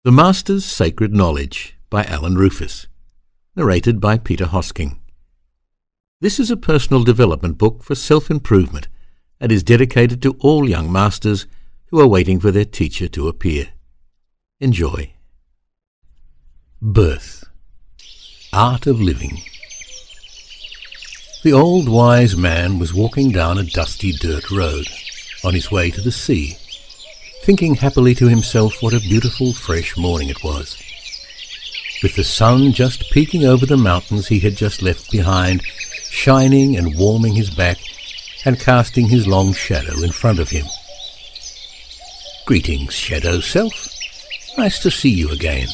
The Master's Sacred Knowledge by Alan Rufus. Narrated by Peter Hosking. This is a personal development book for self-improvement and is dedicated to all young masters who are waiting for their teacher to appear. Enjoy. Birth. Art of Living. The old wise man was walking down a dusty dirt road on his way to the sea, thinking happily to himself what a beautiful fresh morning it was, with the sun just peeking over the mountains he had just left behind, shining and warming his back and casting his long shadow in front of him. "Greetings, Shadow Self. Nice to see you again.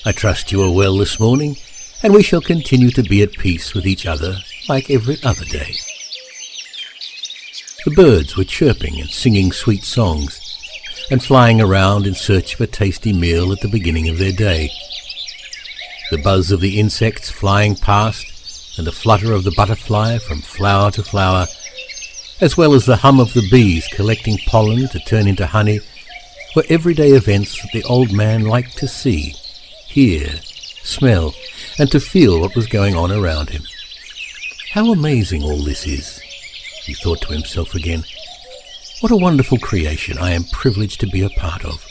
I trust you are well this morning, and we shall continue to be at peace with each other like every other day." The birds were chirping and singing sweet songs, and flying around in search of a tasty meal at the beginning of their day. The buzz of the insects flying past, and the flutter of the butterfly from flower to flower, as well as the hum of the bees collecting pollen to turn into honey, were everyday events that the old man liked to see, hear, smell, and to feel what was going on around him. How amazing all this is, he thought to himself again. What a wonderful creation I am privileged to be a part of.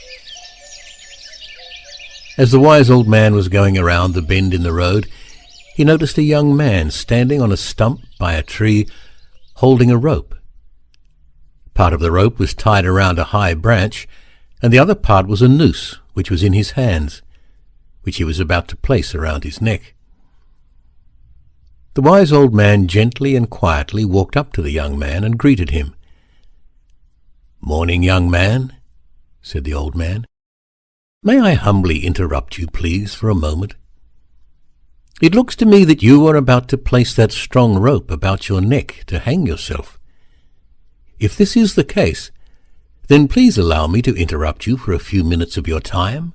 As the wise old man was going around the bend in the road, he noticed a young man standing on a stump by a tree, holding a rope. Part of the rope was tied around a high branch, and the other part was a noose which was in his hands, which he was about to place around his neck. The wise old man gently and quietly walked up to the young man and greeted him. "Morning, young man," said the old man. "May I humbly interrupt you, please, for a moment? It looks to me that you are about to place that strong rope about your neck to hang yourself. If this is the case, then please allow me to interrupt you for a few minutes of your time,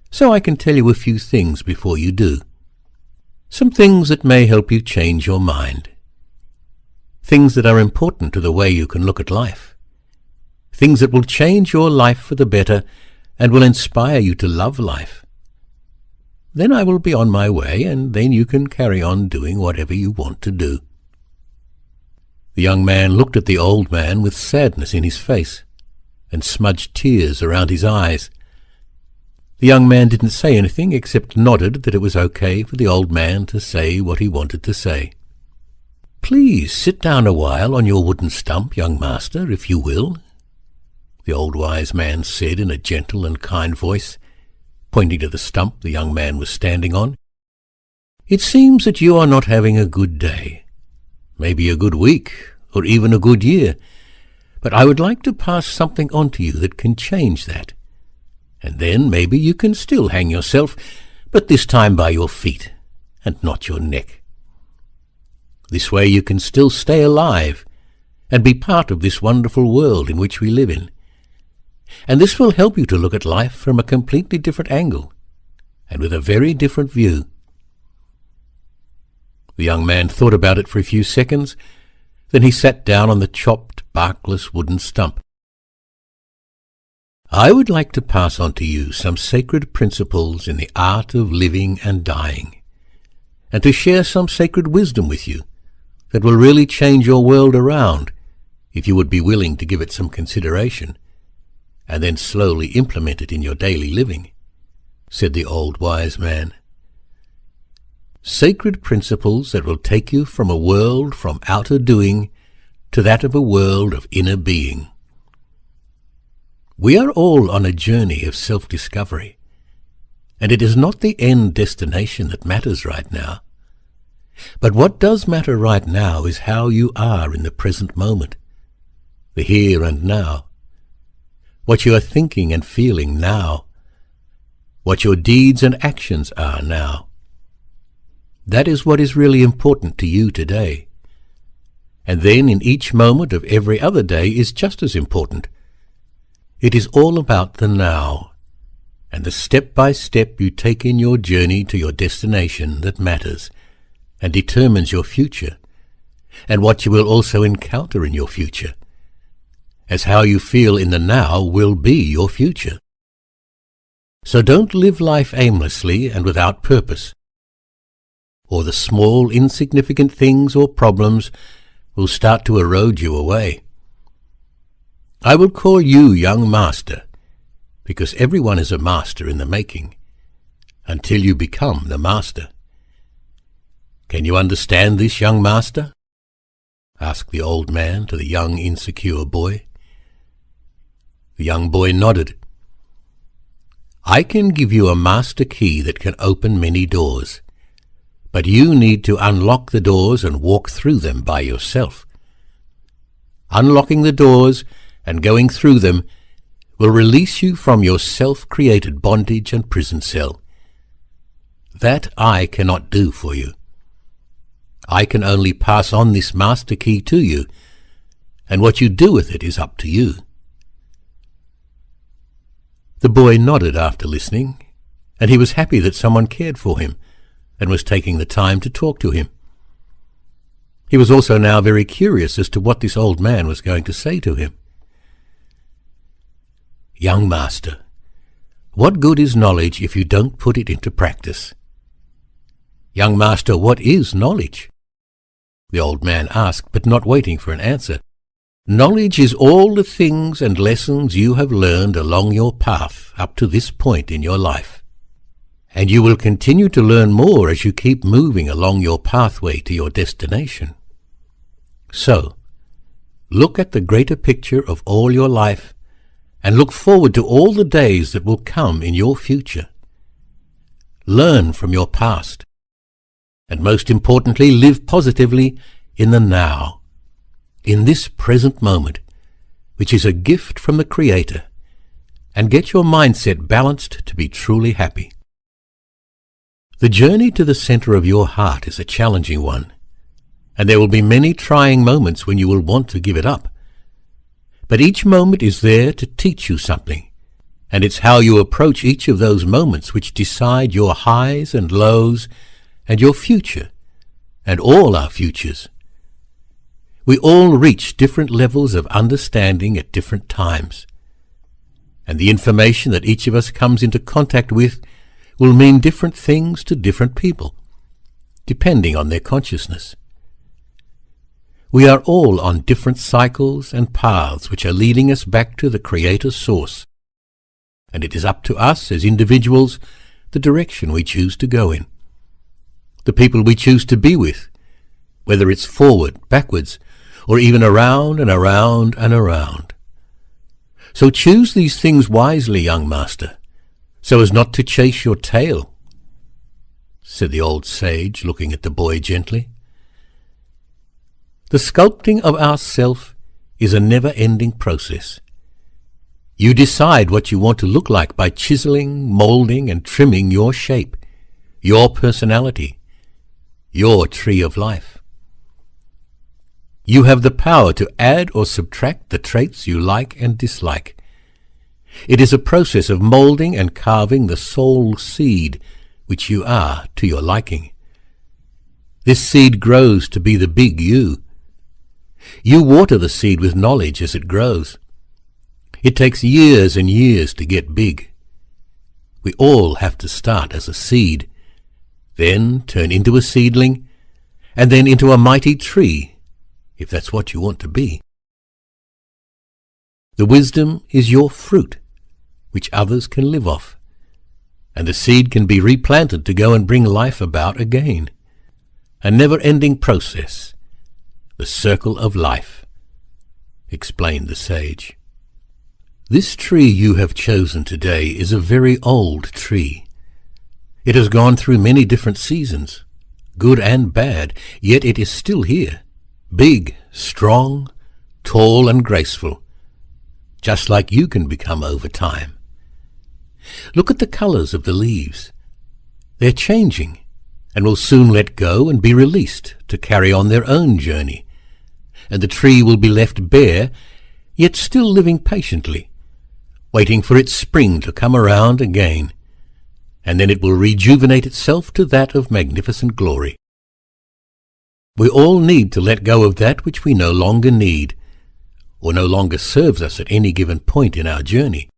so I can tell you a few things before you do. Some things that may help you change your mind. Things that are important to the way you can look at life. Things that will change your life for the better and will inspire you to love life. Then I will be on my way, and then you can carry on doing whatever you want to do." The young man looked at the old man with sadness in his face and smudged tears around his eyes. The young man didn't say anything except nodded that it was okay for the old man to say what he wanted to say. "Please sit down a while on your wooden stump, young master, if you will," the old wise man said in a gentle and kind voice, pointing to the stump the young man was standing on. "It seems that you are not having a good day, maybe a good week, or even a good year, but I would like to pass something on to you that can change that. And then maybe you can still hang yourself, but this time by your feet, and not your neck. This way you can still stay alive, and be part of this wonderful world in which we live in. And this will help you to look at life from a completely different angle, and with a very different view." The young man thought about it for a few seconds, then he sat down on the chopped, barkless wooden stump. "I would like to pass on to you some sacred principles in the art of living and dying, and to share some sacred wisdom with you that will really change your world around, if you would be willing to give it some consideration, and then slowly implement it in your daily living," said the old wise man. "Sacred principles that will take you from a world from outer doing to that of a world of inner being. We are all on a journey of self-discovery, and it is not the end destination that matters right now. But what does matter right now is how you are in the present moment, the here and now, what you are thinking and feeling now, what your deeds and actions are now. That is what is really important to you today. And then in each moment of every other day is just as important. It is all about the now, and the step-by-step you take in your journey to your destination that matters and determines your future, and what you will also encounter in your future, as how you feel in the now will be your future. So don't live life aimlessly and without purpose, or the small, insignificant things or problems will start to erode you away. I will call you young master, because everyone is a master in the making, until you become the master. Can you understand this, young master? Asked the old man to the young, insecure boy. The young boy nodded. I can give you a master key that can open many doors, but you need to unlock the doors and walk through them by yourself. Unlocking the doors and going through them will release you from your self-created bondage and prison cell. That I cannot do for you. I can only pass on this master key to you, and what you do with it is up to you. The boy nodded after listening, and he was happy that someone cared for him and was taking the time to talk to him. He was also now very curious as to what this old man was going to say to him. Young master, what good is knowledge if you don't put it into practice? Young master, what is knowledge? The old man asked, but not waiting for an answer. Knowledge is all the things and lessons you have learned along your path up to this point in your life. And you will continue to learn more as you keep moving along your pathway to your destination. So, look at the greater picture of all your life and look forward to all the days that will come in your future. Learn from your past, and most importantly, live positively in the now. In this present moment, which is a gift from the Creator, and get your mindset balanced to be truly happy. The journey to the center of your heart is a challenging one, and there will be many trying moments when you will want to give it up. But each moment is there to teach you something, and it's how you approach each of those moments which decide your highs and lows and your future, and all our futures. We all reach different levels of understanding at different times, and the information that each of us comes into contact with will mean different things to different people, depending on their consciousness. We are all on different cycles and paths which are leading us back to the Creator's source, and it is up to us as individuals the direction we choose to go in, the people we choose to be with, whether it's forward, backwards, or even around and around and around. So choose these things wisely, young master, so as not to chase your tail, said the old sage, looking at the boy gently. The sculpting of our self is a never-ending process. You decide what you want to look like by chiseling, molding, and trimming your shape, your personality, your tree of life. You have the power to add or subtract the traits you like and dislike. It is a process of molding and carving the soul seed which you are to your liking. This seed grows to be the big you. You water the seed with knowledge as it grows. It takes years and years to get big. We all have to start as a seed, then turn into a seedling, and then into a mighty tree, if that's what you want to be. The wisdom is your fruit, which others can live off, and the seed can be replanted to go and bring life about again. A never-ending process, the circle of life, explained the sage. This tree you have chosen today is a very old tree. It has gone through many different seasons, good and bad, yet it is still here. Big, strong, tall and graceful, just like you can become over time. Look at the colors of the leaves. They're changing and will soon let go and be released to carry on their own journey, and the tree will be left bare, yet still living patiently, waiting for its spring to come around again, and then it will rejuvenate itself to that of magnificent glory. We all need to let go of that which we no longer need, or no longer serves us at any given point in our journey.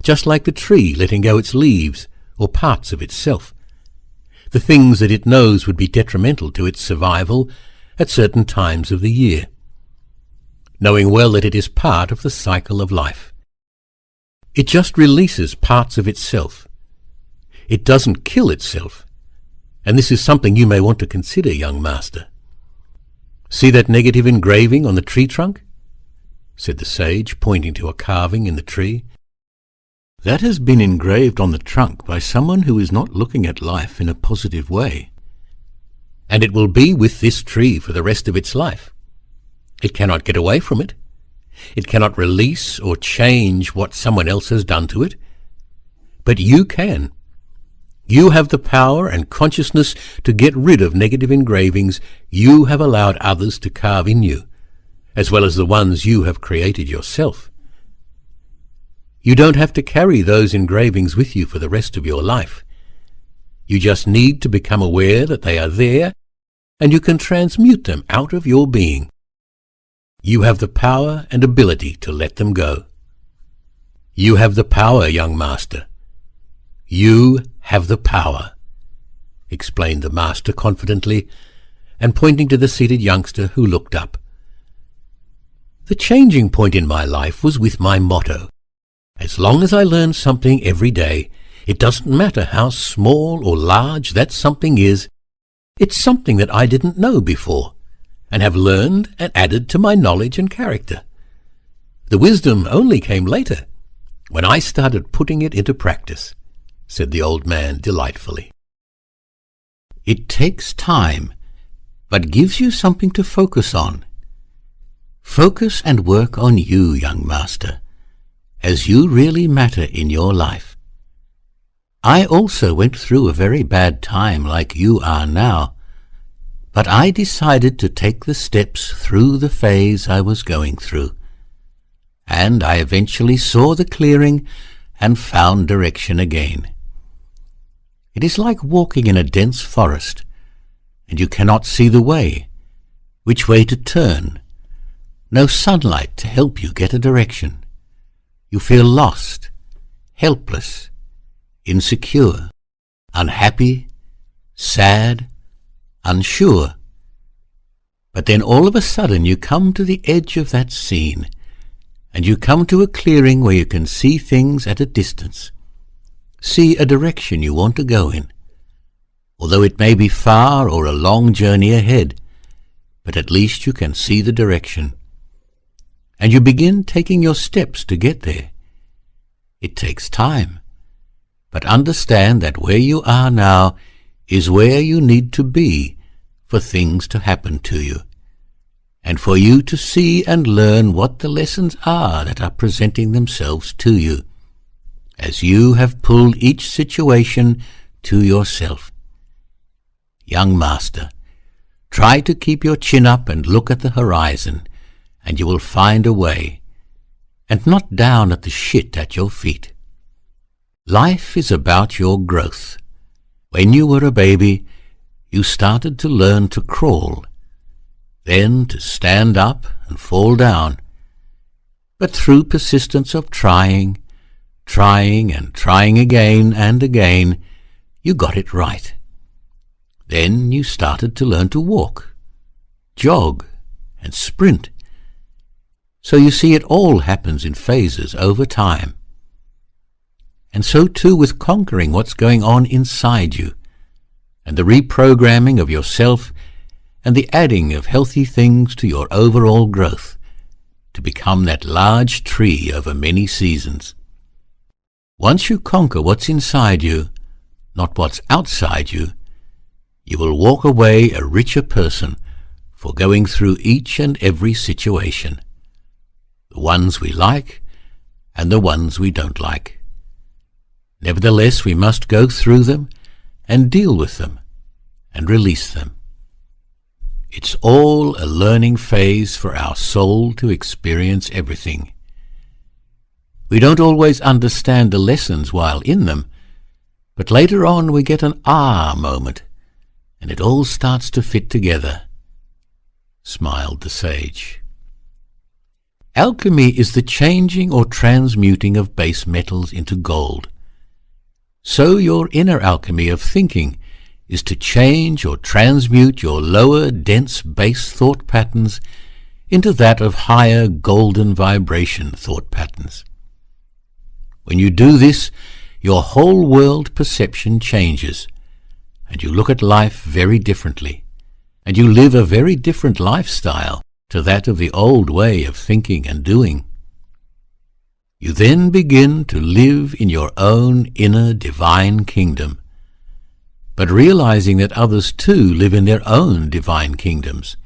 just like the tree letting go its leaves or parts of itself, the things that it knows would be detrimental to its survival at certain times of the year, knowing well that it is part of the cycle of life. It just releases parts of itself. It doesn't kill itself, and this is something you may want to consider, young master. See that negative engraving on the tree trunk? Said the sage, pointing to a carving in the tree. That has been engraved on the trunk by someone who is not looking at life in a positive way. And it will be with this tree for the rest of its life. It cannot get away from it. It cannot release or change what someone else has done to it. But you can. You have the power and consciousness to get rid of negative engravings you have allowed others to carve in you, as well as the ones you have created yourself. You don't have to carry those engravings with you for the rest of your life. You just need to become aware that they are there, and you can transmute them out of your being. You have the power and ability to let them go. You have the power, young master. You have the power, explained the master confidently, and pointing to the seated youngster who looked up. The changing point in my life was with my motto. As long as I learn something every day, it doesn't matter how small or large that something is, it's something that I didn't know before, and have learned and added to my knowledge and character. The wisdom only came later, when I started putting it into practice, said the old man delightfully. It takes time, but gives you something to focus on. Focus and work on you, young master, as you really matter in your life. I also went through a very bad time like you are now, but I decided to take the steps through the phase I was going through, and I eventually saw the clearing and found direction again. It is like walking in a dense forest, and you cannot see the way, which way to turn, no sunlight to help you get a direction. You feel lost, helpless, insecure, unhappy, sad, unsure. But then all of a sudden you come to the edge of that scene, and you come to a clearing where you can see things at a distance, see a direction you want to go in, although it may be far or a long journey ahead, but at least you can see the direction. And you begin taking your steps to get there. It takes time, but understand that where you are now is where you need to be for things to happen to you, and for you to see and learn what the lessons are that are presenting themselves to you, as you have pulled each situation to yourself. Young master, try to keep your chin up and look at the horizon, and you will find a way, and not down at the shit at your feet. Life is about your growth. When you were a baby, you started to learn to crawl, then to stand up and fall down. But through persistence of trying and trying again and again, you got it right. Then you started to learn to walk, jog, and sprint. So you see, it all happens in phases over time. And so too with conquering what's going on inside you, and the reprogramming of yourself, and the adding of healthy things to your overall growth, to become that large tree over many seasons. Once you conquer what's inside you, not what's outside you, you will walk away a richer person for going through each and every situation, the ones we like and the ones we don't like. Nevertheless, we must go through them and deal with them and release them. It's all a learning phase for our soul to experience everything. We don't always understand the lessons while in them, but later on we get an ah moment, and it all starts to fit together, smiled the sage. Alchemy is the changing or transmuting of base metals into gold. So your inner alchemy of thinking is to change or transmute your lower, dense base thought patterns into that of higher golden vibration thought patterns. When you do this, your whole world perception changes, and you look at life very differently, and you live a very different lifestyle to that of the old way of thinking and doing. You then begin to live in your own inner divine kingdom, but realizing that others too live in their own divine kingdoms,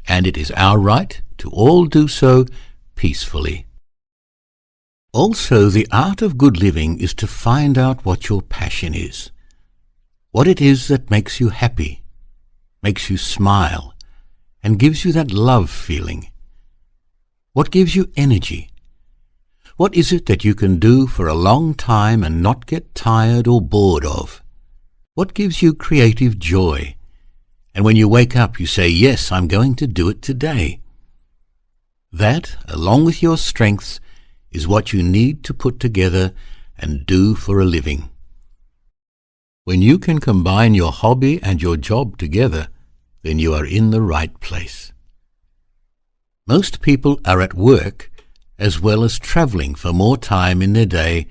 and it is our right to all do so peacefully. Also, the art of good living is to find out what your passion is, what it is that makes you happy, makes you smile, and gives you that love feeling. What gives you energy? What is it that you can do for a long time and not get tired or bored of? What gives you creative joy? And when you wake up, you say, yes, I'm going to do it today. That, along with your strengths, is what you need to put together and do for a living. When you can combine your hobby and your job together, then you are in the right place. Most people are at work as well as travelling for more time in their day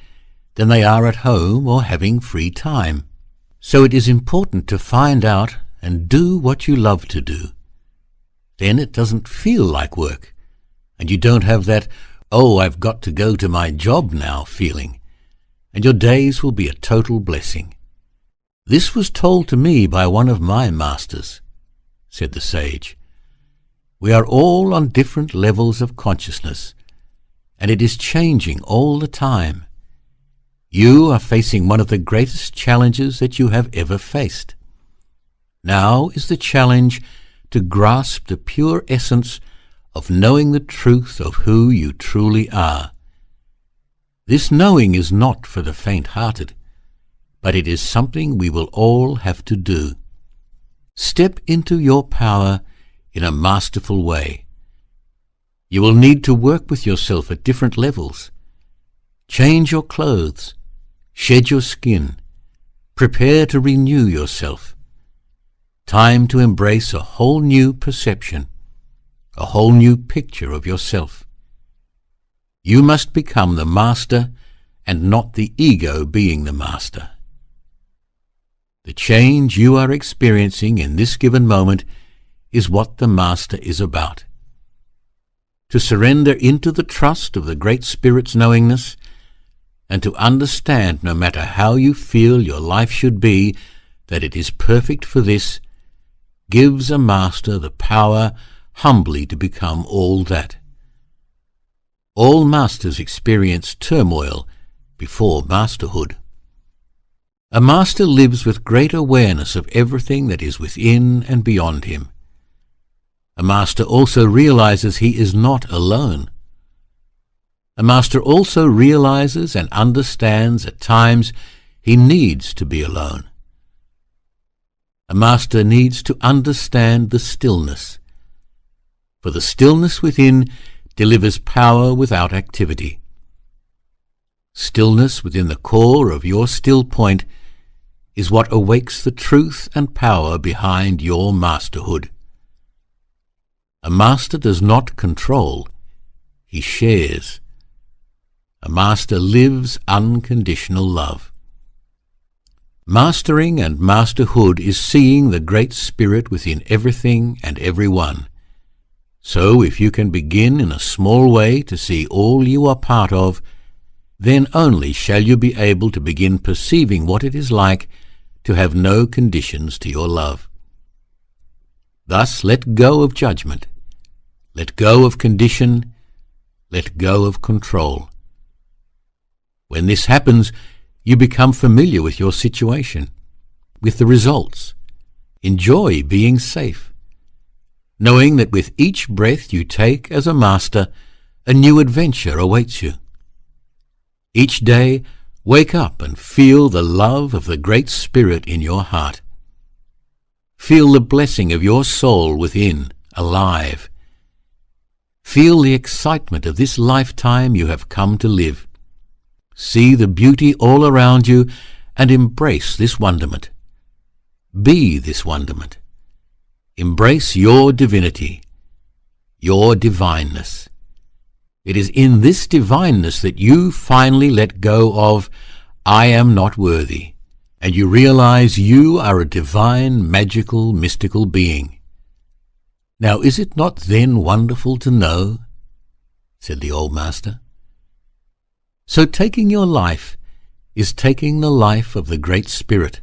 than they are at home or having free time. So it is important to find out and do what you love to do. Then it doesn't feel like work, and you don't have that, oh, I've got to go to my job now feeling, and your days will be a total blessing. This was told to me by one of my masters, said the sage. We are all on different levels of consciousness, and it is changing all the time. You are facing one of the greatest challenges that you have ever faced. Now is the challenge to grasp the pure essence of knowing the truth of who you truly are. This knowing is not for the faint-hearted, but it is something we will all have to do. Step into your power in a masterful way. You will need to work with yourself at different levels. Change your clothes, shed your skin, prepare to renew yourself. Time to embrace a whole new perception, a whole new picture of yourself. You must become the master and not the ego being the master. The change you are experiencing in this given moment is what the master is about. To surrender into the trust of the Great Spirit's knowingness, and to understand, no matter how you feel your life should be, that it is perfect for this, gives a master the power humbly to become all that. All masters experience turmoil before masterhood. A master lives with great awareness of everything that is within and beyond him. A master also realizes he is not alone. A master also realizes and understands at times he needs to be alone. A master needs to understand the stillness, for the stillness within delivers power without activity. Stillness within the core of your still point is what awakes the truth and power behind your masterhood. A master does not control, he shares. A master lives unconditional love. Mastering and masterhood is seeing the Great Spirit within everything and everyone. So if you can begin in a small way to see all you are part of, then only shall you be able to begin perceiving what it is like to have no conditions to your love. Thus let go of judgment, let go of condition, let go of control. When this happens, you become familiar with your situation, with the results. Enjoy being safe, knowing that with each breath you take as a master, a new adventure awaits you. Each day, wake up and feel the love of the Great Spirit in your heart. Feel the blessing of your soul within, alive. Feel the excitement of this lifetime you have come to live. See the beauty all around you and embrace this wonderment. Be this wonderment. Embrace your divinity, your divineness. It is in this divineness that you finally let go of "I am not worthy," and you realize you are a divine, magical, mystical being. Now is it not then wonderful to know? Said the old master. So taking your life is taking the life of the Great Spirit,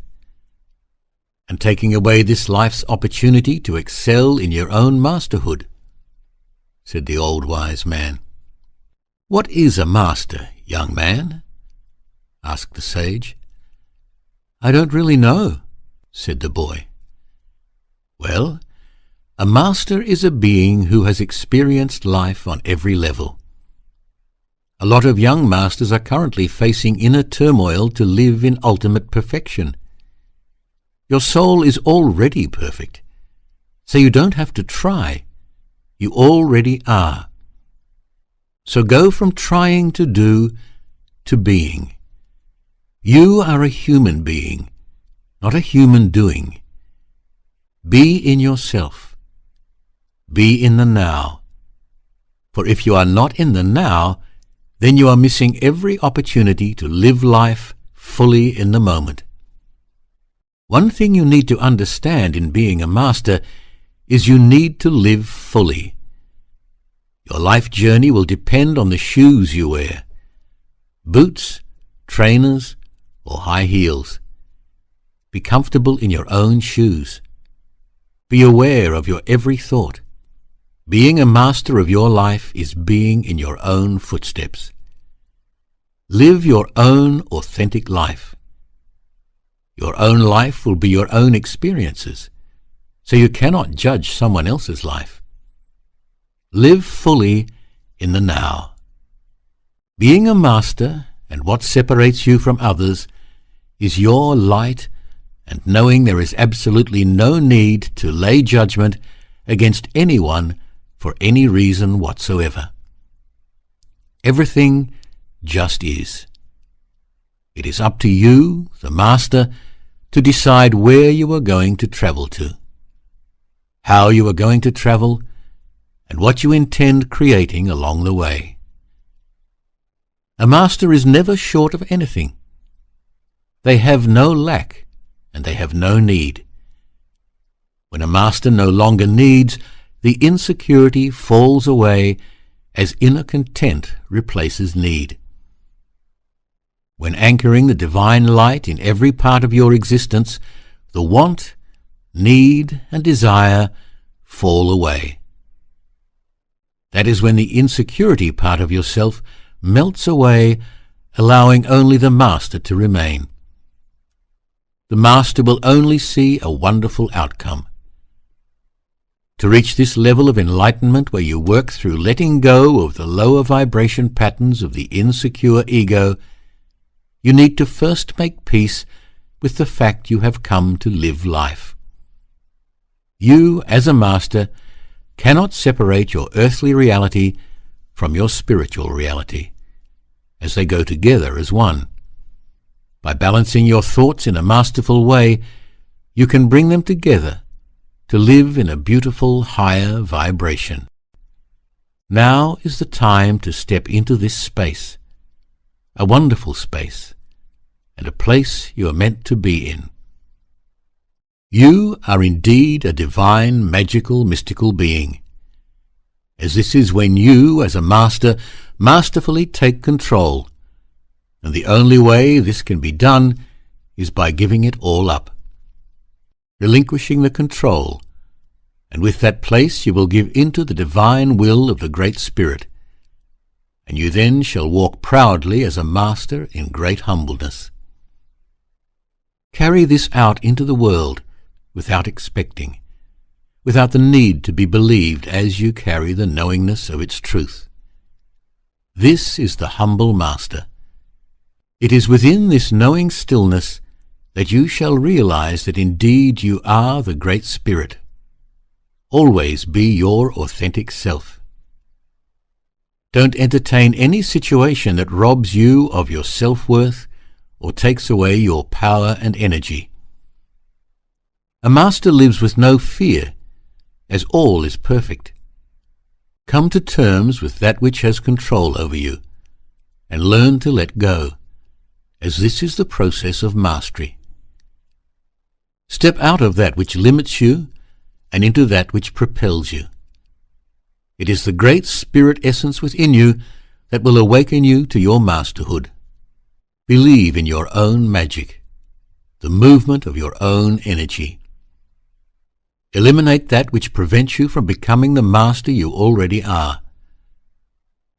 and taking away this life's opportunity to excel in your own masterhood, said the old wise man. What is a master, young man? Asked the sage. I don't really know, said the boy. Well, a master is a being who has experienced life on every level. A lot of young masters are currently facing inner turmoil to live in ultimate perfection. Your soul is already perfect, so you don't have to try. You already are. So go from trying to do to being. You are a human being, not a human doing. Be in yourself. Be in the now. For if you are not in the now, then you are missing every opportunity to live life fully in the moment. One thing you need to understand in being a master is you need to live fully. Your life journey will depend on the shoes you wear. Boots, trainers, or high heels. Be comfortable in your own shoes. Be aware of your every thought. Being a master of your life is being in your own footsteps. Live your own authentic life. Your own life will be your own experiences, so you cannot judge someone else's life. Live fully in the now. Being a master and what separates you from others is your light and knowing there is absolutely no need to lay judgment against anyone for any reason whatsoever. Everything just is. It is up to you, the master, to decide where you are going to travel to, how you are going to travel, and what you intend creating along the way. A master is never short of anything. They have no lack, and they have no need. When a master no longer needs, the insecurity falls away as inner content replaces need. When anchoring the divine light in every part of your existence, the want, need, and desire fall away. That is when the insecurity part of yourself melts away, allowing only the master to remain. The master will only see a wonderful outcome. To reach this level of enlightenment where you work through letting go of the lower vibration patterns of the insecure ego, you need to first make peace with the fact you have come to live life. You, as a master, cannot separate your earthly reality from your spiritual reality, as they go together as one. By balancing your thoughts in a masterful way, you can bring them together to live in a beautiful higher vibration. Now is the time to step into this space, a wonderful space, and a place you are meant to be in. You are indeed a divine, magical, mystical being, as this is when you, as a master, masterfully take control, and the only way this can be done is by giving it all up, relinquishing the control, and with that place you will give into the divine will of the Great Spirit, and you then shall walk proudly as a master in great humbleness. Carry this out into the world without expecting, without the need to be believed as you carry the knowingness of its truth. This is the humble master. It is within this knowing stillness that you shall realize that indeed you are the Great Spirit. Always be your authentic self. Don't entertain any situation that robs you of your self-worth or takes away your power and energy. A master lives with no fear, as all is perfect. Come to terms with that which has control over you, and learn to let go, as this is the process of mastery. Step out of that which limits you and into that which propels you. It is the great spirit essence within you that will awaken you to your masterhood. Believe in your own magic, the movement of your own energy. Eliminate that which prevents you from becoming the master you already are.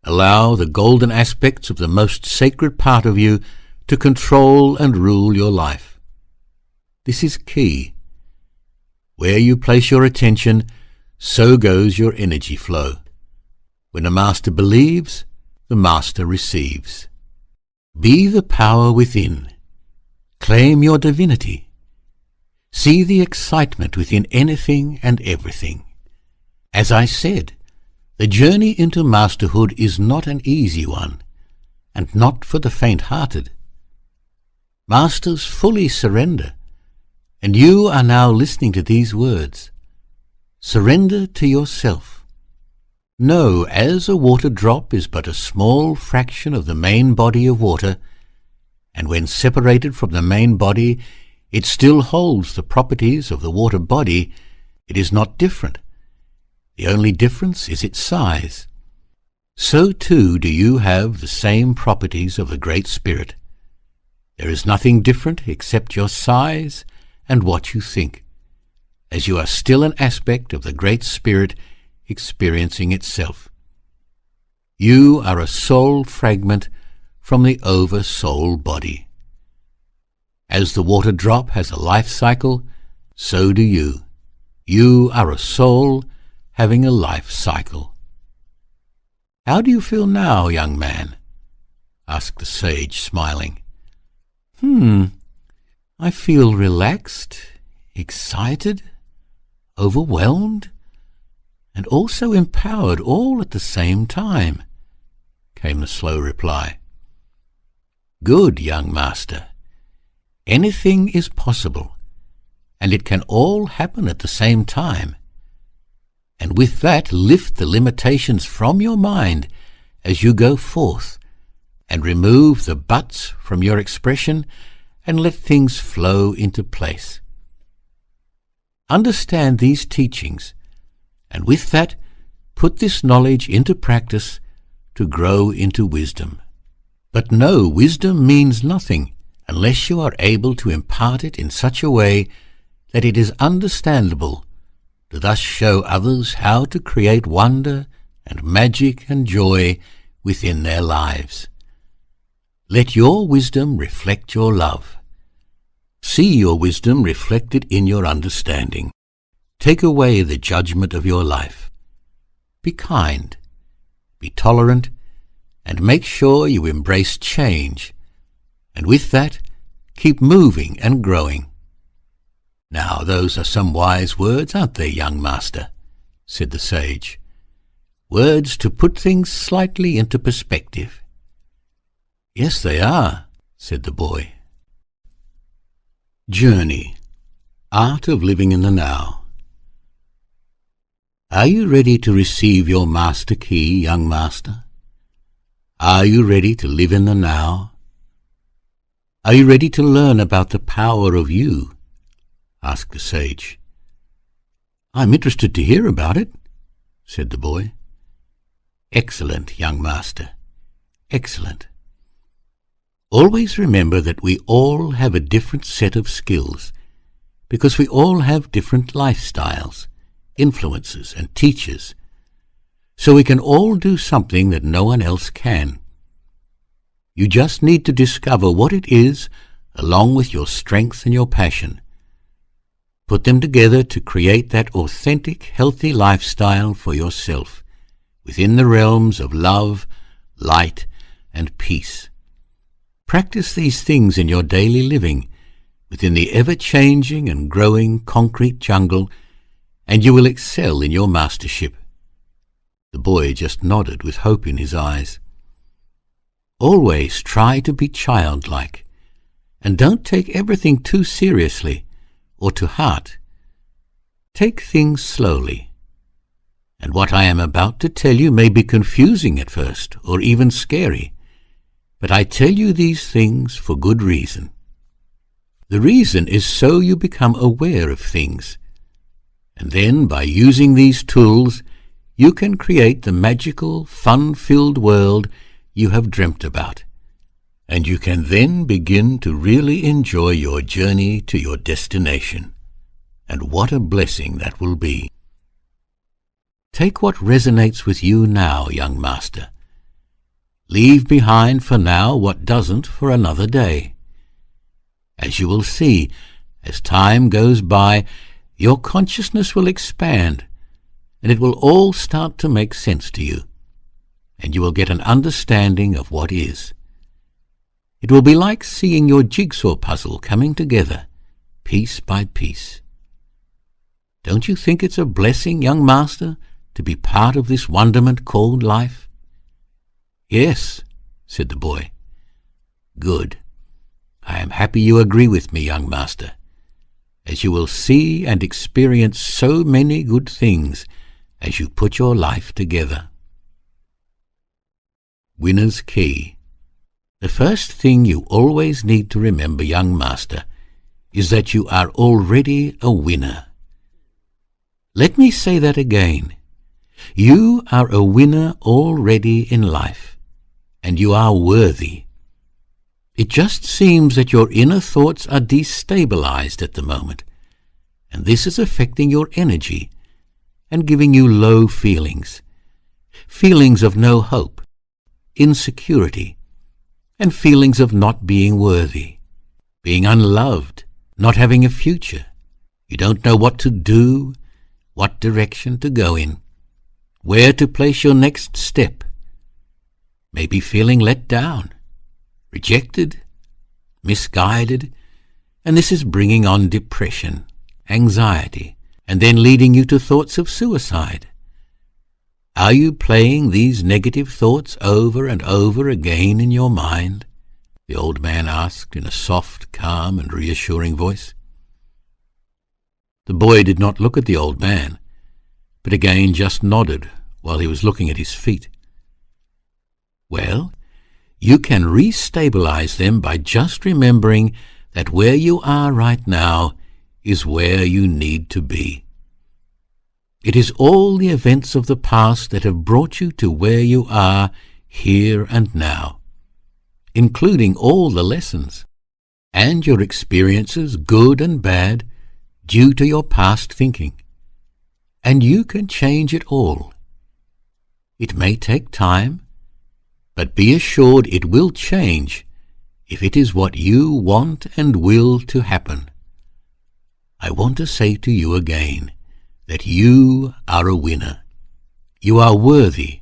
Allow the golden aspects of the most sacred part of you to control and rule your life. This is key. Where you place your attention, so goes your energy flow. When a master believes, the master receives. Be the power within. Claim your divinity. See the excitement within anything and everything. As I said, the journey into masterhood is not an easy one, and not for the faint-hearted. Masters fully surrender, and you are now listening to these words. Surrender to yourself. Know, as a water drop is but a small fraction of the main body of water, and when separated from the main body, it still holds the properties of the water body, it is not different. The only difference is its size. So too do you have the same properties of the Great Spirit. There is nothing different except your size and what you think, as you are still an aspect of the Great Spirit experiencing itself. You are a soul fragment from the over-soul body. As the water drop has a life cycle, so do you. You are a soul having a life cycle. How do you feel now, young man? Asked the sage, smiling. I feel relaxed, excited, overwhelmed, and also empowered all at the same time, came the slow reply. Good, young master. Anything is possible, and it can all happen at the same time. And with that, lift the limitations from your mind as you go forth, and remove the buts from your expression, and let things flow into place. Understand these teachings, and with that, put this knowledge into practice to grow into wisdom. But no, wisdom means nothing unless you are able to impart it in such a way that it is understandable, to thus show others how to create wonder and magic and joy within their lives. Let your wisdom reflect your love. See your wisdom reflected in your understanding. Take away the judgment of your life. Be kind, be tolerant, and make sure you embrace change, and with that, keep moving and growing. Now, those are some wise words, aren't they, young master? Said the sage. Words to put things slightly into perspective. Yes, they are, said the boy. Journey. Art of living in the now. Are you ready to receive your master key, young master? Are you ready to live in the now? Are you ready to learn about the power of you? Asked the sage. I'm interested to hear about it, said the boy. Excellent, young master. Excellent. Always remember that we all have a different set of skills, because we all have different lifestyles, influences, and teachers, so we can all do something that no one else can. You just need to discover what it is, along with your strength and your passion. Put them together to create that authentic, healthy lifestyle for yourself, within the realms of love, light, and peace. Practice these things in your daily living, within the ever-changing and growing concrete jungle, and you will excel in your mastership. The boy just nodded with hope in his eyes. Always try to be childlike, and don't take everything too seriously or to heart. Take things slowly. And what I am about to tell you may be confusing at first, or even scary, but I tell you these things for good reason. The reason is so you become aware of things, and then by using these tools you can create the magical, fun-filled world you have dreamt about, and you can then begin to really enjoy your journey to your destination. And what a blessing that will be. Take what resonates with you now, young master. Leave behind for now what doesn't for another day. As you will see, as time goes by, your consciousness will expand, and it will all start to make sense to you, and you will get an understanding of what is. It will be like seeing your jigsaw puzzle coming together, piece by piece. Don't you think it's a blessing, young master, to be part of this wonderment called life? Yes, said the boy. Good. I am happy you agree with me, young master, as you will see and experience so many good things as you put your life together. Winner's Key. The first thing you always need to remember, young master, is that you are already a winner. Let me say that again. You are a winner already in life, and you are worthy. It just seems that your inner thoughts are destabilized at the moment, and this is affecting your energy and giving you low feelings, feelings of no hope, insecurity, and feelings of not being worthy, being unloved, not having a future. You don't know what to do, what direction to go in, where to place your next step. Maybe feeling let down, rejected, misguided, and this is bringing on depression, anxiety, and then leading you to thoughts of suicide. Are you playing these negative thoughts over and over again in your mind? The old man asked in a soft, calm, and reassuring voice. The boy did not look at the old man, but again just nodded while he was looking at his feet. Well, you can re-stabilize them by just remembering that where you are right now is where you need to be. It is all the events of the past that have brought you to where you are here and now, including all the lessons and your experiences, good and bad, due to your past thinking. And you can change it all. It may take time, but be assured it will change if it is what you want and will to happen. I want to say to you again that you are a winner. You are worthy.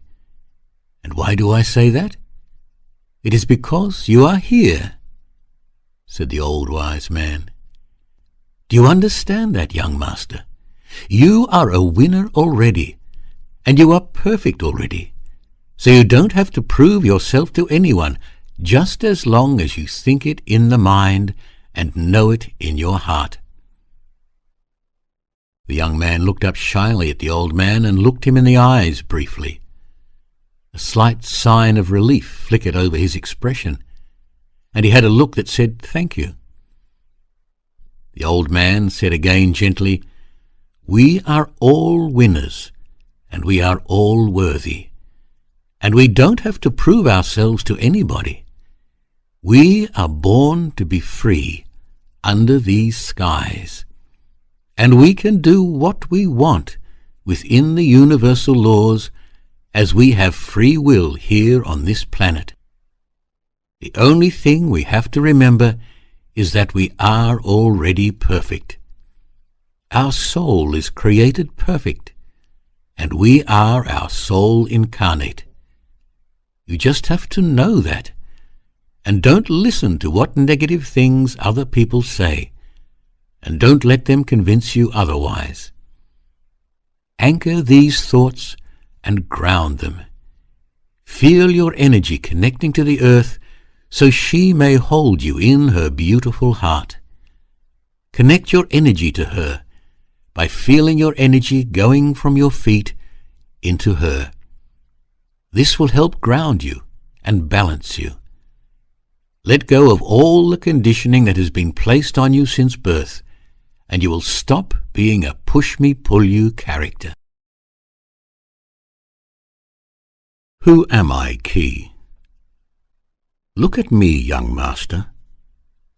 And why do I say that? It is because you are here, said the old wise man. Do you understand that, young master? You are a winner already, and you are perfect already. So you don't have to prove yourself to anyone, just as long as you think it in the mind and know it in your heart. The young man looked up shyly at the old man and looked him in the eyes briefly. A slight sign of relief flickered over his expression, and he had a look that said, "Thank you." The old man said again gently, "We are all winners, and we are all worthy, and we don't have to prove ourselves to anybody. We are born to be free under these skies, and we can do what we want within the universal laws as we have free will here on this planet. The only thing we have to remember is that we are already perfect. Our soul is created perfect, and we are our soul incarnate. You just have to know that, and don't listen to what negative things other people say, and don't let them convince you otherwise. Anchor these thoughts and ground them. Feel your energy connecting to the earth so she may hold you in her beautiful heart. Connect your energy to her by feeling your energy going from your feet into her. This will help ground you and balance you. Let go of all the conditioning that has been placed on you since birth, and you will stop being a push-me-pull-you character. Who am I key? Look at me, young master.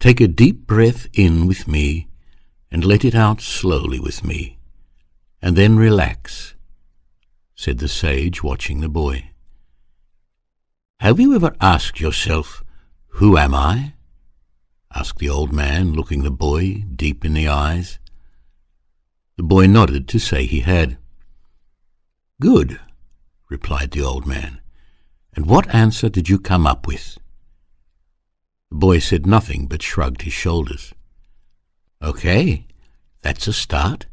Take a deep breath in with me and let it out slowly with me, and then relax, said the sage, watching the boy. Have you ever asked yourself, who am I? Asked the old man, looking the boy deep in the eyes. The boy nodded to say he had. Good, replied the old man. And what answer did you come up with? The boy said nothing but shrugged his shoulders. Okay, that's a start.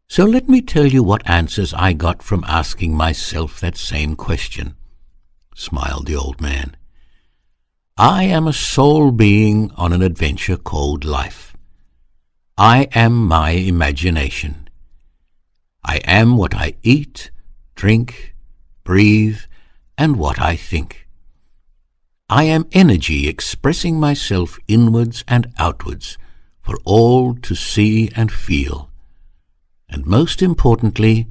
So let me tell you what answers I got from asking myself that same question, smiled the old man. I am a soul being on an adventure called life. I am my imagination. I am what I eat, drink, breathe, and what I think. I am energy expressing myself inwards and outwards for all to see and feel. And most importantly,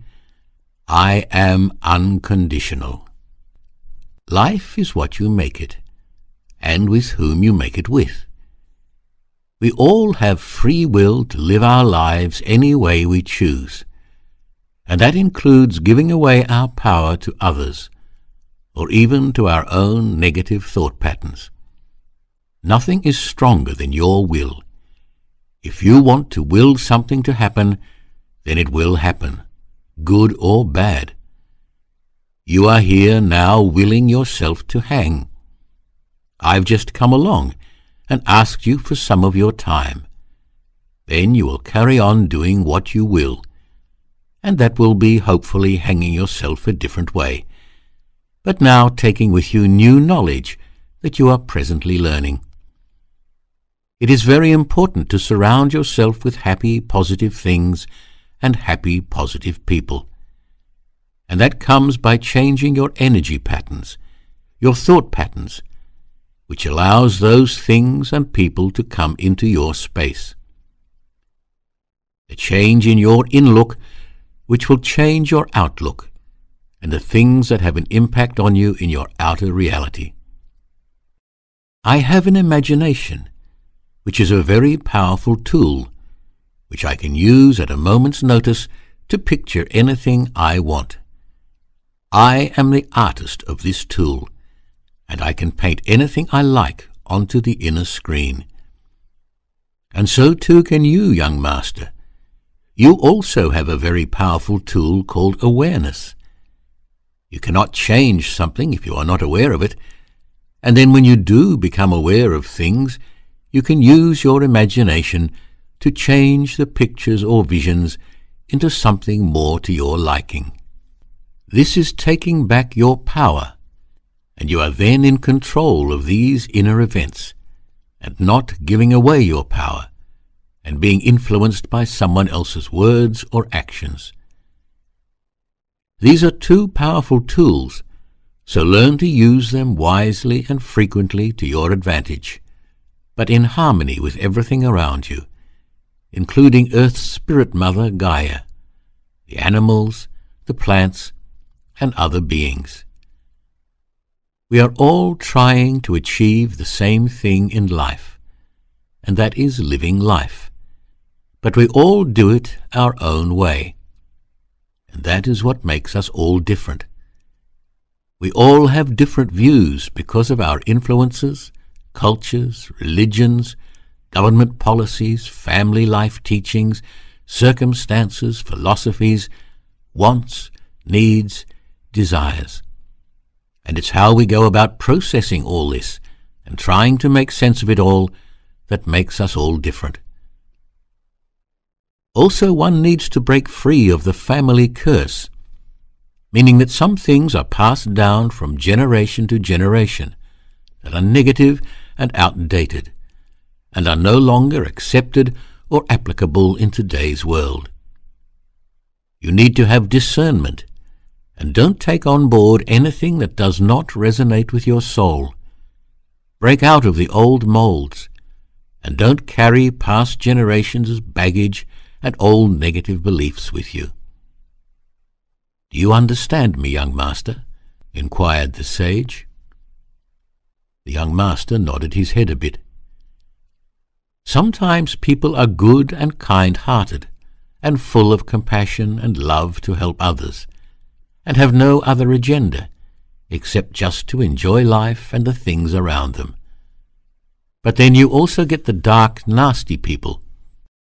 I am unconditional. Life is what you make it, and with whom you make it with. We all have free will to live our lives any way we choose, and that includes giving away our power to others, or even to our own negative thought patterns. Nothing is stronger than your will. If you want to will something to happen, then it will happen, good or bad. You are here now willing yourself to hang. I've just come along and asked you for some of your time. Then you will carry on doing what you will, and that will be hopefully hanging yourself a different way, but now taking with you new knowledge that you are presently learning. It is very important to surround yourself with happy, positive things and happy, positive people. And that comes by changing your energy patterns, your thought patterns, which allows those things and people to come into your space. A change in your in-look, which will change your outlook, and the things that have an impact on you in your outer reality. I have an imagination, which is a very powerful tool, which I can use at a moment's notice to picture anything I want. I am the artist of this tool, and I can paint anything I like onto the inner screen. And so too can you, young master. You also have a very powerful tool called awareness. You cannot change something if you are not aware of it, and then when you do become aware of things, you can use your imagination to change the pictures or visions into something more to your liking. This is taking back your power, and you are then in control of these inner events, and not giving away your power, and being influenced by someone else's words or actions. These are two powerful tools, so learn to use them wisely and frequently to your advantage, but in harmony with everything around you, including Earth's Spirit Mother Gaia, the animals, the plants, and other beings. We are all trying to achieve the same thing in life, and that is living life, but we all do it our own way, and that is what makes us all different. We all have different views because of our influences, cultures, religions, government policies, family life teachings, circumstances, philosophies, wants, needs, desires. And it's how we go about processing all this and trying to make sense of it all that makes us all different. Also, one needs to break free of the family curse. meaning that some things are passed down from generation to generation that are negative and outdated, and are no longer accepted or applicable in today's world. You need to have discernment, and don't take on board anything that does not resonate with your soul. Break out of the old molds, and don't carry past generations' baggage and old negative beliefs with you. Do you understand me, young master? Inquired the sage. The young master nodded his head a bit. Sometimes people are good and kind-hearted, and full of compassion and love to help others, and have no other agenda except just to enjoy life and the things around them. But then you also get the dark, nasty people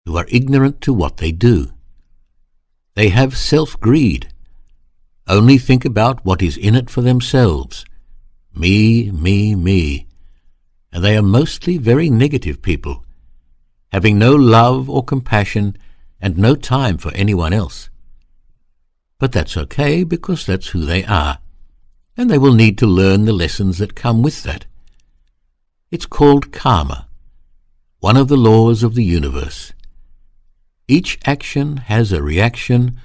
who are ignorant to what they do. They have self-greed, only think about what is in it for themselves. Me, me, me. And they are mostly very negative people, having no love or compassion and no time for anyone else. But that's okay, because that's who they are, and they will need to learn the lessons that come with that. It's called karma, one of the laws of the universe. Each action has a reaction,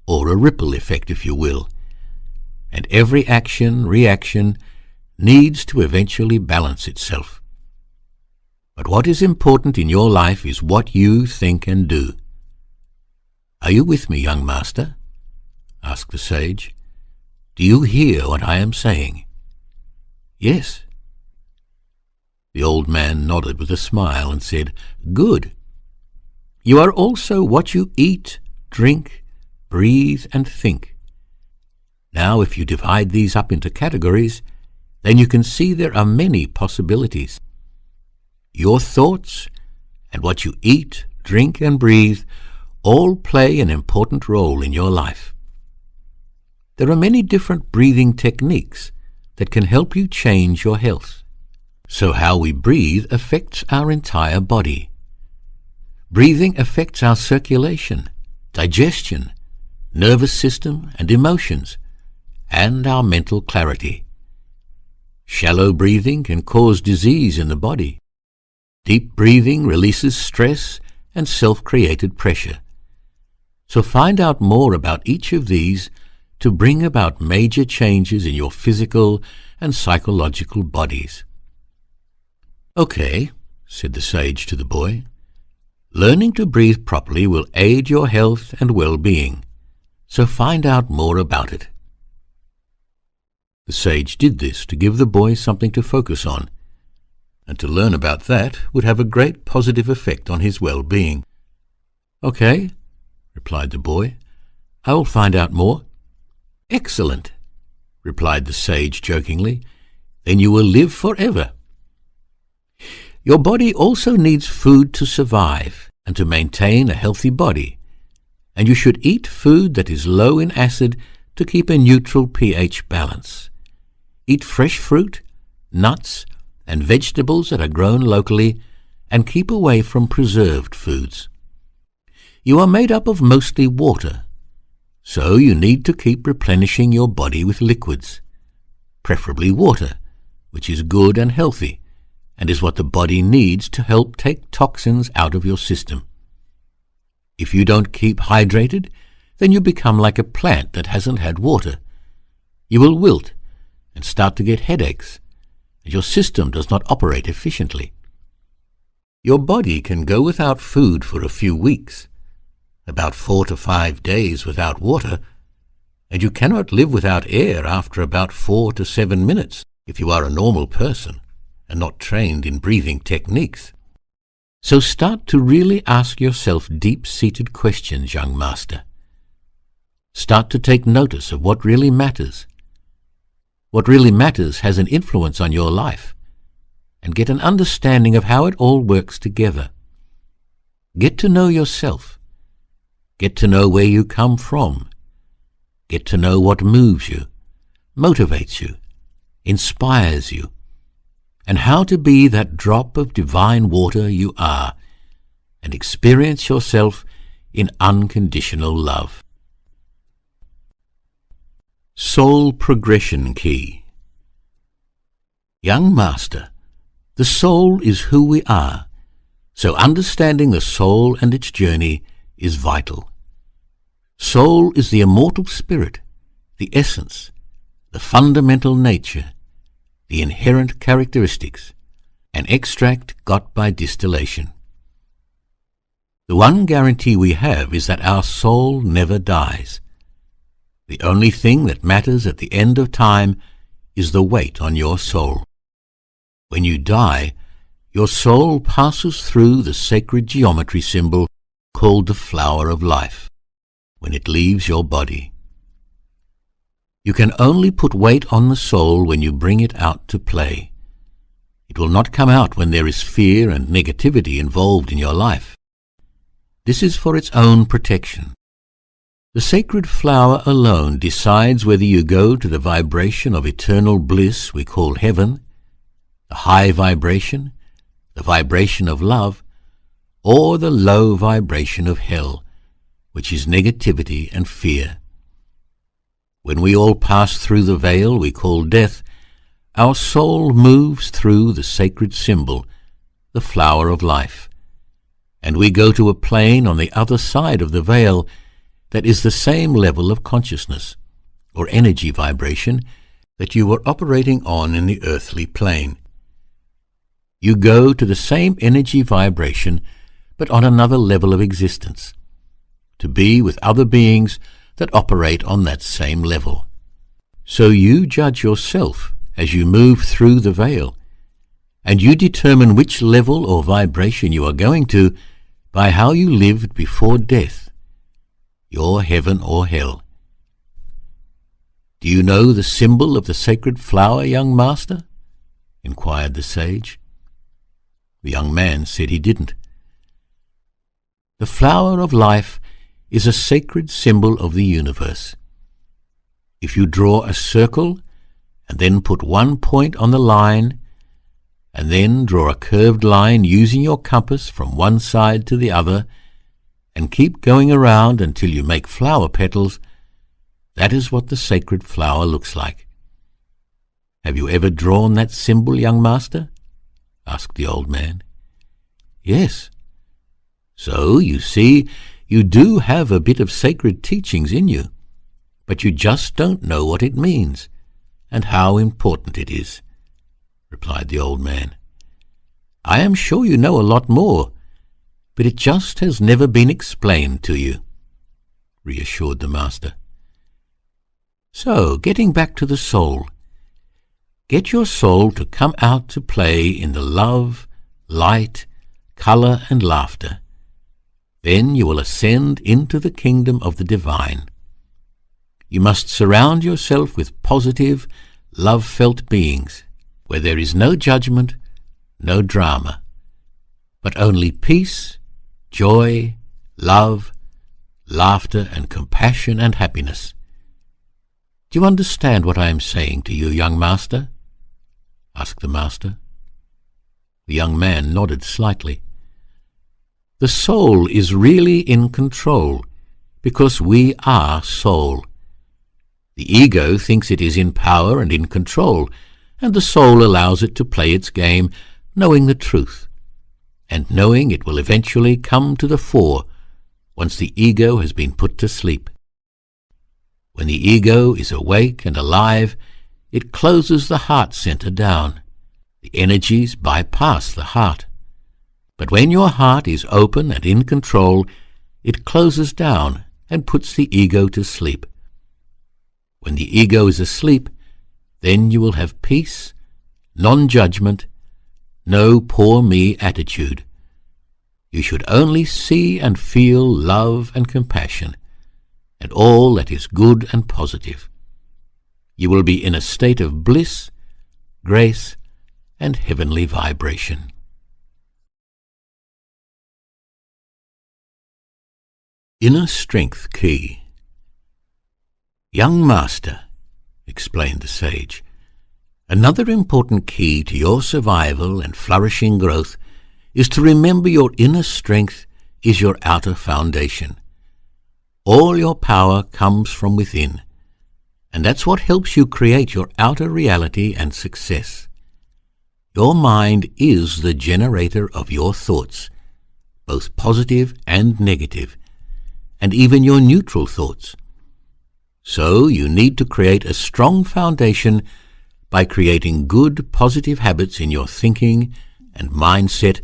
or a ripple effect, if you will, and every reaction needs to eventually balance itself. But what is important in your life is what you think and do. Are you with me, young master? Asked the sage. Do you hear what I am saying? Yes. The old man nodded with a smile and said, Good. You are also what you eat, drink, breathe, and think. Now, if you divide these up into categories, then you can see there are many possibilities. Your thoughts and what you eat, drink, and breathe all play an important role in your life. There are many different breathing techniques that can help you change your health. So how we breathe affects our entire body. Breathing affects our circulation, digestion, nervous system and emotions, and our mental clarity. Shallow breathing can cause disease in the body. Deep breathing releases stress and self-created pressure. So find out more about each of these to bring about major changes in your physical and psychological bodies. Okay, said the sage to the boy. Learning to breathe properly will aid your health and well-being, so find out more about it. The sage did this to give the boy something to focus on, and to learn about that would have a great positive effect on his well-being. Okay, replied the boy. I will find out more. Excellent, replied the sage jokingly. Then you will live forever. Your body also needs food to survive and to maintain a healthy body, and you should eat food that is low in acid to keep a neutral pH balance. Eat fresh fruit, nuts, and vegetables that are grown locally, and keep away from preserved foods. You are made up of mostly water, so you need to keep replenishing your body with liquids, preferably water, which is good and healthy, and is what the body needs to help take toxins out of your system. If you don't keep hydrated, then you become like a plant that hasn't had water. You will wilt and start to get headaches, and your system does not operate efficiently. Your body can go without food for a few weeks, about 4 to 5 days without water, and you cannot live without air after about 4 to 7 minutes if you are a normal person and not trained in breathing techniques. So start to really ask yourself deep-seated questions, young master. Start to take notice of what really matters. What really matters has an influence on your life, and get an understanding of how it all works together. Get to know yourself. Get to know where you come from. Get to know what moves you, motivates you, inspires you, and how to be that drop of divine water you are, and experience yourself in unconditional love. Soul Progression Key. Young Master, the soul is who we are, so understanding the soul and its journey is vital. Soul is the immortal spirit, the essence, the fundamental nature, the inherent characteristics, an extract got by distillation. The one guarantee we have is that our soul never dies. The only thing that matters at the end of time is the weight on your soul. When you die, your soul passes through the sacred geometry symbol called the flower of life when it leaves your body. You can only put weight on the soul when you bring it out to play. It will not come out when there is fear and negativity involved in your life. This is for its own protection. The sacred flower alone decides whether you go to the vibration of eternal bliss we call heaven, the high vibration, the vibration of love, or the low vibration of hell, which is negativity and fear. When we all pass through the veil we call death, our soul moves through the sacred symbol, the flower of life, and we go to a plane on the other side of the veil that is the same level of consciousness, or energy vibration, that you were operating on in the earthly plane. You go to the same energy vibration, but on another level of existence, to be with other beings that operate on that same level. So you judge yourself as you move through the veil, and you determine which level or vibration you are going to by how you lived before death, your heaven or hell. Do you know the symbol of the sacred flower, young master? Inquired the sage. The young man said he didn't. The flower of life is a sacred symbol of the universe. If you draw a circle and then put one point on the line, and then draw a curved line using your compass from one side to the other, and keep going around until you make flower petals, that is what the sacred flower looks like. Have you ever drawn that symbol, young master? Asked the old man. Yes. So, you see, you do have a bit of sacred teachings in you, but you just don't know what it means and how important it is, replied the old man. I am sure you know a lot more, but it just has never been explained to you, reassured the master. So, getting back to the soul, get your soul to come out to play in the love, light, color, and laughter. Then you will ascend into the kingdom of the divine. You must surround yourself with positive, love-felt beings, where there is no judgment, no drama, but only peace, joy, love, laughter, and compassion and happiness. Do you understand what I am saying to you, young master? Asked the master. The young man nodded slightly. The soul is really in control, because we are soul. The ego thinks it is in power and in control, and the soul allows it to play its game, knowing the truth, and knowing it will eventually come to the fore once the ego has been put to sleep. When the ego is awake and alive, it closes the heart center down. The energies bypass the heart. But when your heart is open and in control, it closes down and puts the ego to sleep. When the ego is asleep, then you will have peace, non-judgment, no poor me attitude. You should only see and feel love and compassion, and all that is good and positive. You will be in a state of bliss, grace, and heavenly vibration. Inner Strength Key. Young master, explained the sage, another important key to your survival and flourishing growth is to remember your inner strength is your outer foundation. All your power comes from within, And that's what helps you create your outer reality and success. Your mind is the generator of your thoughts, both positive and negative, and even your neutral thoughts. So you need to create a strong foundation by creating good, positive habits in your thinking and mindset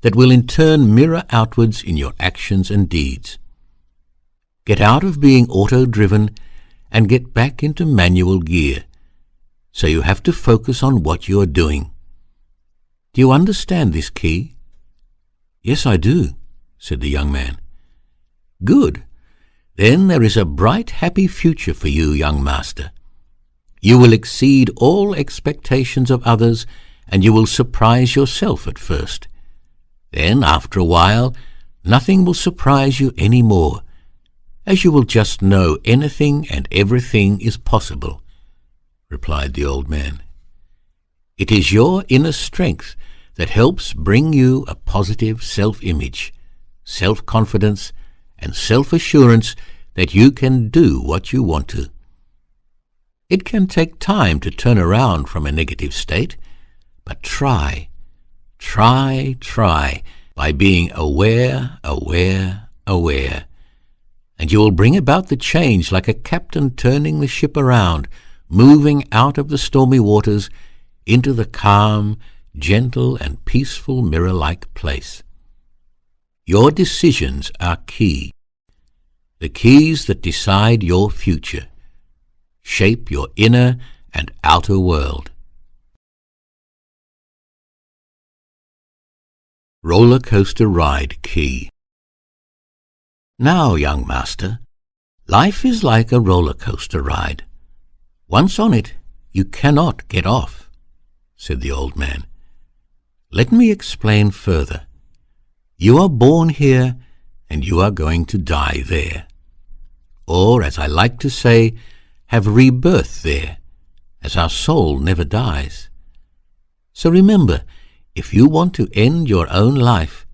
that will in turn mirror outwards in your actions and deeds. Get out of being auto-driven and get back into manual gear, so you have to focus on what you are doing. Do you understand this key? Yes, I do, said the young man. Good. Then there is a bright, happy future for you, young master. You will exceed all expectations of others, and you will surprise yourself at first. Then, after a while, nothing will surprise you any more, as you will just know anything and everything is possible, replied the old man. It is your inner strength that helps bring you a positive self-image, self-confidence, and self-assurance that you can do what you want to. It can take time to turn around from a negative state, but try by being aware, and you will bring about the change like a captain turning the ship around, moving out of the stormy waters into the calm, gentle, and peaceful mirror-like place. Your decisions are key, the keys that decide your future, shape your inner and outer world. Roller coaster ride key. Now, young master, life is like a roller coaster ride. Once on it, you cannot get off, said the old man. Let me explain further. You are born here, and you are going to die there. Or, as I like to say, have rebirth there, as our soul never dies. So remember, if you want to end your own life,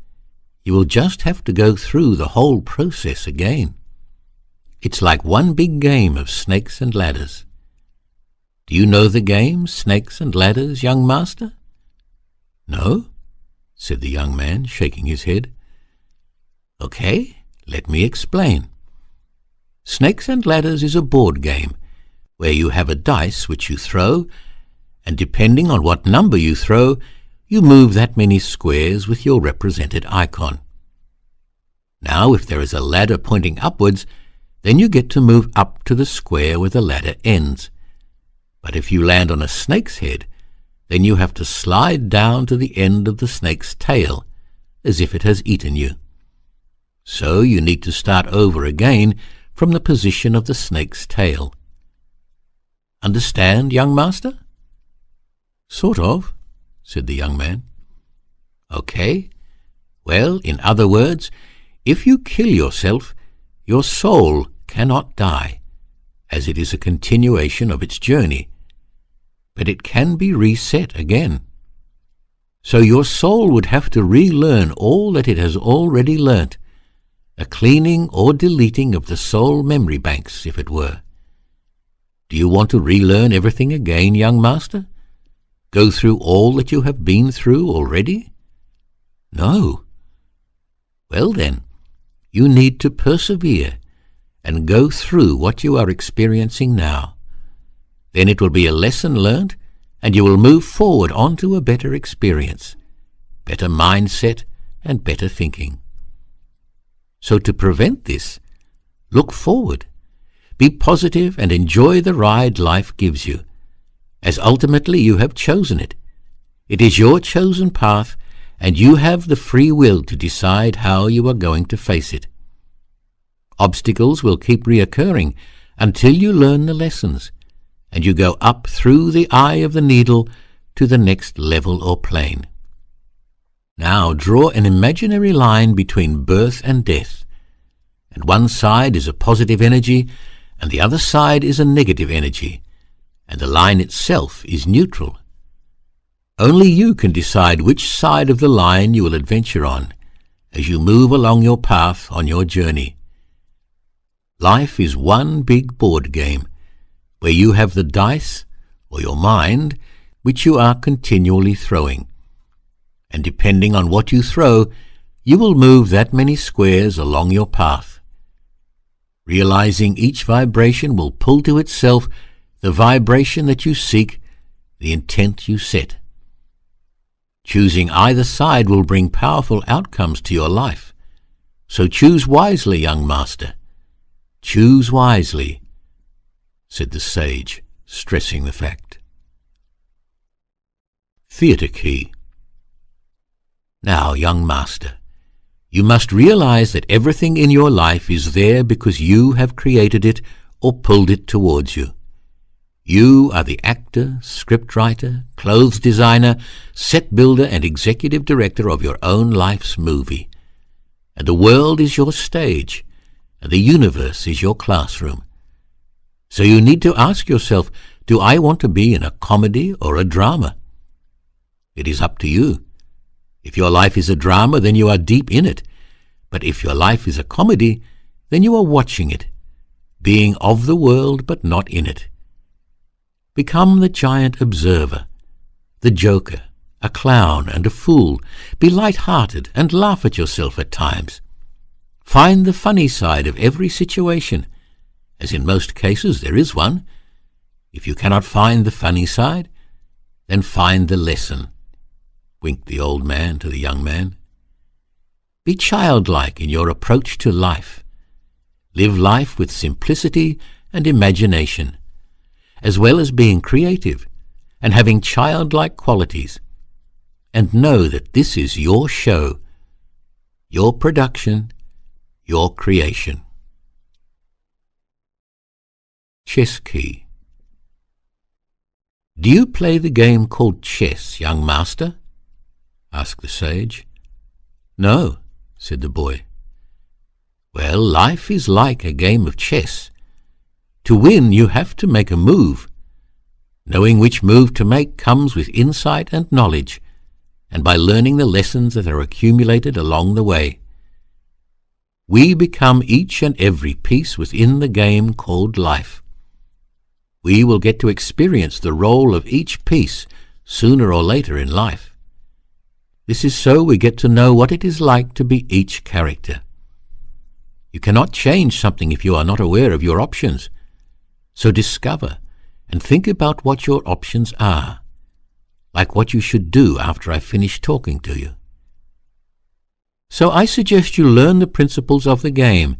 you will just have to go through the whole process again. It's like one big game of snakes and ladders. Do you know the game, Snakes and Ladders, young master? No, said the young man, shaking his head. Okay, let me explain. Snakes and Ladders is a board game where you have a dice which you throw, and depending on what number you throw, you move that many squares with your represented icon. Now, if there is a ladder pointing upwards, then you get to move up to the square where the ladder ends. But if you land on a snake's head, then you have to slide down to the end of the snake's tail, as if it has eaten you. So you need to start over again from the position of the snake's tail. Understand, young master? Sort of, said the young man. Okay. Well, in other words, if you kill yourself, your soul cannot die, as it is a continuation of its journey, but it can be reset again. So your soul would have to relearn all that it has already learnt, a cleaning or deleting of the soul memory banks, if it were. Do you want to relearn everything again, young master? Go through all that you have been through already? No. Well then, you need to persevere and go through what you are experiencing now. Then it will be a lesson learnt, and you will move forward onto a better experience, better mindset, and better thinking. So to prevent this, look forward, be positive, and enjoy the ride life gives you, as ultimately you have chosen it. It is your chosen path, and you have the free will to decide how you are going to face it. Obstacles will keep reoccurring until you learn the lessons, and you go up through the eye of the needle to the next level or plane. Now draw an imaginary line between birth and death, and one side is a positive energy, and the other side is a negative energy, and the line itself is neutral. Only you can decide which side of the line you will adventure on as you move along your path on your journey. Life is one big board game, where you have the dice, or your mind, which you are continually throwing. And depending on what you throw, you will move that many squares along your path. Realizing each vibration will pull to itself the vibration that you seek, the intent you set. Choosing either side will bring powerful outcomes to your life. So choose wisely, young master. Choose wisely, said the sage, stressing the fact. Theatre key. Now, young master, you must realize that everything in your life is there because you have created it or pulled it towards you. You are the actor, scriptwriter, clothes designer, set builder, and executive director of your own life's movie. And the world is your stage, and the universe is your classroom. So you need to ask yourself, do I want to be in a comedy or a drama? It is up to you. If your life is a drama, then you are deep in it. But if your life is a comedy, then you are watching it, being of the world but not in it. Become the giant observer, the joker, a clown and a fool. Be light-hearted and laugh at yourself at times. Find the funny side of every situation, as in most cases there is one. If you cannot find the funny side, then find the lesson, winked the old man to the young man. Be childlike in your approach to life. Live life with simplicity and imagination, as well as being creative and having childlike qualities. And know that this is your show, your production, your creation. Chess key. Do you play the game called chess, young master? Asked the sage. No, said the boy. Well, life is like a game of chess. To win, you have to make a move. Knowing which move to make comes with insight and knowledge, and by learning the lessons that are accumulated along the way. We become each and every piece within the game called life. We will get to experience the role of each piece sooner or later in life. This is so we get to know what it is like to be each character. You cannot change something if you are not aware of your options. So discover and think about what your options are, like what you should do after I finish talking to you. So I suggest you learn the principles of the game,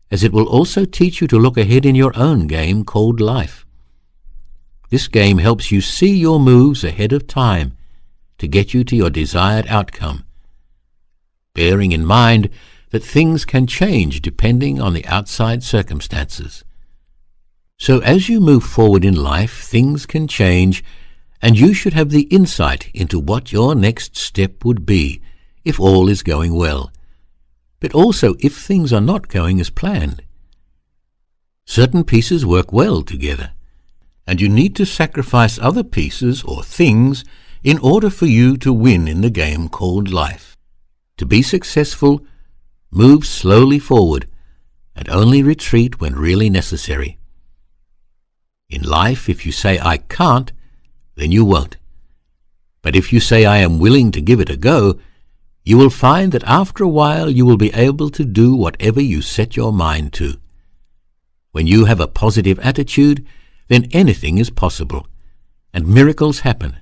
as it will also teach you to look ahead in your own game called life. This game helps you see your moves ahead of time to get you to your desired outcome, bearing in mind that things can change depending on the outside circumstances. So as you move forward in life, things can change, and you should have the insight into what your next step would be if all is going well, but also if things are not going as planned. Certain pieces work well together, and you need to sacrifice other pieces or things in order for you to win in the game called life. To be successful, move slowly forward and only retreat when really necessary. In life, if you say, I can't, then you won't. But if you say, I am willing to give it a go, you will find that after a while you will be able to do whatever you set your mind to. When you have a positive attitude, then anything is possible, and miracles happen.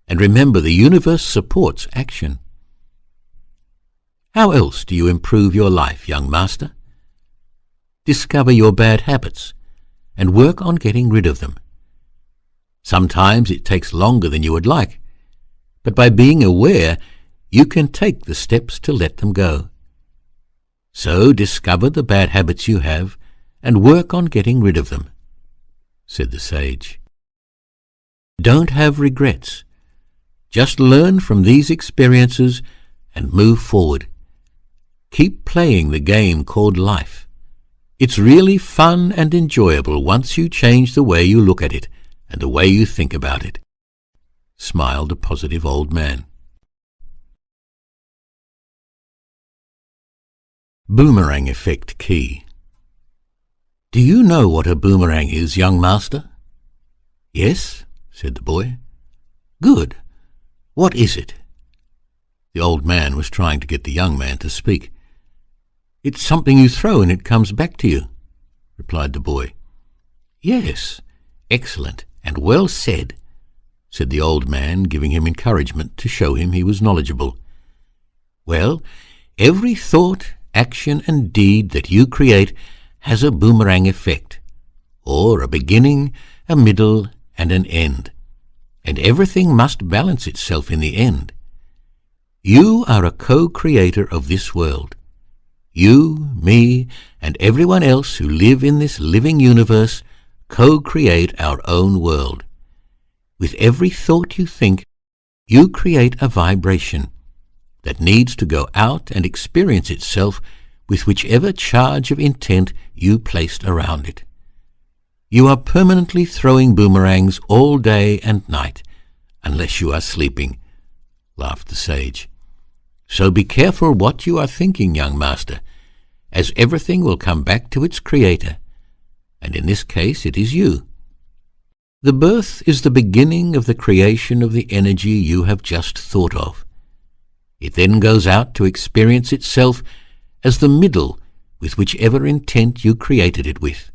And remember, the universe supports action. How else do you improve your life, young master? Discover your bad habits and work on getting rid of them. Sometimes it takes longer than you would like, but by being aware, you can take the steps to let them go. So discover the bad habits you have and work on getting rid of them, said the sage. Don't have regrets. Just learn from these experiences and move forward. Keep playing the game called life. It's really fun and enjoyable once you change the way you look at it and the way you think about it, smiled the positive old man. Boomerang effect key. "Do you know what a boomerang is, young master?" "Yes," said the boy. "Good. What is it?" The old man was trying to get the young man to speak. "It's something you throw and it comes back to you," replied the boy. "Yes, excellent and well said," said the old man, giving him encouragement to show him he was knowledgeable. "Well, every thought, action and deed that you create has a boomerang effect, or a beginning, a middle and an end, and everything must balance itself in the end. You are a co-creator of this world. You, me, and everyone else who live in this living universe co-create our own world. With every thought you think, you create a vibration that needs to go out and experience itself with whichever charge of intent you placed around it. You are permanently throwing boomerangs all day and night, unless you are sleeping," laughed the sage. "So be careful what you are thinking, young master, as everything will come back to its creator, and in this case it is you. The birth is the beginning of the creation of the energy you have just thought of. It then goes out to experience itself as the middle with whichever intent you created it with,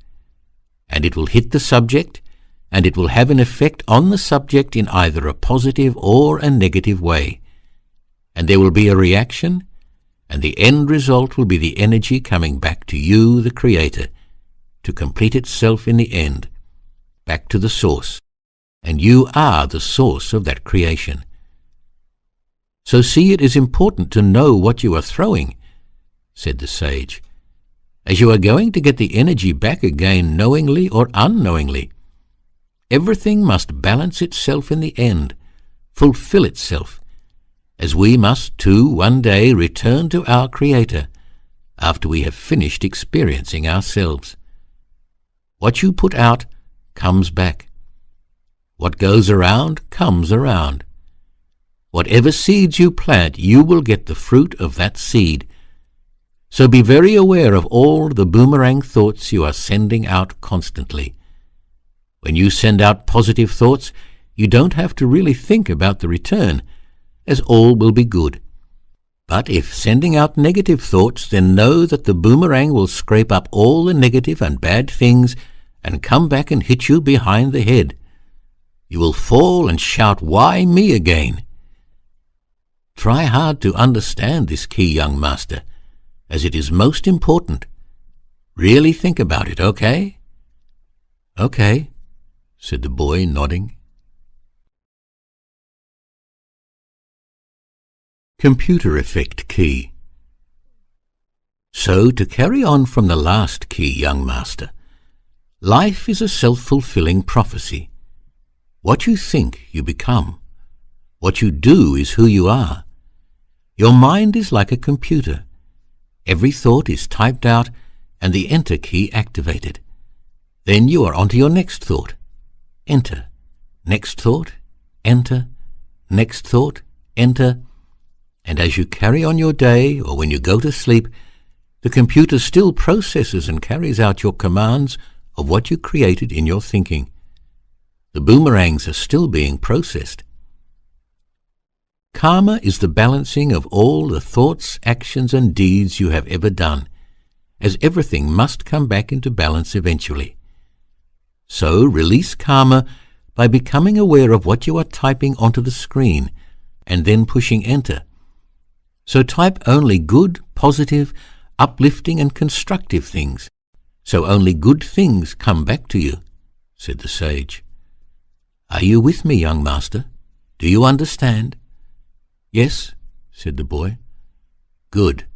and it will hit the subject, and it will have an effect on the subject in either a positive or a negative way, and there will be a reaction, and the end result will be the energy coming back to you, the creator, to complete itself in the end, back to the source, and you are the source of that creation. So see, it is important to know what you are throwing," said the sage, "as you are going to get the energy back again knowingly or unknowingly. Everything must balance itself in the end, fulfill itself, as we must too one day return to our Creator after we have finished experiencing ourselves. What you put out comes back. What goes around comes around. Whatever seeds you plant, you will get the fruit of that seed. So be very aware of all the boomerang thoughts you are sending out constantly. When you send out positive thoughts, you don't have to really think about the return, as all will be good. But if sending out negative thoughts, then know that the boomerang will scrape up all the negative and bad things and come back and hit you behind the head. You will fall and shout, 'Why me again?' Try hard to understand this key, young master, as it is most important. Really think about it, okay?" "Okay," said the boy, nodding. Computer effect key. So, to carry on from the last key, young master, life is a self-fulfilling prophecy. What you think, you become. What you do is who you are. Your mind is like a computer. Every thought is typed out and the enter key activated. Then you are on to your next thought. Enter. Next thought. Enter. Next thought. Enter. And as you carry on your day or when you go to sleep, the computer still processes and carries out your commands of what you created in your thinking. The boomerangs are still being processed. Karma is the balancing of all the thoughts, actions, and deeds you have ever done, as everything must come back into balance eventually. So release karma by becoming aware of what you are typing onto the screen and then pushing enter. So type only good, positive, uplifting, and constructive things, so only good things come back to you," said the sage. "Are you with me, young master? Do you understand?" "Yes," said the boy. "Good.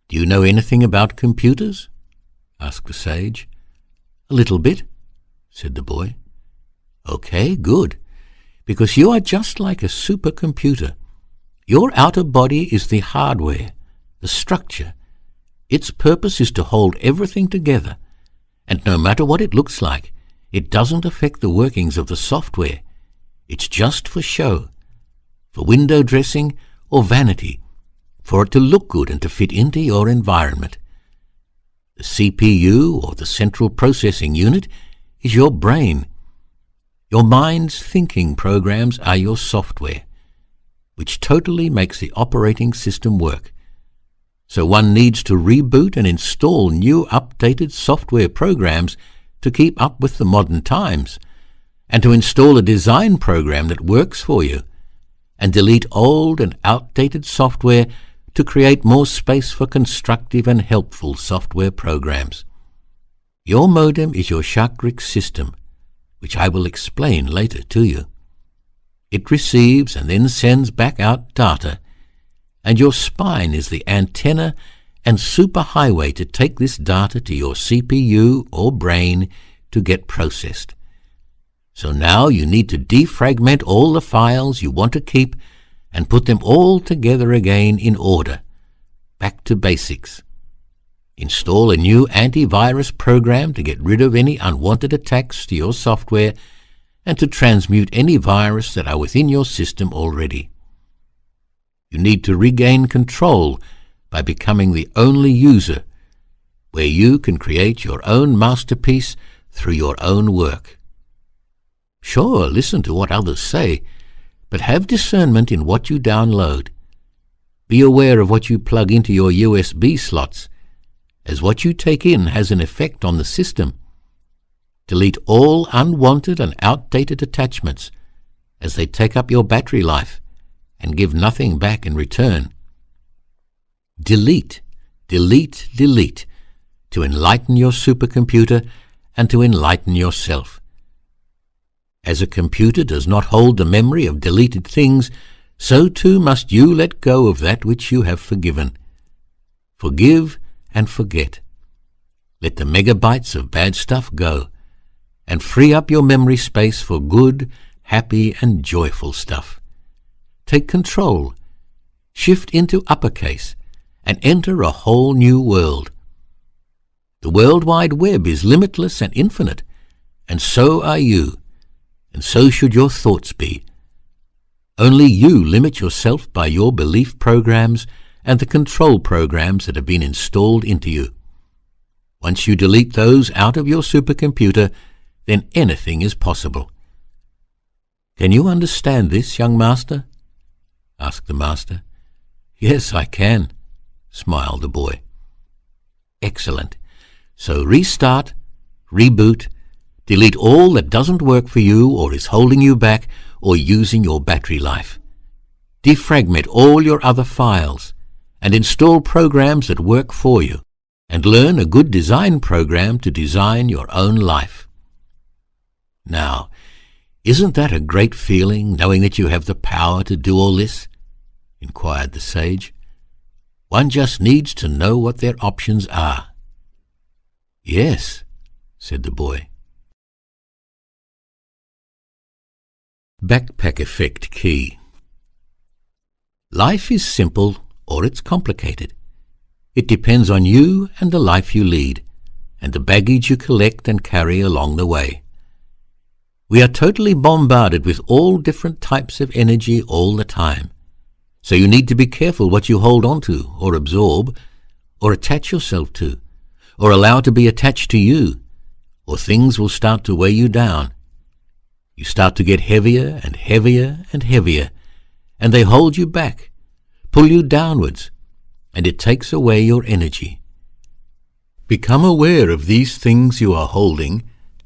Do you know anything about computers?" asked the sage. "A little bit," said the boy. "Okay, good, because you are just like a supercomputer. Your outer body is the hardware, the structure. Its purpose is to hold everything together, and no matter what it looks like, it doesn't affect the workings of the software. It's just for show, for window dressing or vanity, for it to look good and to fit into your environment. The CPU, or the central processing unit, is your brain. Your mind's thinking programs are your software, which totally makes the operating system work. So one needs to reboot and install new updated software programs to keep up with the modern times, and to install a design program that works for you, and delete old and outdated software to create more space for constructive and helpful software programs. Your modem is your Chakrix system, which I will explain later to you. It receives and then sends back out data, and your spine is the antenna and superhighway to take this data to your CPU or brain to get processed. So now you need to defragment all the files you want to keep and put them all together again in order, back to basics. Install a new antivirus program to get rid of any unwanted attacks to your software and to transmute any virus that are within your system already. You need to regain control by becoming the only user, where you can create your own masterpiece through your own work. Sure, listen to what others say, but have discernment in what you download. Be aware of what you plug into your USB slots, as what you take in has an effect on the system. Delete all unwanted and outdated attachments, as they take up your battery life and give nothing back in return. Delete, delete, delete, to enlighten your supercomputer and to enlighten yourself. As a computer does not hold the memory of deleted things, so too must you let go of that which you have forgiven. Forgive and forget. Let the megabytes of bad stuff go, and free up your memory space for good, happy, and joyful stuff. Take control, shift into uppercase, and enter a whole new world. The World Wide Web is limitless and infinite, and so are you, and so should your thoughts be. Only you limit yourself by your belief programs and the control programs that have been installed into you. Once you delete those out of your supercomputer, then anything is possible. Can you understand this, young master? Asked the master. Yes, I can, smiled the boy. Excellent. So restart, reboot, delete all that doesn't work for you or is holding you back or using your battery life. Defragment all your other files and install programs that work for you, and learn a good design program to design your own life. Now, isn't that a great feeling, knowing that you have the power to do all this? Inquired the sage. One just needs to know what their options are. Yes, said the boy. Backpack Effect Key. Life is simple or it's complicated. It depends on you and the life you lead, and the baggage you collect and carry along the way. We are totally bombarded with all different types of energy all the time, so you need to be careful what you hold on to, or absorb, or attach yourself to, or allow to be attached to you, or things will start to weigh you down. You start to get heavier and heavier and heavier, and they hold you back, pull you downwards, and it takes away your energy. Become aware of these things you are holding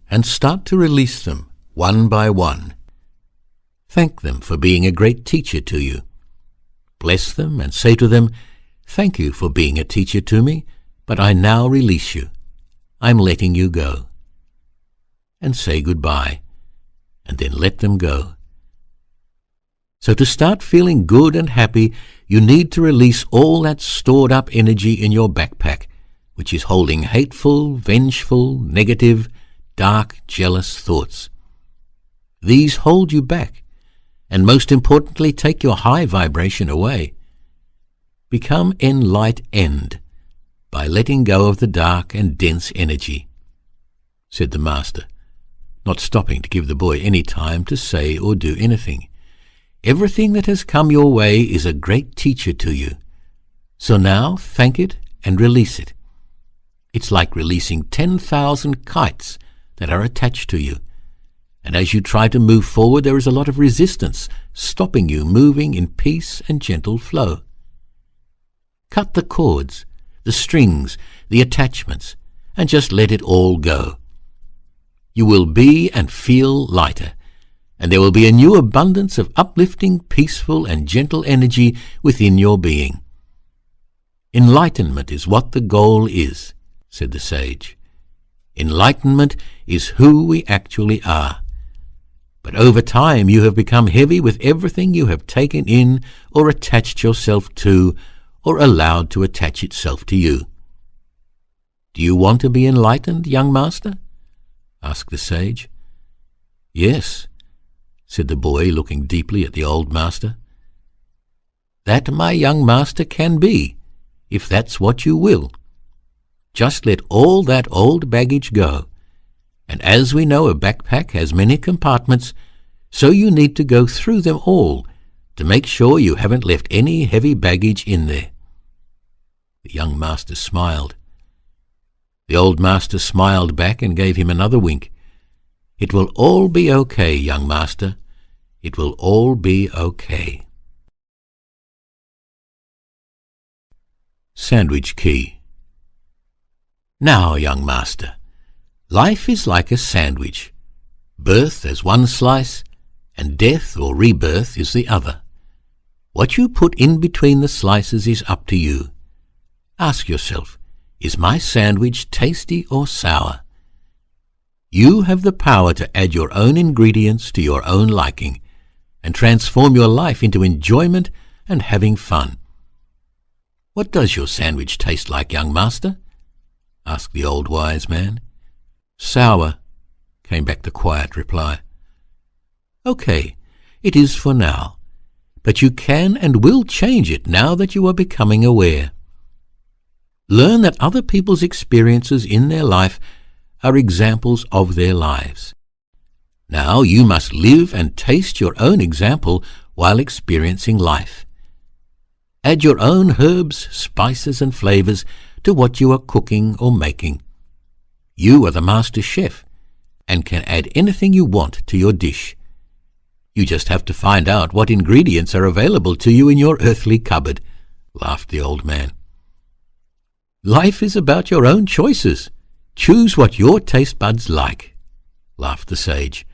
and start to release them one by one. Thank them for being a great teacher to you. Bless them and say to them, "Thank you for being a teacher to me, but I now release you. I'm letting you go." And say goodbye, and then let them go. So to start feeling good and happy, you need to release all that stored up energy in your backpack, which is holding hateful, vengeful, negative, dark, jealous thoughts. These hold you back, and most importantly, take your high vibration away. Become enlightened by letting go of the dark and dense energy, said the master, not stopping to give the boy any time to say or do anything. Everything that has come your way is a great teacher to you. So now thank it and release it. It's like releasing 10,000 kites that are attached to you. And as you try to move forward, there is a lot of resistance, stopping you moving in peace and gentle flow. Cut the cords, the strings, the attachments, and just let it all go. You will be and feel lighter, and there will be a new abundance of uplifting, peaceful, and gentle energy within your being. Enlightenment is what the goal is, said the sage. Enlightenment is who we actually are. But over time you have become heavy with everything you have taken in or attached yourself to or allowed to attach itself to you. Do you want to be enlightened, young master? Asked the sage. Yes, said the boy, looking deeply at the old master. That, my young master, can be, if that's what you will. Just let all that old baggage go. And as we know, a backpack has many compartments, so you need to go through them all to make sure you haven't left any heavy baggage in there. The young master smiled. The old master smiled back and gave him another wink. It will all be okay, young master. It will all be okay. Sandwich Key. Now, young master, life is like a sandwich. Birth is one slice, and death or rebirth is the other. What you put in between the slices is up to you. Ask yourself, is my sandwich tasty or sour? You have the power to add your own ingredients to your own liking and transform your life into enjoyment and having fun. What does your sandwich taste like, young master? Asked the old wise man. Sour, came back the quiet reply. Okay, it is for now, but you can and will change it now that you are becoming aware. Learn that other people's experiences in their life are examples of their lives. Now you must live and taste your own example while experiencing life. Add your own herbs, spices, and flavors to what you are cooking or making. You are the master chef and can add anything you want to your dish. You just have to find out what ingredients are available to you in your earthly cupboard, laughed the old man. Life is about your own choices. Choose what your taste buds like, laughed the sage.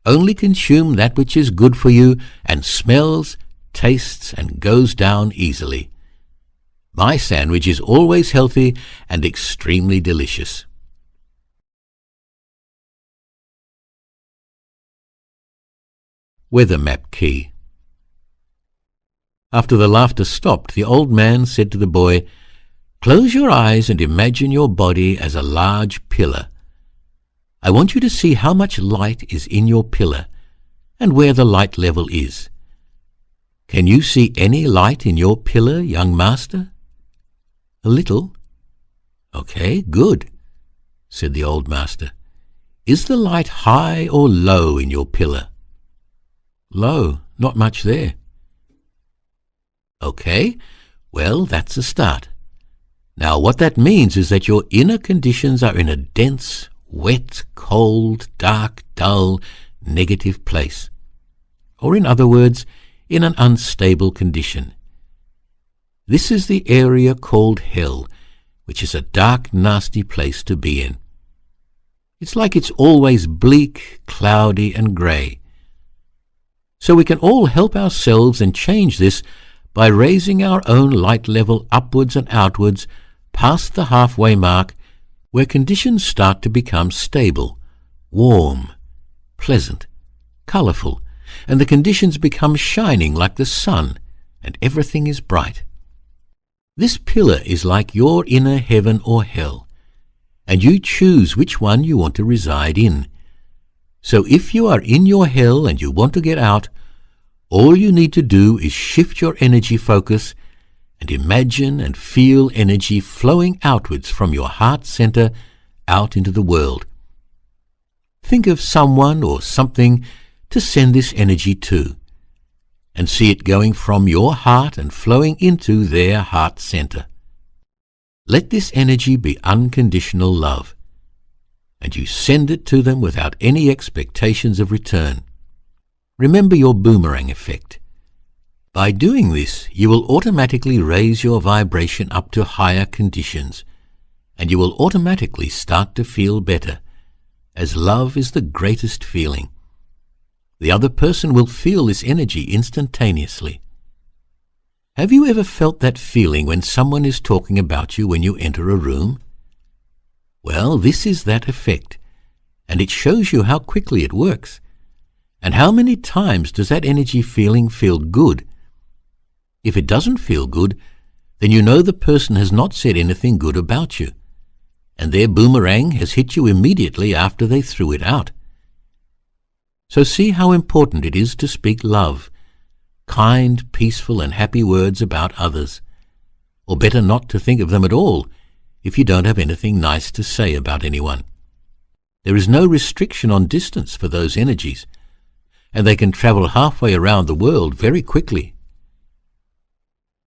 Only consume that which is good for you and smells, tastes, and goes down easily. My sandwich is always healthy and extremely delicious. Weather Map Key. After the laughter stopped, the old man said to the boy, Close your eyes and imagine your body as a large pillar. I want you to see how much light is in your pillar and where the light level is. Can you see any light in your pillar, young master? A little. Okay, good, said the old master. Is the light high or low in your pillar? Low, not much there. Okay, well, that's a start. Now, what that means is that your inner conditions are in a dense, wet, cold, dark, dull, negative place. Or in other words, in an unstable condition. This is the area called hell, which is a dark, nasty place to be in. It's like it's always bleak, cloudy, and grey. So we can all help ourselves and change this by raising our own light level upwards and outwards past the halfway mark, where conditions start to become stable, warm, pleasant, colourful, and the conditions become shining like the sun, and everything is bright. This pillar is like your inner heaven or hell, and you choose which one you want to reside in. So if you are in your hell and you want to get out, all you need to do is shift your energy focus and imagine and feel energy flowing outwards from your heart center out into the world. Think of someone or something to send this energy to, and see it going from your heart and flowing into their heart center. Let this energy be unconditional love, and you send it to them without any expectations of return. Remember your boomerang effect. By doing this, you will automatically raise your vibration up to higher conditions, and you will automatically start to feel better, as love is the greatest feeling. The other person will feel this energy instantaneously. Have you ever felt that feeling when someone is talking about you when you enter a room? Well, this is that effect, and it shows you how quickly it works. And how many times does that energy feeling feel good? If it doesn't feel good, then you know the person has not said anything good about you, and their boomerang has hit you immediately after they threw it out. So see how important it is to speak love, kind, peaceful, and happy words about others, or better not to think of them at all if you don't have anything nice to say about anyone. There is no restriction on distance for those energies, and they can travel halfway around the world very quickly.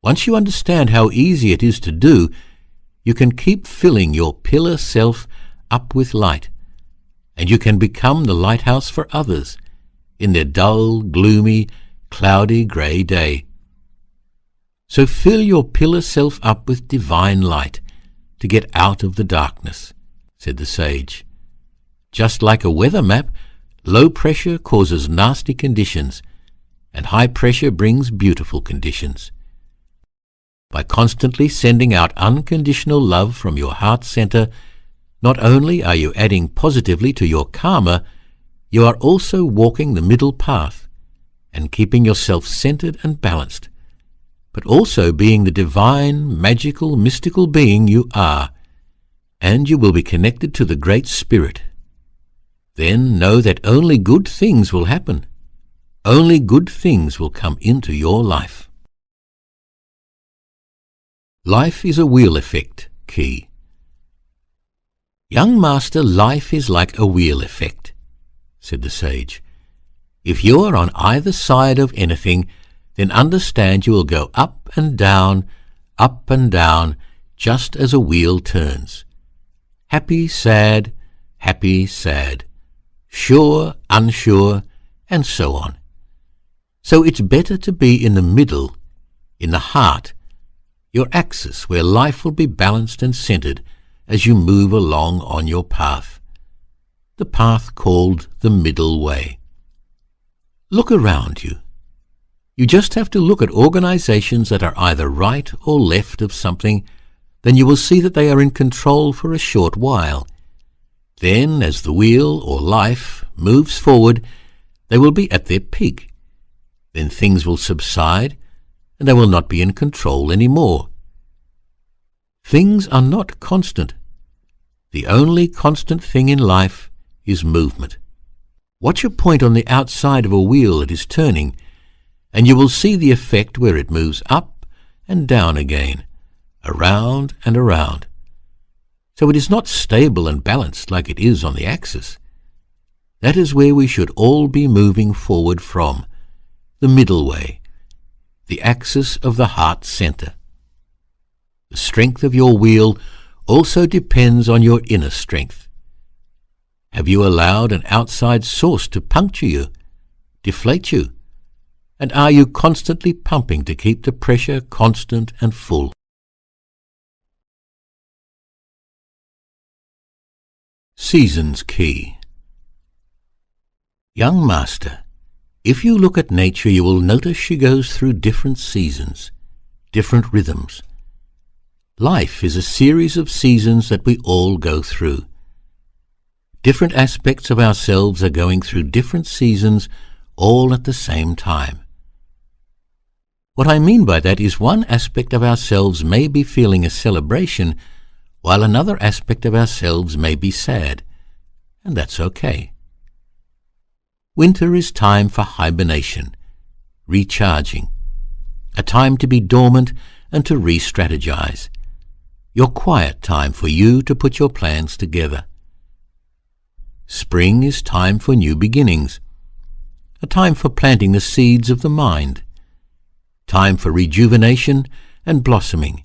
Once you understand how easy it is to do, you can keep filling your pillar self up with light, and you can become the lighthouse for others in their dull, gloomy, cloudy grey day. So fill your pillar self up with divine light to get out of the darkness, said the sage. Just like a weather map, low pressure causes nasty conditions, and high pressure brings beautiful conditions. By constantly sending out unconditional love from your heart center, not only are you adding positively to your karma, you are also walking the middle path and keeping yourself centered and balanced, but also being the divine, magical, mystical being you are, and you will be connected to the Great Spirit. Then know that only good things will happen. Only good things will come into your life. Life is a wheel effect, key. Young master, life is like a wheel effect, said the sage. If you are on either side of anything, then understand you will go up and down, just as a wheel turns. Happy, sad, sure, unsure, and so on. So it's better to be in the middle, in the heart, your axis where life will be balanced and centered as you move along on your path, the path called the middle way. Look around you. You just have to look at organizations that are either right or left of something, then you will see that they are in control for a short while. Then, as the wheel or life moves forward, they will be at their peak. Then things will subside, and they will not be in control anymore. Things are not constant. The only constant thing in life is movement. Watch a point on the outside of a wheel that is turning, and you will see the effect where it moves up and down again, around and around. So it is not stable and balanced like it is on the axis. That is where we should all be moving forward from, the middle way, the axis of the heart center. The strength of your wheel also depends on your inner strength. Have you allowed an outside source to puncture you, deflate you? And are you constantly pumping to keep the pressure constant and full? Seasons key. Young master, if you look at nature, you will notice she goes through different seasons, different rhythms. Life is a series of seasons that we all go through. Different aspects of ourselves are going through different seasons all at the same time. What I mean by that is one aspect of ourselves may be feeling a celebration, while another aspect of ourselves may be sad, and that's okay. Winter is time for hibernation, recharging, a time to be dormant and to re-strategize, your quiet time for you to put your plans together. Spring is time for new beginnings, a time for planting the seeds of the mind, time for rejuvenation and blossoming,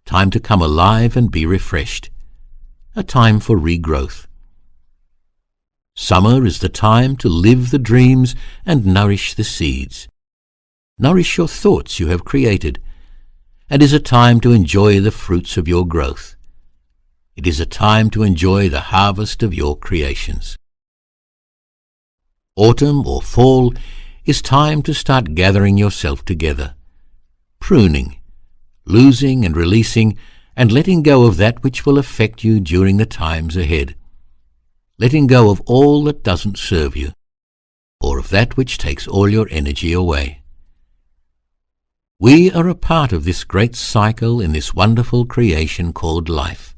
time to come alive and be refreshed, a time for regrowth. Summer is the time to live the dreams and nourish the seeds. Nourish your thoughts you have created, and is a time to enjoy the fruits of your growth. It is a time to enjoy the harvest of your creations. Autumn or fall is time to start gathering yourself together, pruning, losing and releasing, and letting go of that which will affect you during the times ahead. Letting go of all that doesn't serve you, or of that which takes all your energy away. We are a part of this great cycle in this wonderful creation called life.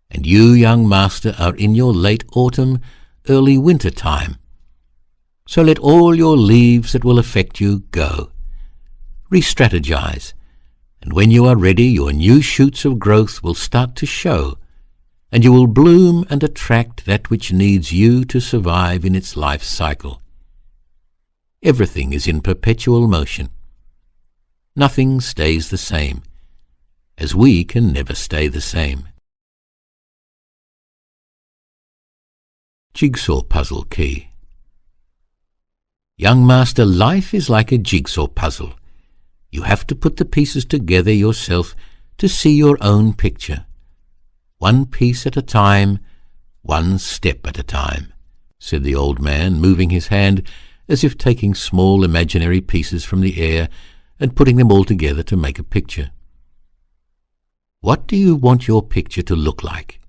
And you, young master, are in your late autumn, early winter time. So let all your leaves that will affect you go. Re-strategize, and when you are ready, your new shoots of growth will start to show, and you will bloom and attract that which needs you to survive in its life cycle. Everything is in perpetual motion. Nothing stays the same, as we can never stay the same. Jigsaw puzzle key. Young master, life is like a jigsaw puzzle. You have to put the pieces together yourself to see your own picture. One piece at a time, one step at a time, said the old man, moving his hand as if taking small imaginary pieces from the air and putting them all together to make a picture. What do you want your picture to look like?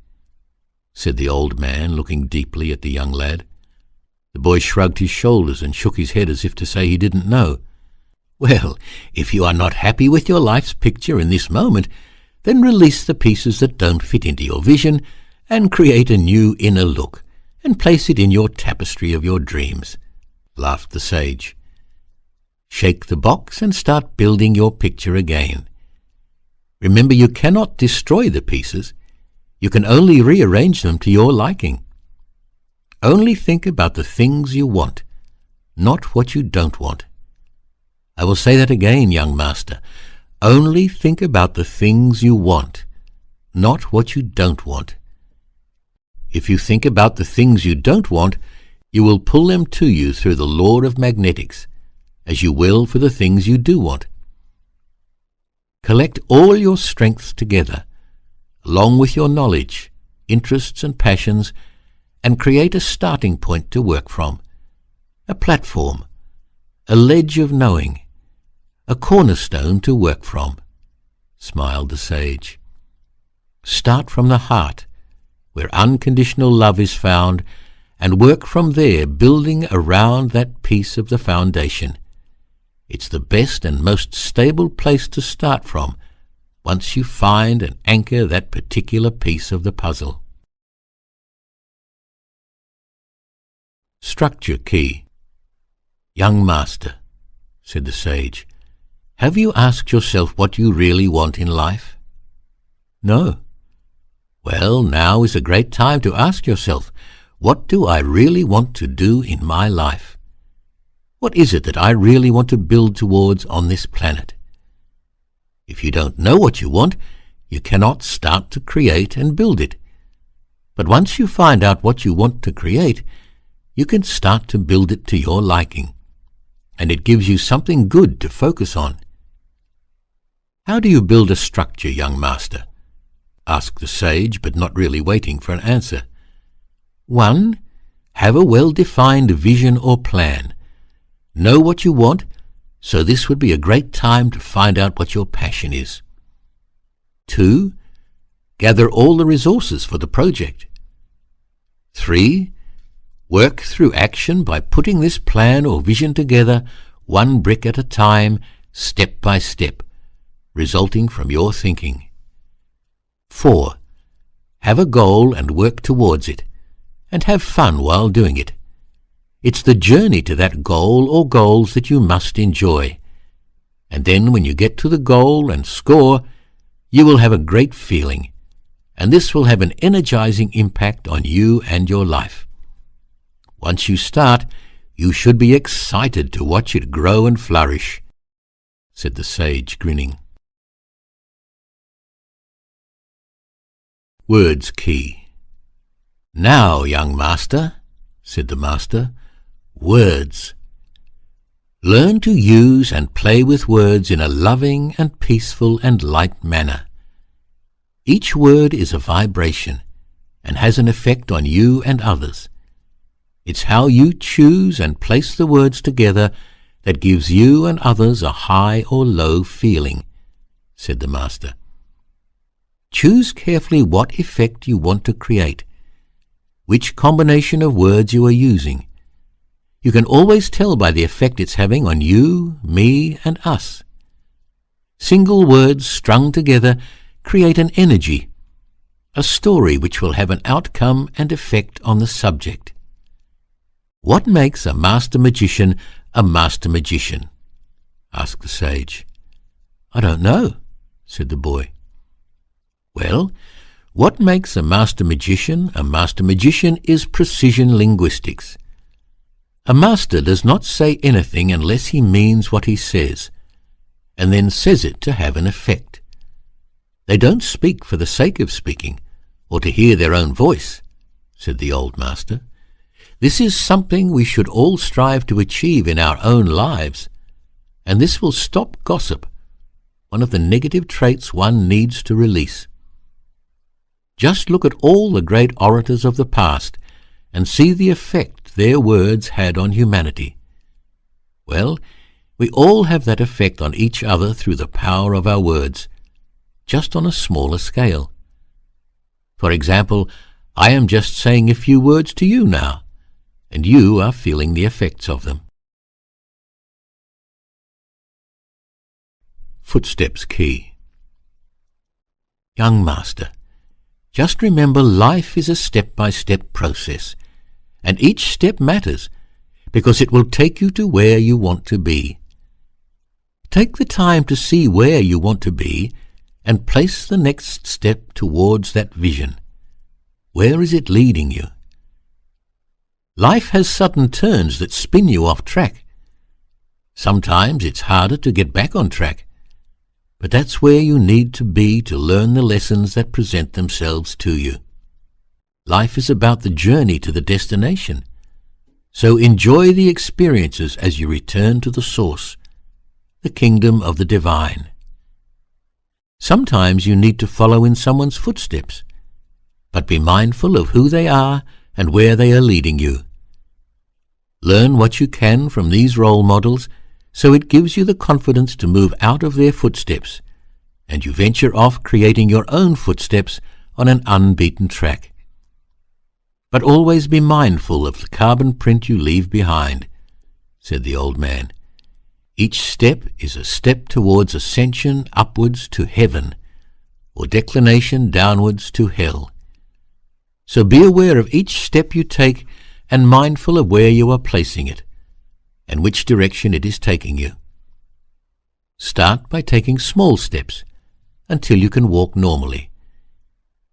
Said the old man, looking deeply at the young lad. The boy shrugged his shoulders and shook his head as if to say he didn't know. Well, if you are not happy with your life's picture in this moment, then release the pieces that don't fit into your vision and create a new inner look and place it in your tapestry of your dreams, laughed the sage. Shake the box and start building your picture again. Remember, you cannot destroy the pieces. You can only rearrange them to your liking. Only think about the things you want, not what you don't want. I will say that again, young master. Only think about the things you want, not what you don't want. If you think about the things you don't want, you will pull them to you through the law of magnetics, as you will for the things you do want. Collect all your strengths together, along with your knowledge, interests and passions, and create a starting point to work from, a platform, a ledge of knowing, a cornerstone to work from, smiled the sage. Start from the heart, where unconditional love is found, and work from there, building around that piece of the foundation. It's the best and most stable place to start from, once you find and anchor that particular piece of the puzzle. Structure key. Young master, said the sage, have you asked yourself what you really want in life? No. Well, now is a great time to ask yourself, what do I really want to do in my life? What is it that I really want to build towards on this planet? If you don't know what you want, you cannot start to create and build it. But once you find out what you want to create, you can start to build it to your liking, and it gives you something good to focus on. How do you build a structure, young master? Asked the sage, but not really waiting for an answer. 1. Have a well-defined vision or plan. Know what you want, so this would be a great time to find out what your passion is. 2. Gather all the resources for the project. 3. Work through action by putting this plan or vision together, one brick at a time, step by step, resulting from your thinking. 4. Have a goal and work towards it, and have fun while doing it. It's the journey to that goal or goals that you must enjoy. And then when you get to the goal and score, you will have a great feeling, and this will have an energizing impact on you and your life. Once you start, you should be excited to watch it grow and flourish, said the sage, grinning. Words key. Now, young master, said the master, words. Learn to use and play with words in a loving and peaceful and light manner. Each word is a vibration and has an effect on you and others. It's how you choose and place the words together that gives you and others a high or low feeling, said the master. Choose carefully what effect you want to create, which combination of words you are using. You can always tell by the effect it's having on you, me, and us. Single words strung together create an energy, a story which will have an outcome and effect on the subject. What makes a master magician a master magician? Asked the sage. I don't know, said the boy. Well, what makes a master magician is precision linguistics. A master does not say anything unless he means what he says, and then says it to have an effect. They don't speak for the sake of speaking, or to hear their own voice, said the old master. This is something we should all strive to achieve in our own lives, and this will stop gossip, one of the negative traits one needs to release. Just look at all the great orators of the past and see the effect their words had on humanity. Well, we all have that effect on each other through the power of our words, just on a smaller scale. For example, I am just saying a few words to you now, and you are feeling the effects of them. Footsteps key. Young master, just remember life is a step-by-step process, and each step matters because it will take you to where you want to be. Take the time to see where you want to be and place the next step towards that vision. Where is it leading you? Life has sudden turns that spin you off track. Sometimes it's harder to get back on track, but that's where you need to be to learn the lessons that present themselves to you. Life is about the journey to the destination, so enjoy the experiences as you return to the source, the kingdom of the divine. Sometimes you need to follow in someone's footsteps, but be mindful of who they are and where they are leading you. Learn what you can from these role models so it gives you the confidence to move out of their footsteps, and you venture off creating your own footsteps on an unbeaten track. But always be mindful of the carbon print you leave behind, said the old man. Each step is a step towards ascension upwards to heaven, or declination downwards to hell. So be aware of each step you take and mindful of where you are placing it, and which direction it is taking you. Start by taking small steps until you can walk normally.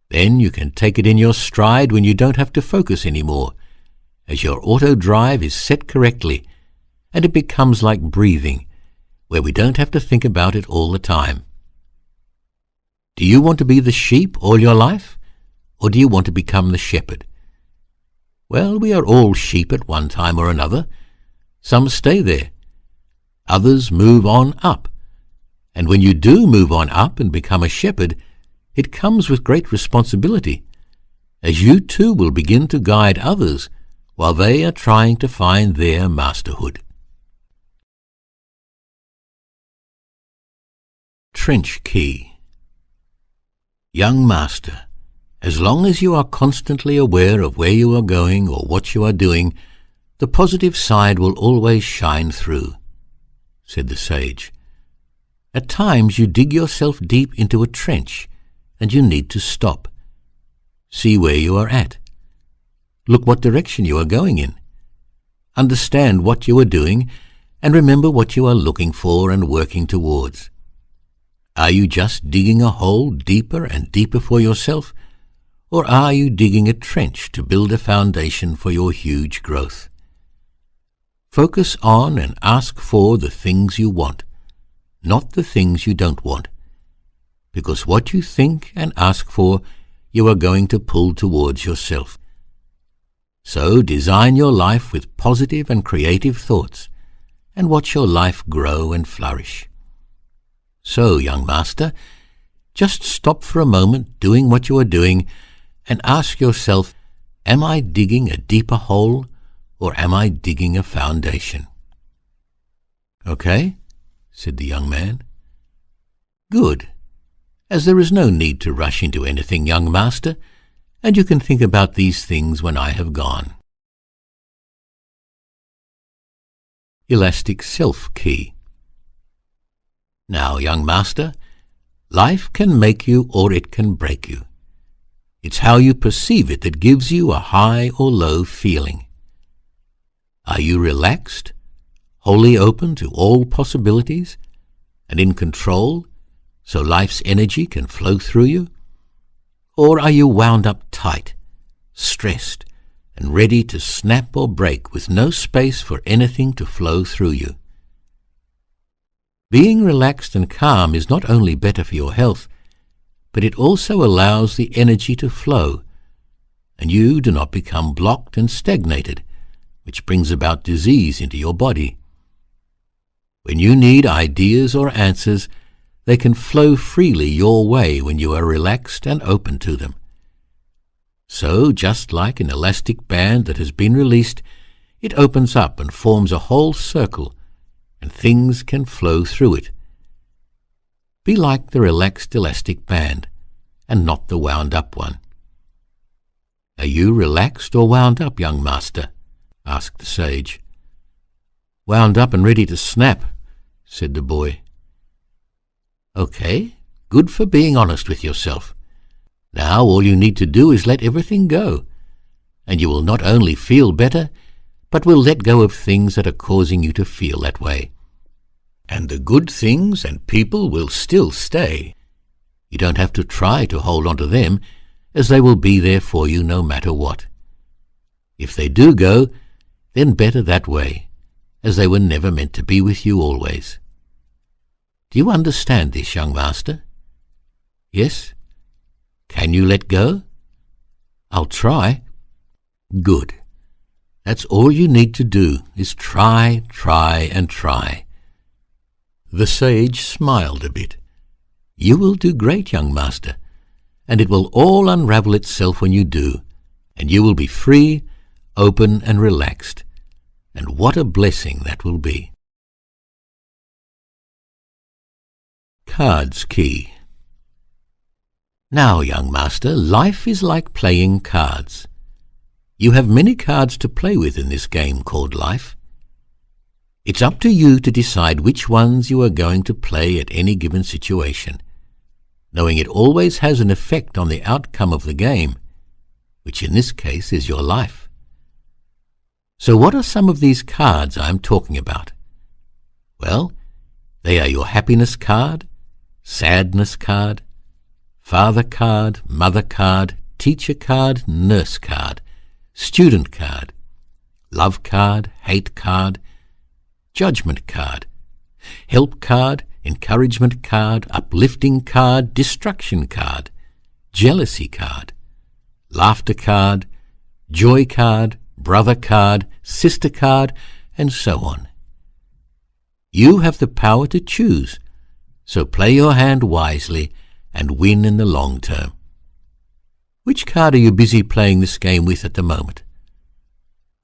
Then you can take it in your stride when you don't have to focus anymore, as your auto drive is set correctly, and it becomes like breathing, where we don't have to think about it all the time. Do you want to be the sheep all your life, or do you want to become the shepherd? Well, we are all sheep at one time or another. Some stay there. Others move on up. And when you do move on up and become a shepherd, it comes with great responsibility, as you too will begin to guide others while they are trying to find their masterhood. Trench key. Young master, as long as you are constantly aware of where you are going or what you are doing, the positive side will always shine through, said the sage. At times you dig yourself deep into a trench, and you need to stop. See where you are at. Look what direction you are going in. Understand what you are doing, and remember what you are looking for and working towards. Are you just digging a hole deeper and deeper for yourself, or are you digging a trench to build a foundation for your huge growth? Focus on and ask for the things you want, not the things you don't want, because what you think and ask for, you are going to pull towards yourself. So design your life with positive and creative thoughts, and watch your life grow and flourish. So, young master, just stop for a moment doing what you are doing and ask yourself, am I digging a deeper hole or am I digging a foundation? Okay, said the young man. Good, as there is no need to rush into anything, young master, and you can think about these things when I have gone. Elastic Self-Key. Now, young master, life can make you or it can break you. It's how you perceive it that gives you a high or low feeling. Are you relaxed, wholly open to all possibilities, and in control, so life's energy can flow through you? Or are you wound up tight, stressed, and ready to snap or break with no space for anything to flow through you? Being relaxed and calm is not only better for your health, but it also allows the energy to flow, and you do not become blocked and stagnated, which brings about disease into your body. When you need ideas or answers, they can flow freely your way when you are relaxed and open to them. So, just like an elastic band that has been released, it opens up and forms a whole circle, and things can flow through it. Be like the relaxed elastic band, and not the wound-up one. Are you relaxed or wound up, young master? Asked the sage. Wound up and ready to snap, said the boy. Okay, good for being honest with yourself. Now all you need to do is let everything go, and you will not only feel better, but will let go of things that are causing you to feel that way. And the good things and people will still stay. You don't have to try to hold on to them, as they will be there for you no matter what. If they do go, then better that way, as they were never meant to be with you always. Do you understand this, young master? Yes? Can you let go? I'll try. Good. That's all you need to do, is try, and try. The sage smiled a bit. You will do great, young master, and it will all unravel itself when you do, and you will be free, open and relaxed. And what a blessing that will be. Cards Key. Now, young master, life is like playing cards. You have many cards to play with in this game called life. It's up to you to decide which ones you are going to play at any given situation, knowing it always has an effect on the outcome of the game, which in this case is your life. So what are some of these cards I am talking about? Well, they are your happiness card, sadness card, father card, mother card, teacher card, nurse card, student card, love card, hate card, judgment card, help card, encouragement card, uplifting card, destruction card, jealousy card, laughter card, joy card, brother card, sister card, and so on. You have the power to choose, so play your hand wisely and win in the long term. Which card are you busy playing this game with at the moment?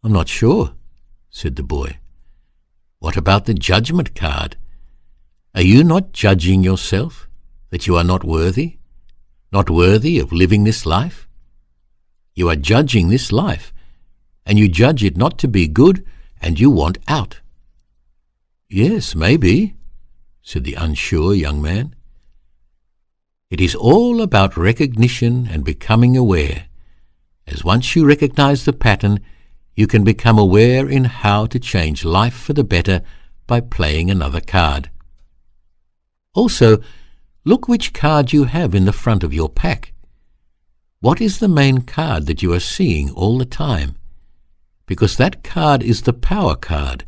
I'm not sure, said the boy. What about the judgment card? Are you not judging yourself, that you are not worthy of living this life? You are judging this life, and you judge it not to be good, and you want out. Yes, maybe, said the unsure young man. It is all about recognition and becoming aware, as once you recognize the pattern, you can become aware in how to change life for the better by playing another card. Also, look which card you have in the front of your pack. What is the main card that you are seeing all the time? Because that card is the power card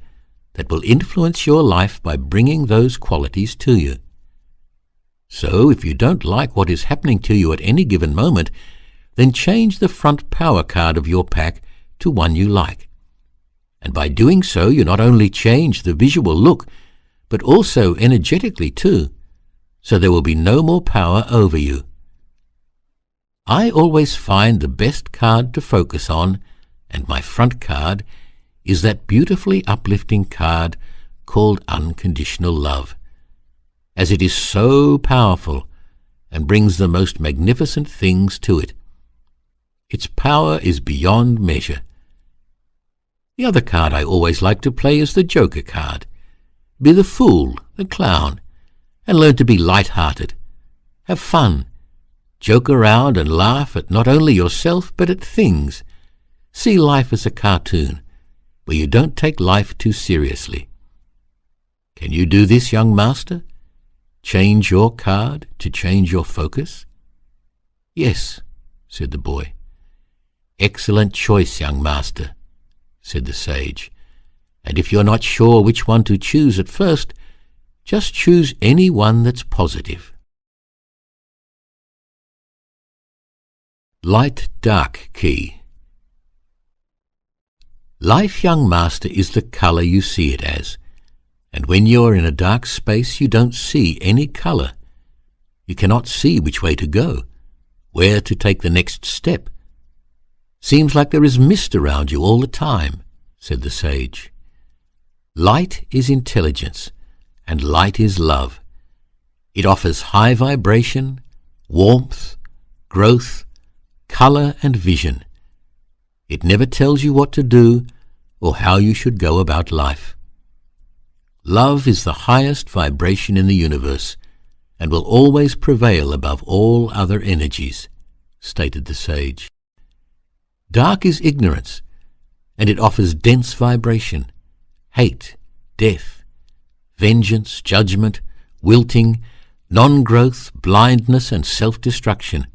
that will influence your life by bringing those qualities to you. So, if you don't like what is happening to you at any given moment, then change the front power card of your pack to one you like. And by doing so, you not only change the visual look, but also energetically too, so there will be no more power over you. I always find the best card to focus on, and my front card is that beautifully uplifting card called Unconditional Love, as it is so powerful and brings the most magnificent things to it. Its power is beyond measure. The other card I always like to play is the Joker card. Be the fool, the clown, and learn to be light-hearted. Have fun. Joke around and laugh at not only yourself but at things. See life as a cartoon, where you don't take life too seriously. Can you do this, young master? Change your card to change your focus? Yes, said the boy. Excellent choice, young master, said the sage. And if you're not sure which one to choose at first, just choose any one that's positive. Light-dark key. Life, young master, is the colour you see it as, and when you are in a dark space you don't see any colour. You cannot see which way to go, where to take the next step. Seems like there is mist around you all the time, said the sage. Light is intelligence, and light is love. It offers high vibration, warmth, growth, colour and vision. It never tells you what to do or how you should go about life. Love is the highest vibration in the universe and will always prevail above all other energies, stated the sage. Dark is ignorance, and it offers dense vibration, hate, death, vengeance, judgment, wilting, non-growth, blindness and self-destruction.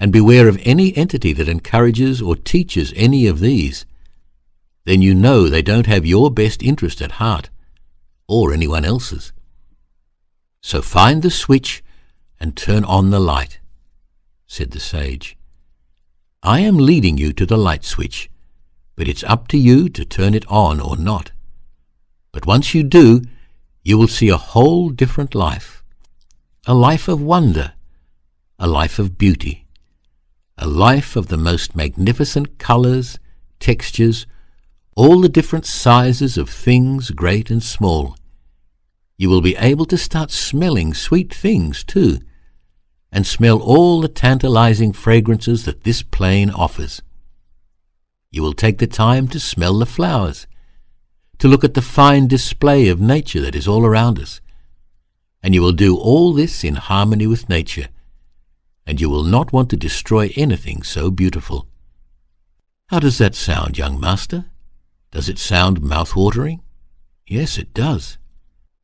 And beware of any entity that encourages or teaches any of these. Then you know they don't have your best interest at heart, or anyone else's. So find the switch and turn on the light, said the sage. I am leading you to the light switch, but it's up to you to turn it on or not. But once you do, you will see a whole different life, a life of wonder, a life of beauty, a life of the most magnificent colours, textures, all the different sizes of things great and small. You will be able to start smelling sweet things too, and smell all the tantalizing fragrances that this plain offers. You will take the time to smell the flowers, to look at the fine display of nature that is all around us, and you will do all this in harmony with nature, and you will not want to destroy anything so beautiful. How does that sound, young master? Does it sound mouth-watering? Yes, it does.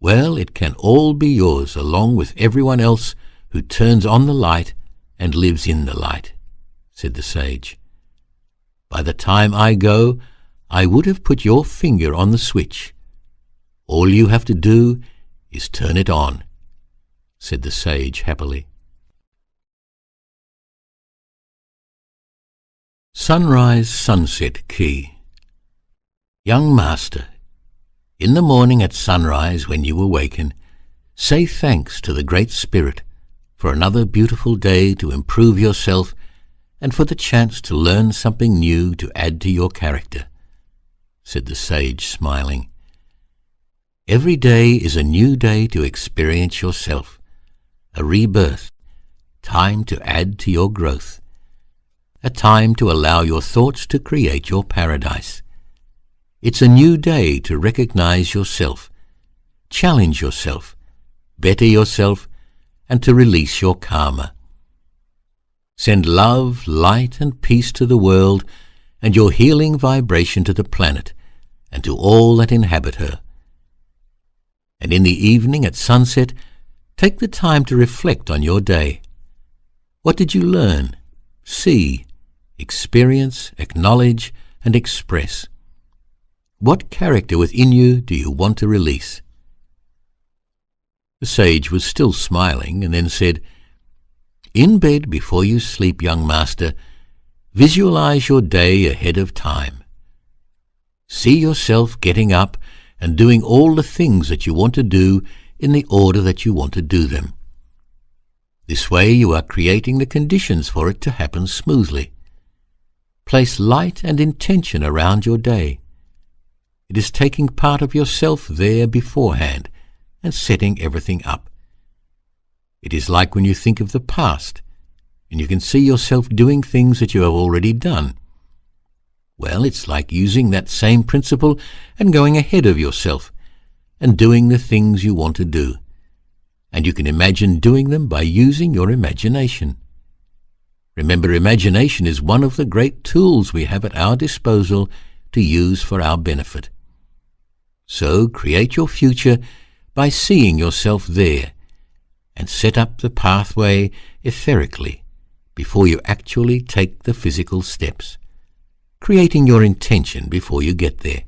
Well, it can all be yours along with everyone else who turns on the light and lives in the light, said the sage. By the time I go, I would have put your finger on the switch. All you have to do is turn it on, said the sage happily. Sunrise-sunset key. Young master, in the morning at sunrise when you awaken, say thanks to the Great Spirit for another beautiful day to improve yourself and for the chance to learn something new to add to your character, said the sage, smiling. Every day is a new day to experience yourself, a rebirth, time to add to your growth, a time to allow your thoughts to create your paradise. It's a new day to recognize yourself, challenge yourself, better yourself, and to release your karma. Send love, light, and peace to the world and your healing vibration to the planet and to all that inhabit her. And in the evening at sunset, take the time to reflect on your day. What did you learn, see, experience, acknowledge, and express? What character within you do you want to release? The sage was still smiling and then said, In bed before you sleep, young master, visualize your day ahead of time. See yourself getting up and doing all the things that you want to do in the order that you want to do them. This way you are creating the conditions for it to happen smoothly. Place light and intention around your day. It is taking part of yourself there beforehand and setting everything up. It is like when you think of the past, and you can see yourself doing things that you have already done. Well, it's like using that same principle and going ahead of yourself and doing the things you want to do. And you can imagine doing them by using your imagination. Remember, imagination is one of the great tools we have at our disposal to use for our benefit. So create your future by seeing yourself there, and set up the pathway etherically before you actually take the physical steps, creating your intention before you get there.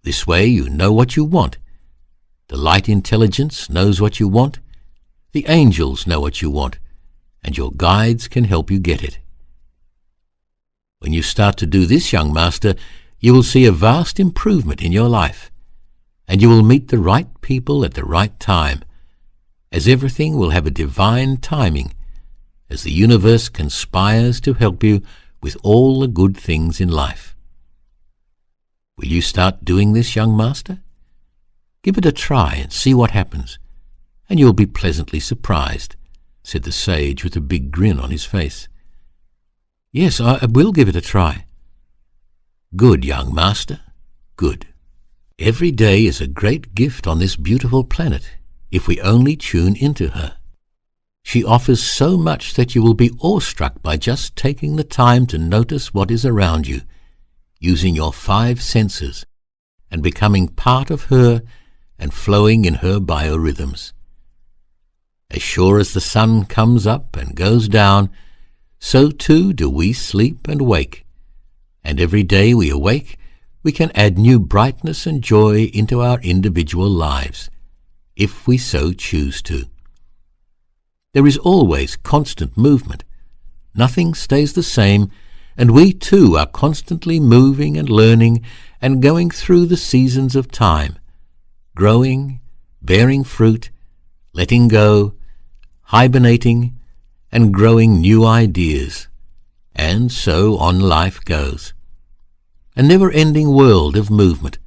This way you know what you want. The light intelligence knows what you want, the angels know what you want, and your guides can help you get it. When you start to do this, young master, you will see a vast improvement in your life, and you will meet the right people at the right time, as everything will have a divine timing, as the universe conspires to help you with all the good things in life. Will you start doing this, young master? Give it a try and see what happens, and you'll be pleasantly surprised, said the sage with a big grin on his face. Yes, I will give it a try. Good, young master, good. Every day is a great gift on this beautiful planet, if we only tune into her. She offers so much that you will be awestruck by just taking the time to notice what is around you, using your 5 senses, and becoming part of her and flowing in her biorhythms. As sure as the sun comes up and goes down, so too do we sleep and wake, and every day we awake, we can add new brightness and joy into our individual lives, if we so choose to. There is always constant movement. Nothing stays the same, and we too are constantly moving and learning and going through the seasons of time, growing, bearing fruit, letting go, hibernating, and growing new ideas. And so on life goes. A never-ending world of movement,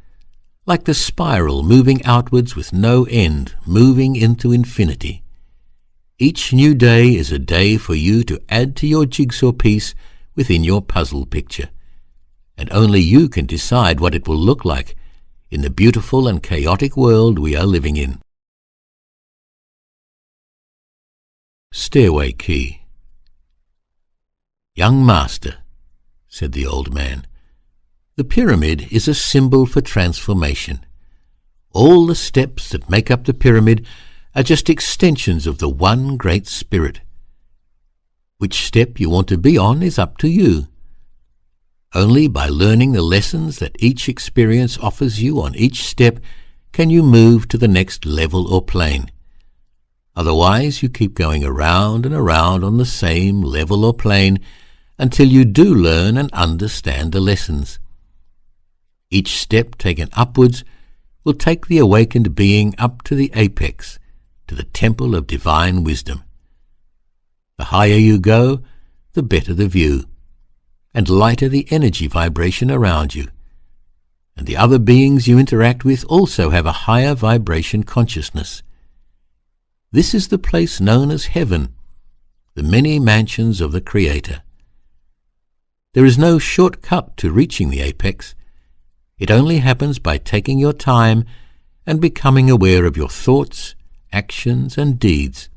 like the spiral moving outwards with no end, moving into infinity. Each new day is a day for you to add to your jigsaw piece within your puzzle picture, and only you can decide what it will look like in the beautiful and chaotic world we are living in. Stairway Key. Young master, said the old man, the pyramid is a symbol for transformation. All the steps that make up the pyramid are just extensions of the one great spirit. Which step you want to be on is up to you. Only by learning the lessons that each experience offers you on each step can you move to the next level or plane. Otherwise you keep going around and around on the same level or plane until you do learn and understand the lessons. Each step taken upwards will take the awakened being up to the apex, to the temple of divine wisdom. The higher you go, the better the view, and lighter the energy vibration around you. And the other beings you interact with also have a higher vibration consciousness. This is the place known as heaven, the many mansions of the Creator. There is no shortcut to reaching the apex. It only happens by taking your time and becoming aware of your thoughts, actions, and deeds,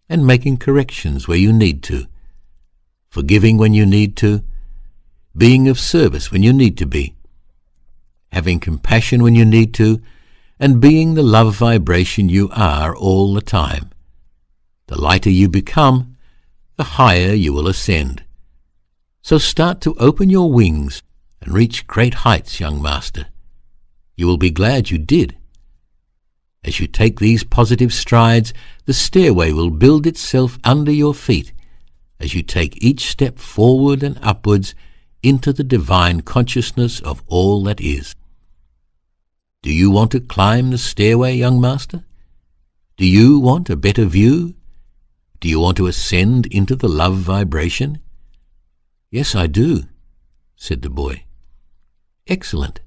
and making corrections where you need to, forgiving when you need to, being of service when you need to be, having compassion when you need to, and being the love vibration you are all the time. The lighter you become, the higher you will ascend. So start to open your wings and reach great heights, young master. You will be glad you did. As you take these positive strides, the stairway will build itself under your feet as you take each step forward and upwards into the divine consciousness of all that is. Do you want to climb the stairway, young master? Do you want a better view? Do you want to ascend into the love vibration? Yes, I do, said the boy. Excellent.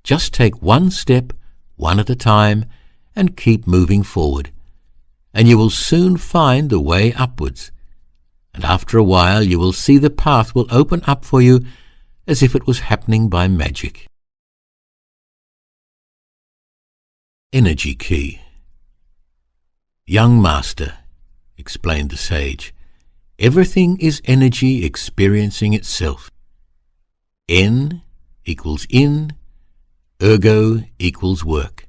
Just take one step, one at a time, and keep moving forward, and you will soon find the way upwards. And after a while you will see the path will open up for you as if it was happening by magic. Energy key. Young master, explained the sage, everything is energy experiencing itself. En equals in, ergo equals work.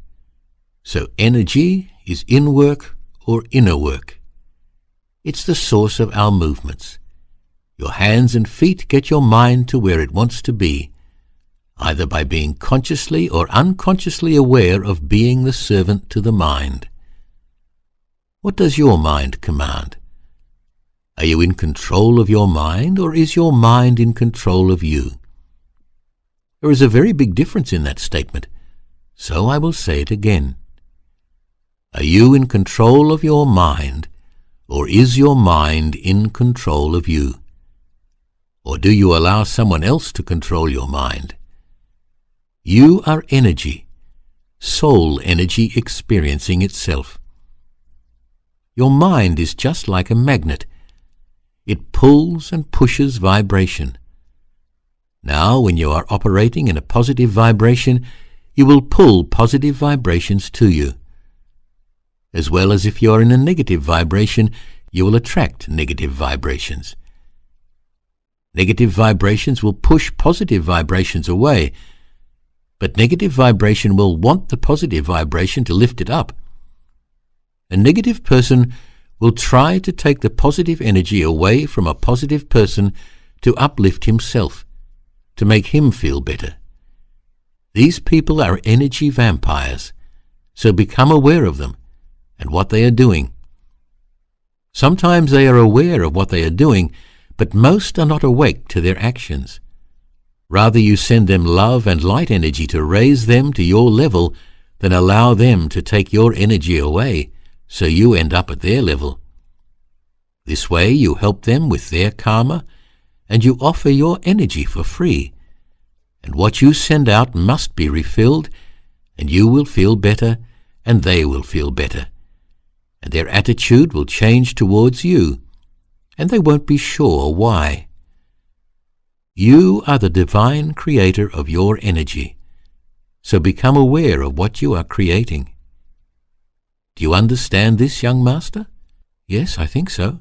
So energy is in work or inner work. It's the source of our movements. Your hands and feet get your mind to where it wants to be, either by being consciously or unconsciously aware of being the servant to the mind. What does your mind command? Are you in control of your mind, or is your mind in control of you? There is a very big difference in that statement, so I will say it again. Are you in control of your mind, or is your mind in control of you? Or do you allow someone else to control your mind? You are energy, soul energy experiencing itself. Your mind is just like a magnet. It pulls and pushes vibration. Now, when you are operating in a positive vibration, you will pull positive vibrations to you. As well as if you are in a negative vibration, you will attract negative vibrations. Negative vibrations will push positive vibrations away, but negative vibration will want the positive vibration to lift it up. A negative person will try to take the positive energy away from a positive person to uplift himself, to make him feel better. These people are energy vampires, so become aware of them and what they are doing. Sometimes they are aware of what they are doing, but most are not awake to their actions. Rather, you send them love and light energy to raise them to your level than allow them to take your energy away, so you end up at their level. This way you help them with their karma, and you offer your energy for free. And what you send out must be refilled, and you will feel better, and they will feel better. And their attitude will change towards you, and they won't be sure why. You are the divine creator of your energy, so become aware of what you are creating. Do you understand this, young master? Yes, I think so.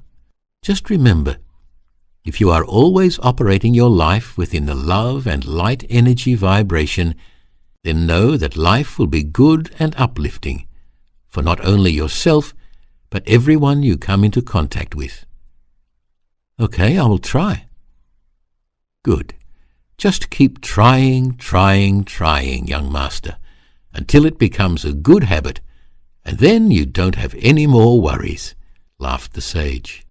Just remember, if you are always operating your life within the love and light energy vibration, then know that life will be good and uplifting, for not only yourself, but everyone you come into contact with. Okay, I will try. Good. Just keep trying, young master, until it becomes a good habit, and then you don't have any more worries, laughed the sage.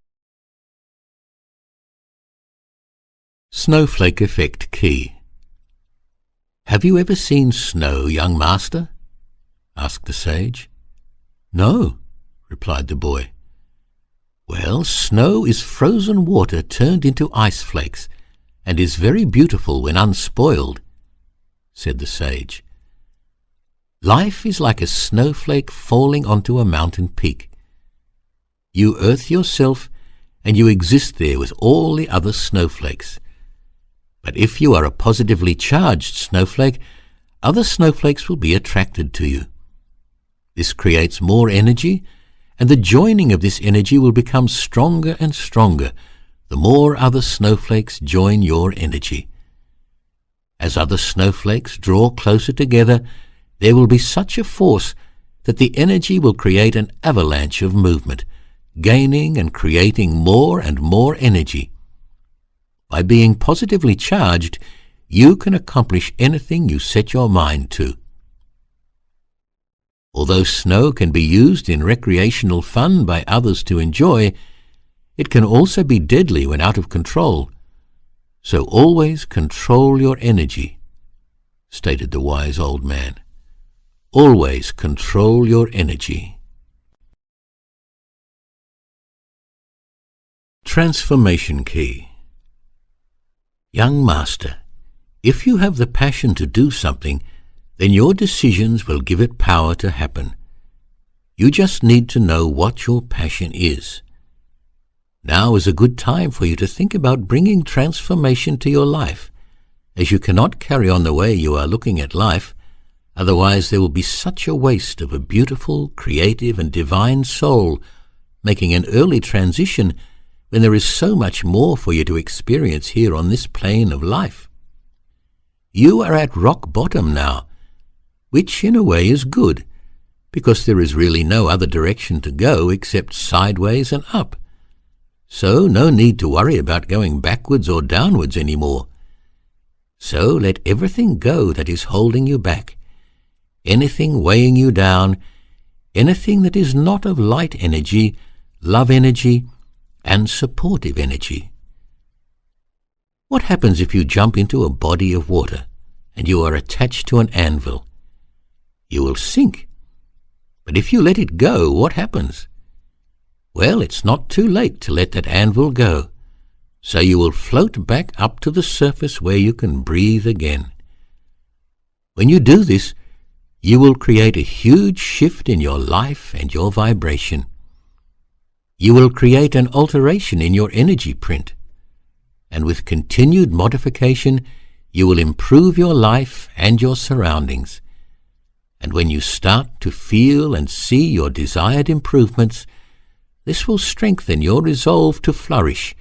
Snowflake Effect Key. Have you ever seen snow, young master? Asked the sage. No, replied the boy. Well, snow is frozen water turned into ice flakes, and is very beautiful when unspoiled, said the sage. Life is like a snowflake falling onto a mountain peak. You earth yourself, and you exist there with all the other snowflakes. But if you are a positively charged snowflake, other snowflakes will be attracted to you. This creates more energy, and the joining of this energy will become stronger and stronger the more other snowflakes join your energy. As other snowflakes draw closer together, there will be such a force that the energy will create an avalanche of movement, gaining and creating more and more energy. By being positively charged, you can accomplish anything you set your mind to. Although snow can be used in recreational fun by others to enjoy, it can also be deadly when out of control. So always control your energy, stated the wise old man. Always control your energy. Transformation Key. Young master, if you have the passion to do something, then your decisions will give it power to happen. You just need to know what your passion is. Now is a good time for you to think about bringing transformation to your life, as you cannot carry on the way you are looking at life. Otherwise there will be such a waste of a beautiful, creative and divine soul making an early transition when there is so much more for you to experience here on this plane of life. You are at rock bottom now, which in a way is good, because there is really no other direction to go except sideways and up. So no need to worry about going backwards or downwards anymore. So let everything go that is holding you back, anything weighing you down, anything that is not of light energy, love energy, and supportive energy. What happens if you jump into a body of water and you are attached to an anvil? You will sink. But if you let it go, what happens? Well, it's not too late to let that anvil go, so you will float back up to the surface where you can breathe again. When you do this, you will create a huge shift in your life and your vibration. You will create an alteration in your energy print, and with continued modification, you will improve your life and your surroundings. And when you start to feel and see your desired improvements, this will strengthen your resolve to flourish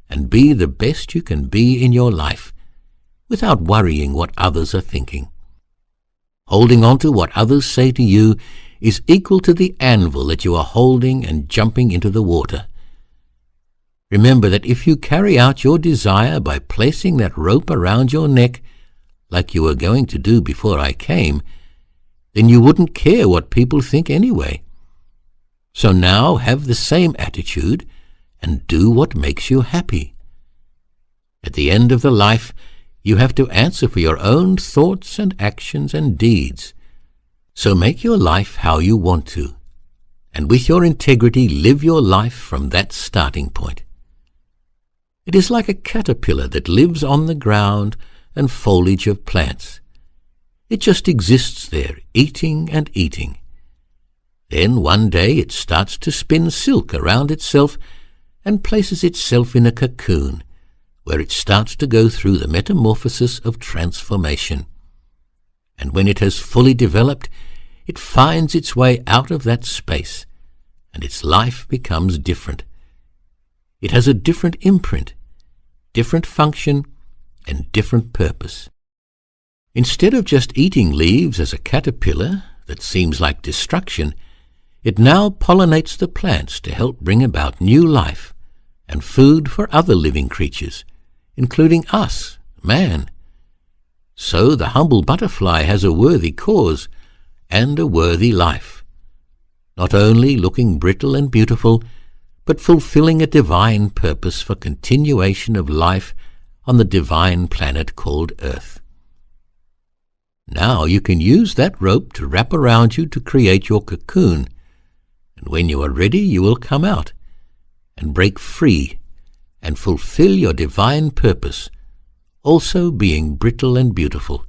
and be the best you can be in your life, without worrying what others are thinking. Holding on to what others say to you is equal to the anvil that you are holding and jumping into the water. Remember that if you carry out your desire by placing that rope around your neck, like you were going to do before I came, then you wouldn't care what people think anyway. So now have the same attitude and do what makes you happy. At the end of the life, you have to answer for your own thoughts and actions and deeds. So make your life how you want to, and with your integrity live your life from that starting point. It is like a caterpillar that lives on the ground and foliage of plants. It just exists there, eating and eating. Then one day it starts to spin silk around itself and places itself in a cocoon, where it starts to go through the metamorphosis of transformation. And when it has fully developed, it finds its way out of that space, and its life becomes different. It has a different imprint, different function, and different purpose. Instead of just eating leaves as a caterpillar that seems like destruction, it now pollinates the plants to help bring about new life and food for other living creatures, including us, man. So the humble butterfly has a worthy cause and a worthy life, not only looking brittle and beautiful, but fulfilling a divine purpose for continuation of life on the divine planet called Earth. Now you can use that rope to wrap around you to create your cocoon, and when you are ready you will come out and break free and fulfill your divine purpose, also being brittle and beautiful.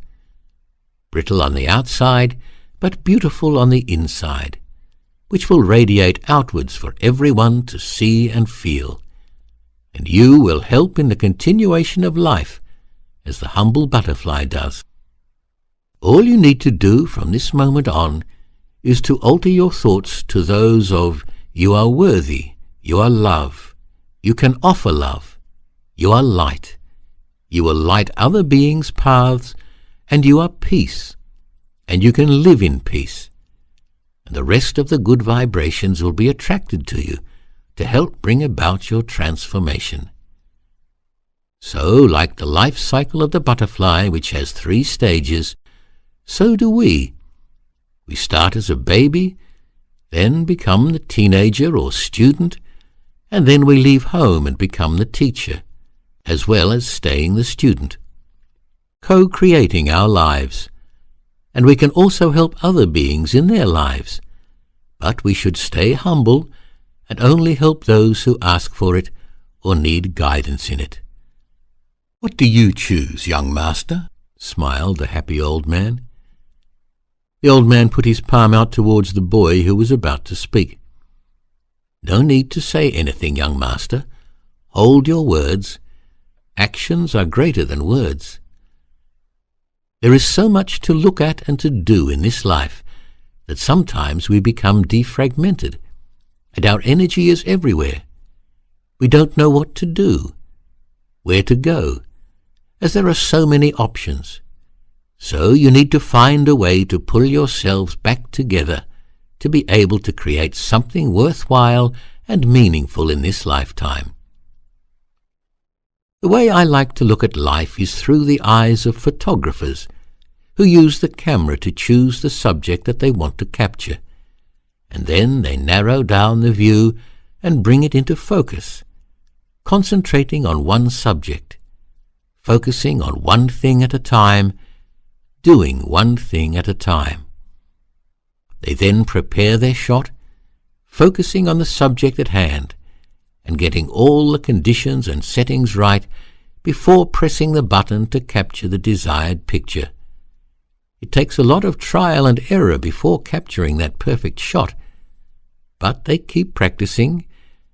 Brittle on the outside, but beautiful on the inside, which will radiate outwards for everyone to see and feel. And you will help in the continuation of life, as the humble butterfly does. All you need to do from this moment on is to alter your thoughts to those of you are worthy, you are love, you can offer love, you are light, you will light other beings' paths, and you are peace, and you can live in peace. And the rest of the good vibrations will be attracted to you to help bring about your transformation. So, like the life cycle of the butterfly, which has 3 stages, so do we. We start as a baby, then become the teenager or student, and then we leave home and become the teacher, as well as staying the student, co-creating our lives. And we can also help other beings in their lives, but we should stay humble and only help those who ask for it or need guidance in it. "What do you choose, young master?" smiled the happy old man. The old man put his palm out towards the boy who was about to speak. "No need to say anything, young master. Hold your words. Actions are greater than words. There is so much to look at and to do in this life that sometimes we become defragmented, and our energy is everywhere. We don't know what to do, where to go, as there are so many options. So you need to find a way to pull yourselves back together to be able to create something worthwhile and meaningful in this lifetime. The way I like to look at life is through the eyes of photographers who use the camera to choose the subject that they want to capture, and then they narrow down the view and bring it into focus, concentrating on one subject, focusing on one thing at a time, doing one thing at a time. They then prepare their shot, focusing on the subject at hand and getting all the conditions and settings right before pressing the button to capture the desired picture. It takes a lot of trial and error before capturing that perfect shot, but they keep practicing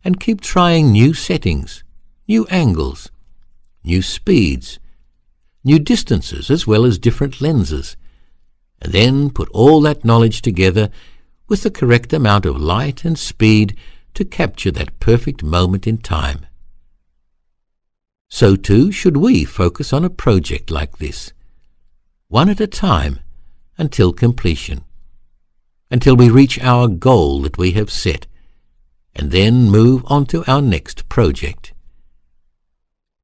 and keep trying new settings, new angles, new speeds, new distances as well as different lenses, and then put all that knowledge together with the correct amount of light and speed to capture that perfect moment in time. So too should we focus on a project like this, one at a time until completion, until we reach our goal that we have set, and then move on to our next project.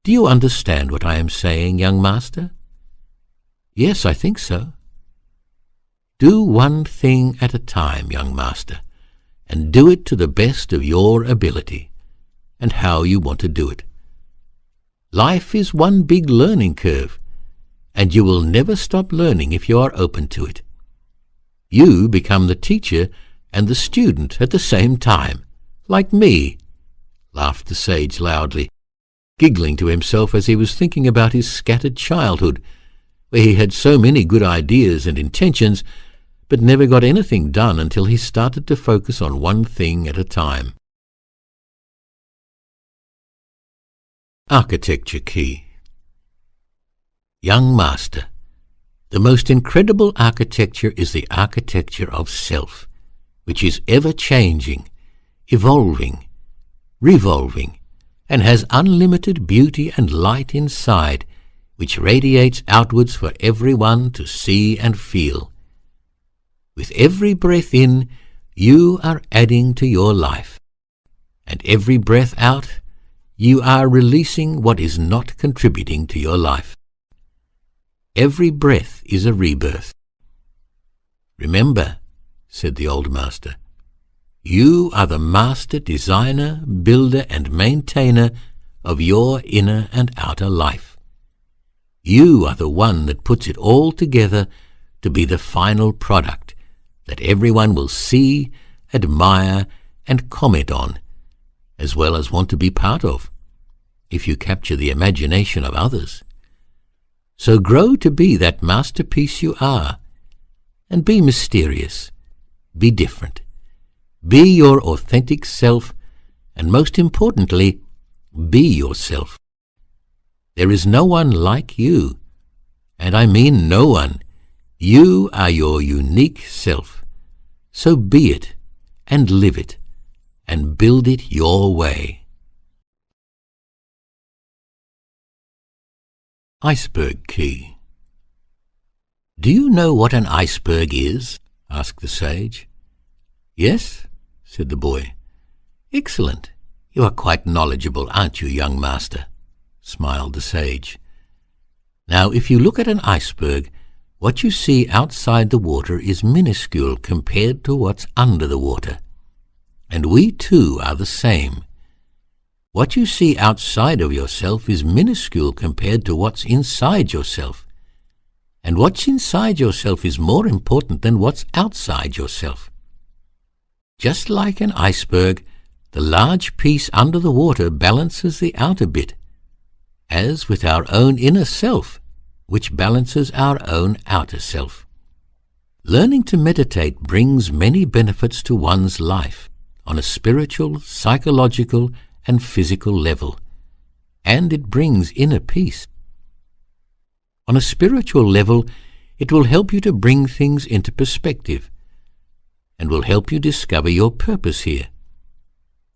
Do you understand what I am saying, young master? Yes, I think so. Do one thing at a time, young master, and do it to the best of your ability and how you want to do it. Life is one big learning curve, and you will never stop learning if you are open to it. You become the teacher and the student at the same time, like me, laughed the sage loudly, giggling to himself as he was thinking about his scattered childhood, where he had so many good ideas and intentions, but never got anything done until he started to focus on one thing at a time. Architecture Key. Young master, the most incredible architecture is the architecture of self, which is ever-changing, evolving, revolving, and has unlimited beauty and light inside, which radiates outwards for everyone to see and feel. With every breath in, you are adding to your life, and every breath out, you are releasing what is not contributing to your life. Every breath is a rebirth. Remember, said the old master, you are the master designer, builder, and maintainer of your inner and outer life. You are the one that puts it all together to be the final product that everyone will see, admire, and comment on, as well as want to be part of, if you capture the imagination of others. So grow to be that masterpiece you are, and be mysterious, be different, be your authentic self, and most importantly, be yourself. There is no one like you, and I mean no one. You are your unique self, so be it, and live it, and build it your way. Iceberg Key. Do you know what an iceberg is? Asked the sage. Yes, said the boy. Excellent. You are quite knowledgeable, aren't you, young master? Smiled the sage. Now, if you look at an iceberg, What you see outside the water is minuscule compared to what's under the water. And we too are the same. What you see outside of yourself is minuscule compared to what's inside yourself. And what's inside yourself is more important than what's outside yourself. Just like an iceberg, the large piece under the water balances the outer bit, as with our own inner self, which balances our own outer self. Learning to meditate brings many benefits to one's life on a spiritual, psychological, and physical level, and it brings inner peace. On a spiritual level, it will help you to bring things into perspective, and will help you discover your purpose here,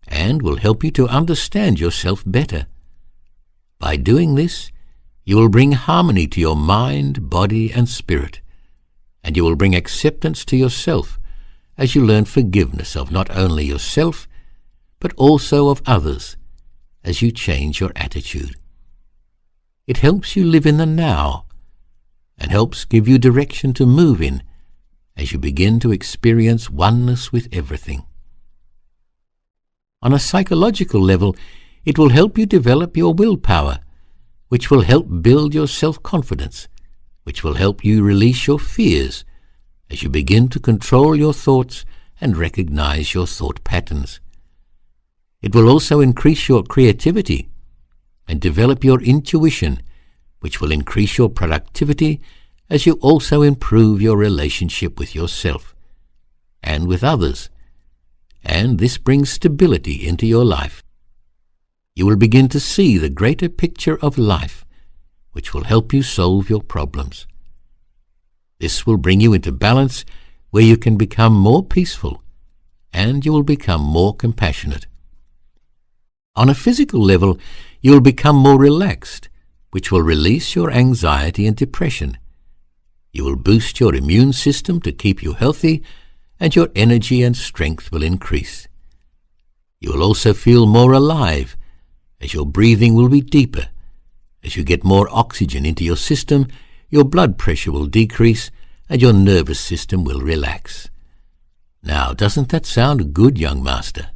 and will help you to understand yourself better. By doing this, you will bring harmony to your mind, body, and spirit, and you will bring acceptance to yourself as you learn forgiveness of not only yourself, but also of others as you change your attitude. It helps you live in the now, and helps give you direction to move in as you begin to experience oneness with everything. On a psychological level, it will help you develop your willpower, which will help build your self-confidence, which will help you release your fears as you begin to control your thoughts and recognize your thought patterns. It will also increase your creativity and develop your intuition, which will increase your productivity as you also improve your relationship with yourself and with others, and this brings stability into your life. You will begin to see the greater picture of life, which will help you solve your problems. This will bring you into balance where you can become more peaceful, and you will become more compassionate. On a physical level, you will become more relaxed, which will release your anxiety and depression. You will boost your immune system to keep you healthy, and your energy and strength will increase. You will also feel more alive, as your breathing will be deeper. As you get more oxygen into your system, your blood pressure will decrease, and your nervous system will relax. Now, doesn't that sound good, young master?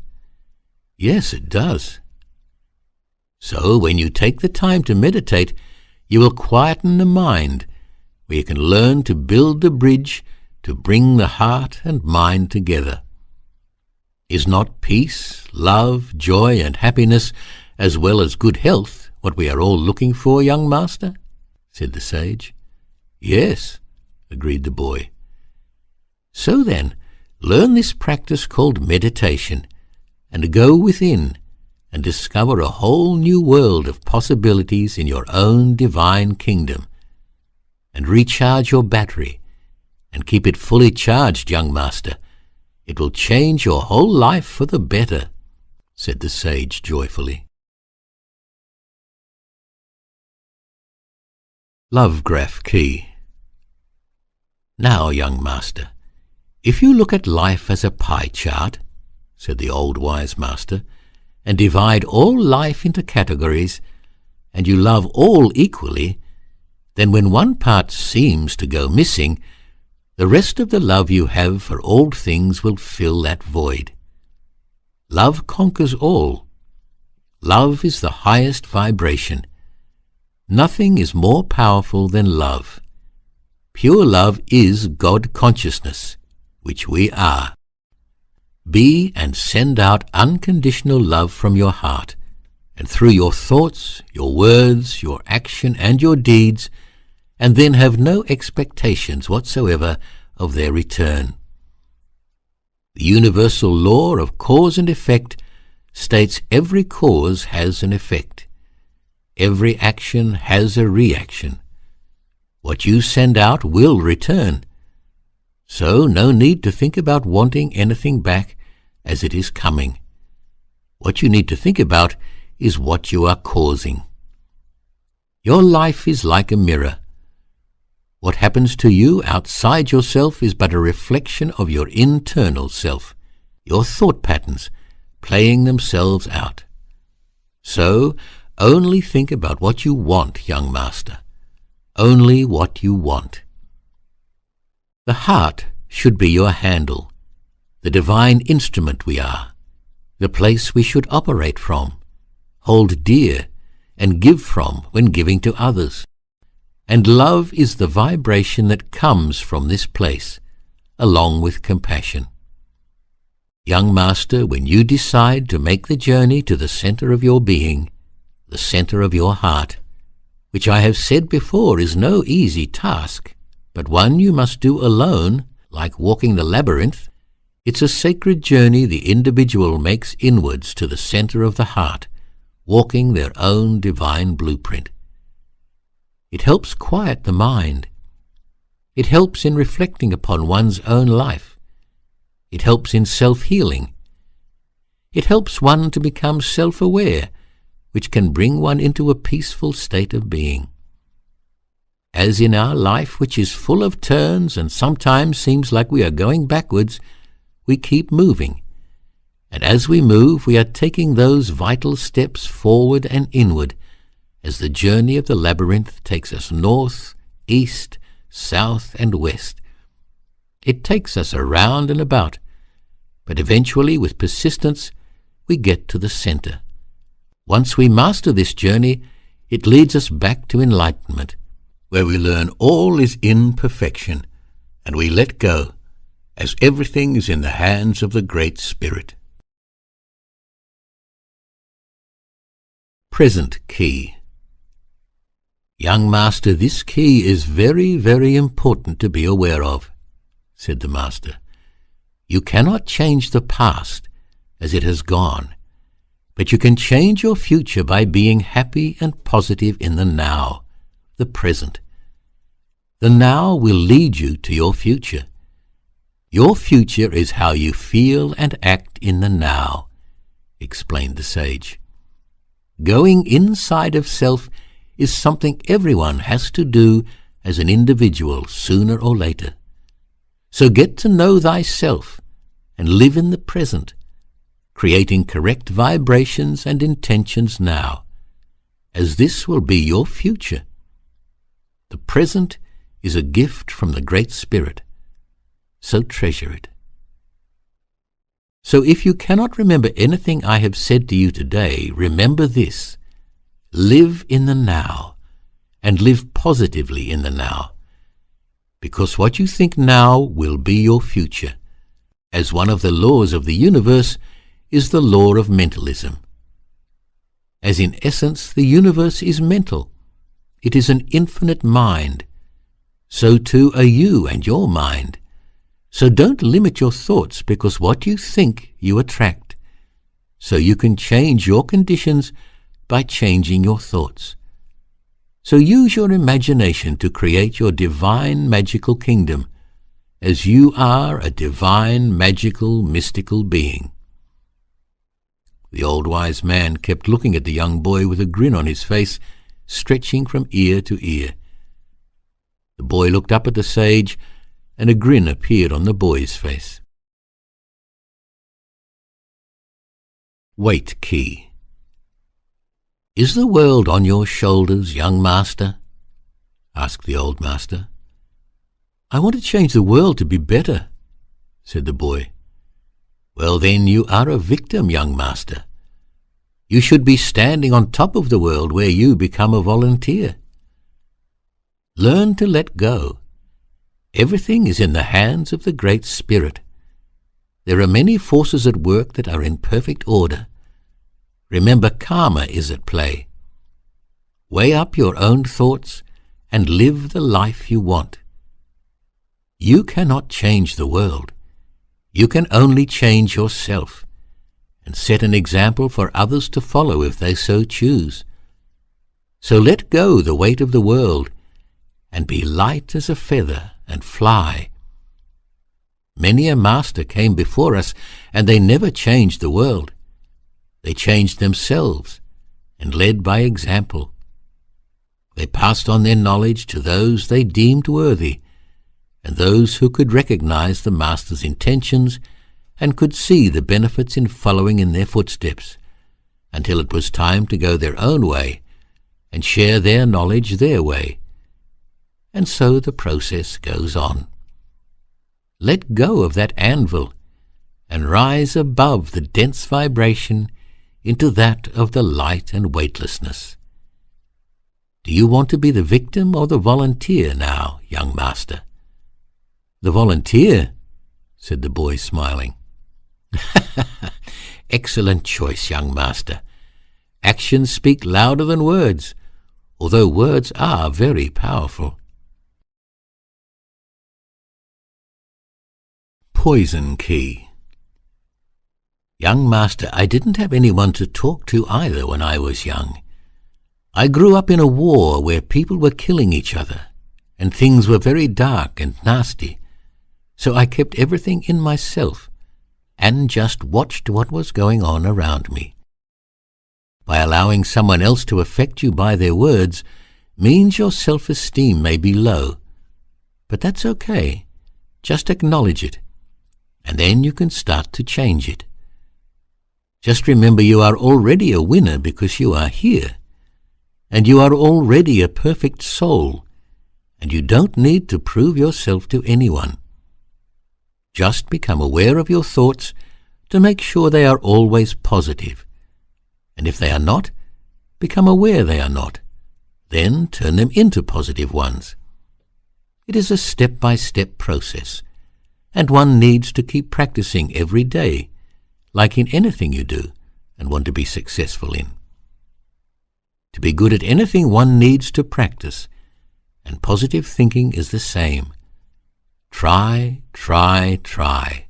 Yes, it does. So, when you take the time to meditate, you will quieten the mind, where you can learn to build the bridge to bring the heart and mind together. Is not peace, love, joy, and happiness, as well as good health, what we are all looking for, young master? Said the sage. Yes, agreed the boy. So then, learn this practice called meditation, and go within and discover a whole new world of possibilities in your own divine kingdom, and recharge your battery, and keep it fully charged, young master. It will change your whole life for the better, said the sage joyfully. Love Graph Key. Now, young master, if you look at life as a pie chart, said the old wise master, and divide all life into categories, and you love all equally, then when one part seems to go missing, the rest of the love you have for all things will fill that void. Love conquers all. Love is the highest vibration. Nothing is more powerful than love. Pure love is God consciousness, which we are. Be and send out unconditional love from your heart, and through your thoughts, your words, your action, and your deeds, and then have no expectations whatsoever of their return. The universal law of cause and effect states every cause has an effect. Every action has a reaction. What you send out will return. So no need to think about wanting anything back as it is coming. What you need to think about is what you are causing. Your life is like a mirror. What happens to you outside yourself is but a reflection of your internal self, your thought patterns playing themselves out. So, only think about what you want, young master. Only what you want. The heart should be your handle, the divine instrument we are, the place we should operate from, hold dear, and give from when giving to others. And love is the vibration that comes from this place, along with compassion. Young Master, when you decide to make the journey to the center of your being, the center of your heart, which I have said before is no easy task, but one you must do alone, like walking the labyrinth, it's a sacred journey the individual makes inwards to the center of the heart, walking their own divine blueprint. It helps quiet the mind. It helps in reflecting upon one's own life. It helps in self-healing. It helps one to become self-aware, which can bring one into a peaceful state of being. As in our life, which is full of turns and sometimes seems like we are going backwards, we keep moving. And as we move, we are taking those vital steps forward and inward, as the journey of the labyrinth takes us north, east, south, and west. It takes us around and about, but eventually, with persistence, we get to the center. Once we master this journey, it leads us back to enlightenment, where we learn all is in perfection, and we let go, as everything is in the hands of the Great Spirit. Present key. Young Master, this key is very, very important to be aware of, said the Master. You cannot change the past as it has gone, but you can change your future by being happy and positive in the now, the present. The now will lead you to your future. Your future is how you feel and act in the now, explained the sage. Going inside of self is something everyone has to do as an individual sooner or later. So get to know thyself and live in the present, creating correct vibrations and intentions now, as this will be your future. The present is a gift from the Great Spirit, so treasure it. So if you cannot remember anything I have said to you today, remember this: live in the now, and live positively in the now, because what you think now will be your future, as one of the laws of the universe is the law of mentalism. As in essence the universe is mental, it is an infinite mind, so too are you and your mind. So don't limit your thoughts, because what you think you attract. So you can change your conditions by changing your thoughts. So use your imagination to create your divine magical kingdom, as you are a divine, magical, mystical being. The old wise man kept looking at the young boy with a grin on his face, stretching from ear to ear. The boy looked up at the sage, and a grin appeared on the boy's face. Weight key. Is the world on your shoulders, young master? Asked the old master. I want to change the world to be better, said the boy. Well, then you are a victim, young master. You should be standing on top of the world, where you become a volunteer. Learn to let go. Everything is in the hands of the Great Spirit. There are many forces at work that are in perfect order. Remember, karma is at play. Weigh up your own thoughts and live the life you want. You cannot change the world. You can only change yourself, and set an example for others to follow if they so choose. So let go the weight of the world, and be light as a feather and fly. Many a master came before us, and they never changed the world. They changed themselves, and led by example. They passed on their knowledge to those they deemed worthy, and those who could recognize the master's intentions and could see the benefits in following in their footsteps, until it was time to go their own way and share their knowledge their way. And so the process goes on. Let go of that anvil and rise above the dense vibration into that of the light and weightlessness. Do you want to be the victim or the volunteer now, young master? The volunteer, said the boy, smiling. Excellent choice, young master. Actions speak louder than words, although words are very powerful. Poison Key. Young master, I didn't have anyone to talk to either when I was young. I grew up in a war where people were killing each other, and things were very dark and nasty, so I kept everything in myself and just watched what was going on around me. By allowing someone else to affect you by their words means your self-esteem may be low, but that's okay. Just acknowledge it, and then you can start to change it. Just remember you are already a winner because you are here, and you are already a perfect soul, and you don't need to prove yourself to anyone. Just become aware of your thoughts to make sure they are always positive, and if they are not, become aware they are not. Then turn them into positive ones. It is a step-by-step process, and one needs to keep practicing every day, like in anything you do and want to be successful in. To be good at anything, one needs to practice, and positive thinking is the same. Try, try, try.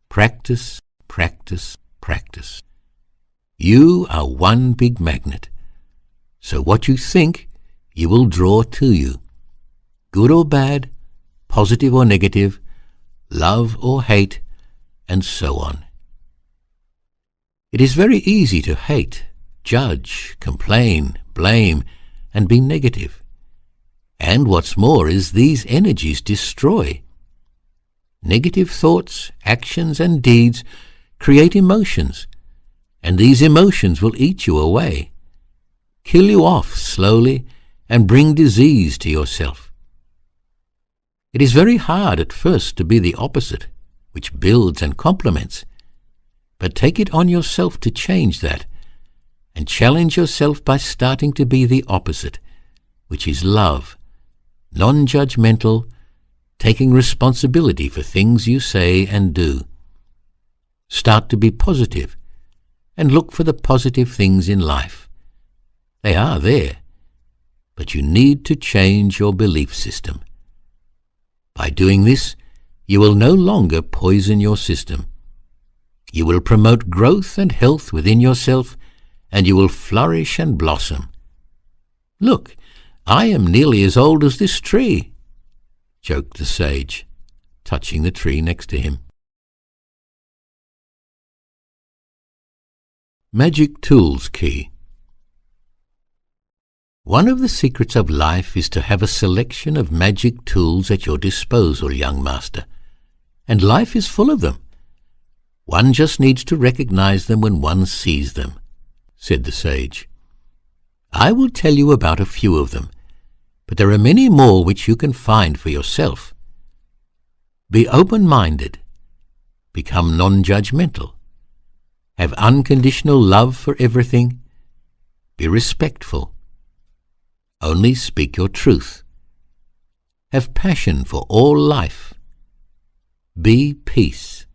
Practice, practice, practice. You are one big magnet, so what you think, you will draw to you. Good or bad, positive or negative, love or hate, and so on. It is very easy to hate, judge, complain, blame, and be negative. And what's more is these energies destroy. Negative thoughts, actions, and deeds create emotions, and these emotions will eat you away, kill you off slowly, and bring disease to yourself. It is very hard at first to be the opposite, which builds and complements, but take it on yourself to change that, and challenge yourself by starting to be the opposite, which is love, non-judgmental, taking responsibility for things you say and do. Start to be positive, and look for the positive things in life. They are there, but you need to change your belief system. By doing this, you will no longer poison your system. You will promote growth and health within yourself, and you will flourish and blossom. Look, I am nearly as old as this tree, joked the sage, touching the tree next to him. Magic Tools Key. One of the secrets of life is to have a selection of magic tools at your disposal, young master, and life is full of them. One just needs to recognize them when one sees them, said the sage. I will tell you about a few of them, but there are many more which you can find for yourself. Be open-minded. Become non-judgmental. Have unconditional love for everything. Be respectful. Only speak your truth. Have passion for all life. Be peace.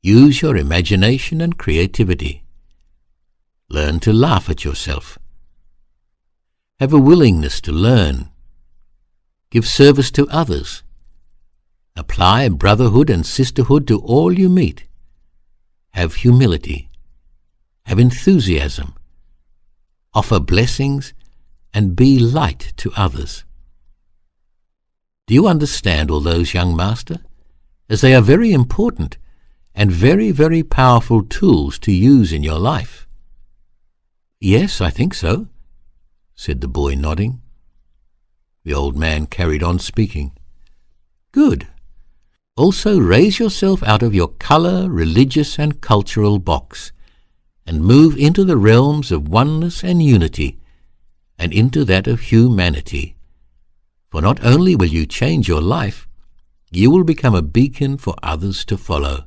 Use your imagination and creativity. Learn to laugh at yourself. Have a willingness to learn. Give service to others. Apply brotherhood and sisterhood to all you meet. Have humility. Have enthusiasm. Offer blessings and be light to others. Do you understand all those, young master? As they are very important and very, very powerful tools to use in your life. Yes, I think so, said the boy, nodding. The old man carried on speaking. Good. Also raise yourself out of your color, religious, and cultural box, and move into the realms of oneness and unity, and into that of humanity. For not only will you change your life, you will become a beacon for others to follow.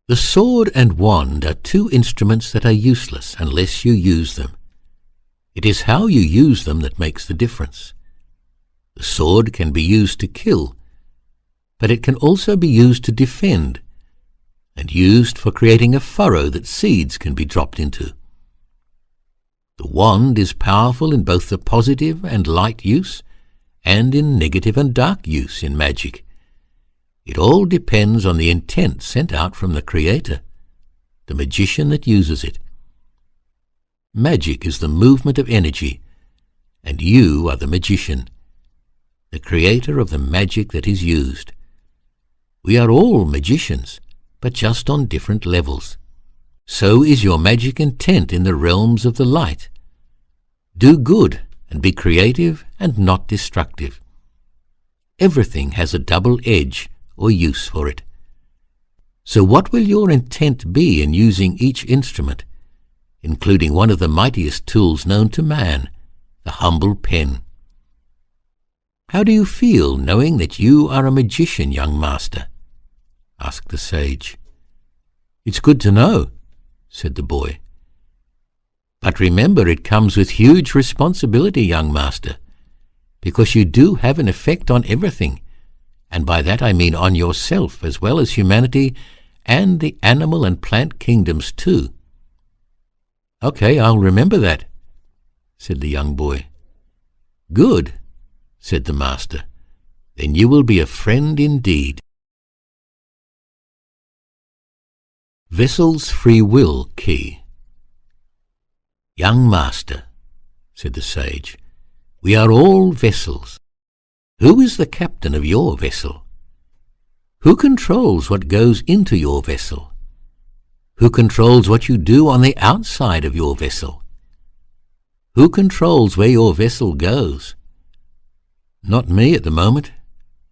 The sword and wand are two instruments that are useless unless you use them. It is how you use them that makes the difference. The sword can be used to kill, but it can also be used to defend, and used for creating a furrow that seeds can be dropped into. The wand is powerful in both the positive and light use, and in negative and dark use in magic. It all depends on the intent sent out from the Creator, the magician that uses it. Magic is the movement of energy, and you are the magician, the creator of the magic that is used. We are all magicians, but just on different levels. So is your magic intent in the realms of the light. Do good and be creative and not destructive. Everything has a double edge or use for it. So what will your intent be in using each instrument, including one of the mightiest tools known to man, the humble pen? How do you feel knowing that you are a magician, young master? Asked the sage. It's good to know, said the boy. But remember, it comes with huge responsibility, young master, because you do have an effect on everything, and by that I mean on yourself as well as humanity and the animal and plant kingdoms too. Okay, I'll remember that, said the young boy. Good, said the master. Then you will be a friend indeed. Vessel's Free Will Key. Young master, said the sage, we are all vessels. Who is the captain of your vessel? Who controls what goes into your vessel? Who controls what you do on the outside of your vessel? Who controls where your vessel goes? Not me at the moment,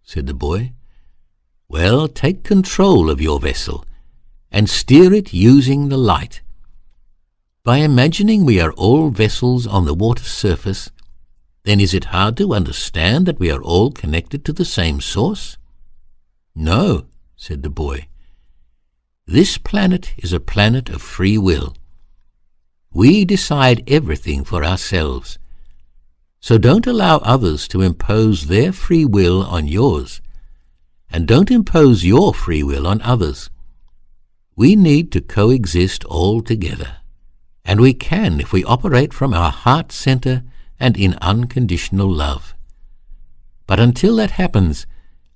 said the boy. Well, take control of your vessel and steer it using the light. By imagining we are all vessels on the water's surface, then is it hard to understand that we are all connected to the same source? No, said the boy. This planet is a planet of free will. We decide everything for ourselves. So don't allow others to impose their free will on yours, and don't impose your free will on others. We need to coexist all together, and we can if we operate from our heart center and in unconditional love. But until that happens,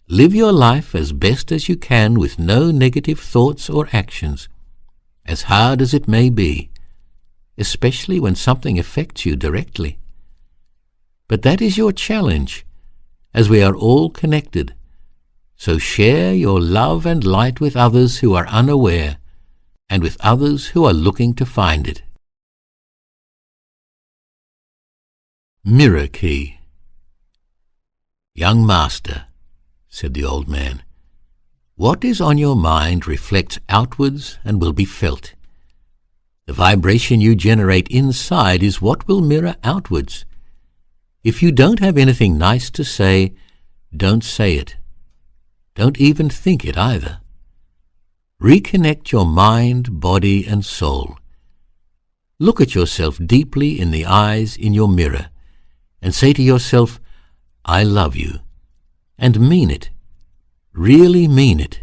live your life as best as you can with no negative thoughts or actions, as hard as it may be, especially when something affects you directly. But that is your challenge, as we are all connected. So share your love and light with others who are unaware, and with others who are looking to find it. Mirror Key. Young master, said the old man, what is on your mind reflects outwards and will be felt. The vibration you generate inside is what will mirror outwards. If you don't have anything nice to say, don't say it. Don't even think it either. Reconnect your mind, body, and soul. Look at yourself deeply in the eyes in your mirror and say to yourself, I love you, and mean it, really mean it,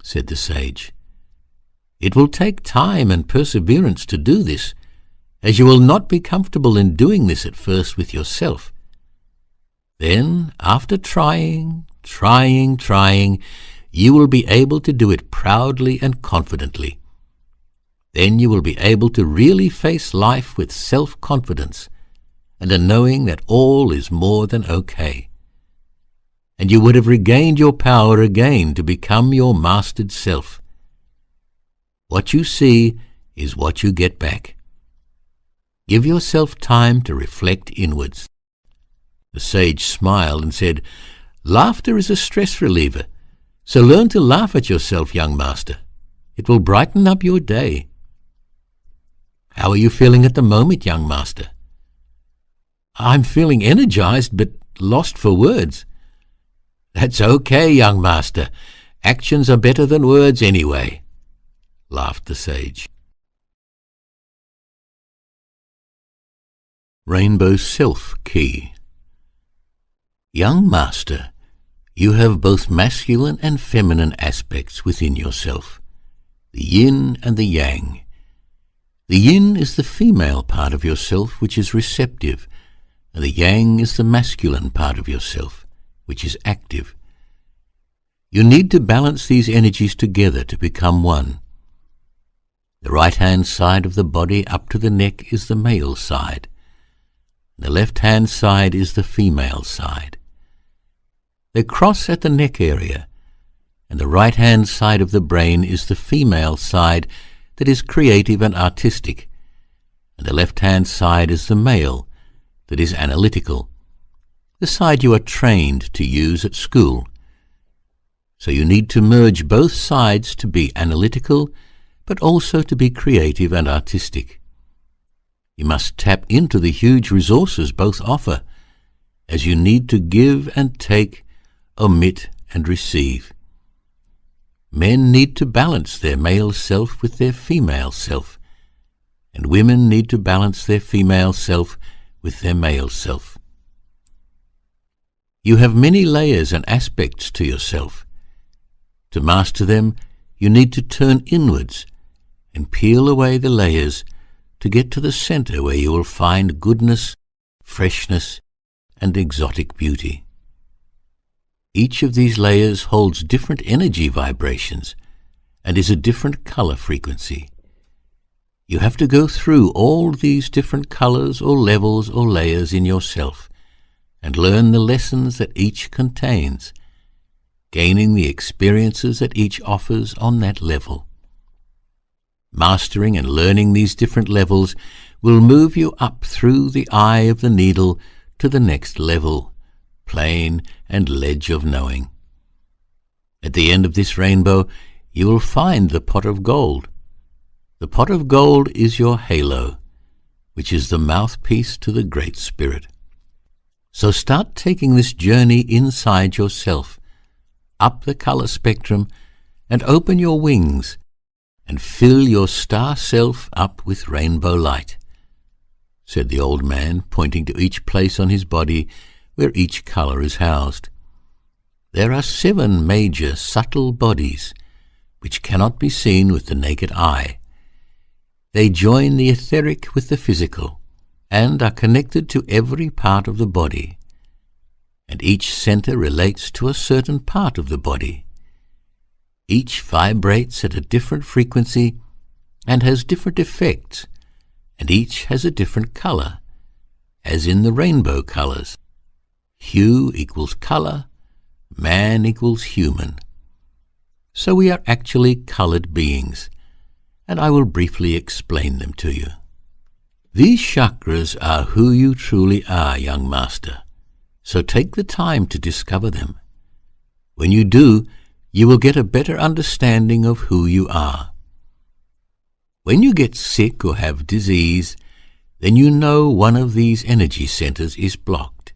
said the sage. It will take time and perseverance to do this, as you will not be comfortable in doing this at first with yourself. Then, after trying, you will be able to do it proudly and confidently. Then you will be able to really face life with self-confidence and a knowing that all is more than okay. And you would have regained your power again to become your mastered self. What you see is what you get back. Give yourself time to reflect inwards. The sage smiled and said, Laughter is a stress reliever, so learn to laugh at yourself, young master. It will brighten up your day. How are you feeling at the moment, young master? I'm feeling energized but lost for words. "That's okay, young master. Actions are better than words anyway," laughed the sage. Rainbow Self-Key. Young master, you have both masculine and feminine aspects within yourself, the yin and the yang. The yin is the female part of yourself, which is receptive, and the yang is the masculine part of yourself, which is active. You need to balance these energies together to become one. The right-hand side of the body up to the neck is the male side. The left-hand side is the female side. They cross at the neck area, and the right-hand side of the brain is the female side that is creative and artistic, and the left-hand side is the male that is analytical, the side you are trained to use at school. So you need to merge both sides to be analytical, but also to be creative and artistic. You must tap into the huge resources both offer, as you need to give and take, omit and receive. Men need to balance their male self with their female self, and women need to balance their female self with their male self. You have many layers and aspects to yourself. To master them, you need to turn inwards and peel away the layers to get to the center where you will find goodness, freshness, and exotic beauty. Each of these layers holds different energy vibrations and is a different color frequency. You have to go through all these different colors or levels or layers in yourself and learn the lessons that each contains, gaining the experiences that each offers on that level. Mastering and learning these different levels will move you up through the eye of the needle to the next level, plane and ledge of knowing. At the end of this rainbow, you will find the pot of gold. The pot of gold is your halo, which is the mouthpiece to the Great Spirit. So start taking this journey inside yourself, up the color spectrum, and open your wings, and fill your star self up with rainbow light," said the old man, pointing to each place on his body where each color is housed. There are 7 major subtle bodies, which cannot be seen with the naked eye. They join the etheric with the physical, and are connected to every part of the body, and each center relates to a certain part of the body. Each vibrates at a different frequency and has different effects, and each has a different color, as in the rainbow colors. Hue equals color, man equals human. So we are actually colored beings, and I will briefly explain them to you. These chakras are who you truly are, young master, so take the time to discover them. When you do, you will get a better understanding of who you are. When you get sick or have disease, then you know one of these energy centers is blocked,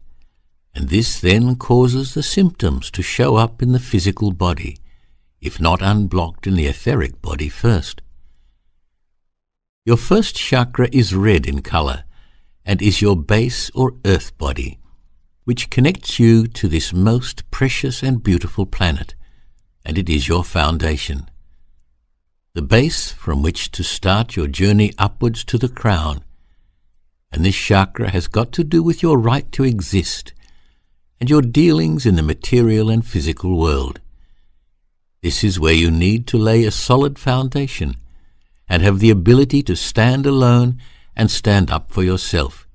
and this then causes the symptoms to show up in the physical body, if not unblocked in the etheric body first. Your first chakra is red in color and is your base or earth body, which connects you to this most precious and beautiful planet, and it is your foundation. The base from which to start your journey upwards to the crown, and this chakra has got to do with your right to exist and your dealings in the material and physical world. This is where you need to lay a solid foundation and have the ability to stand alone and stand up for yourself.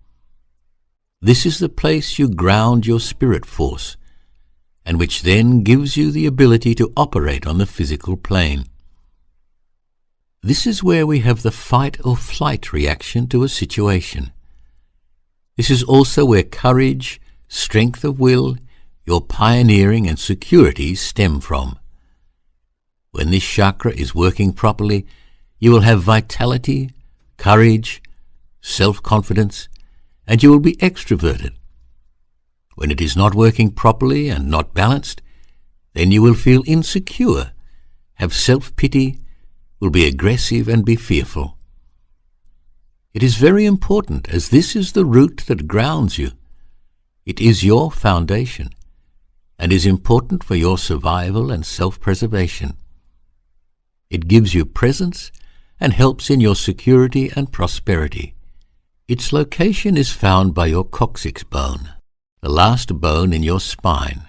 This is the place you ground your spirit force, and which then gives you the ability to operate on the physical plane. This is where we have the fight or flight reaction to a situation. This is also where courage, strength of will, your pioneering and security stem from. When this chakra is working properly, you will have vitality, courage, self-confidence, and you will be extroverted. When it is not working properly and not balanced, Then you will feel insecure, have self-pity, will be aggressive and be fearful. It is very important, as this is the root that grounds you. It is your foundation and is important for your survival and self-preservation. It gives you presence and helps in your security and prosperity. Its location is found by your coccyx bone, the last bone in your spine.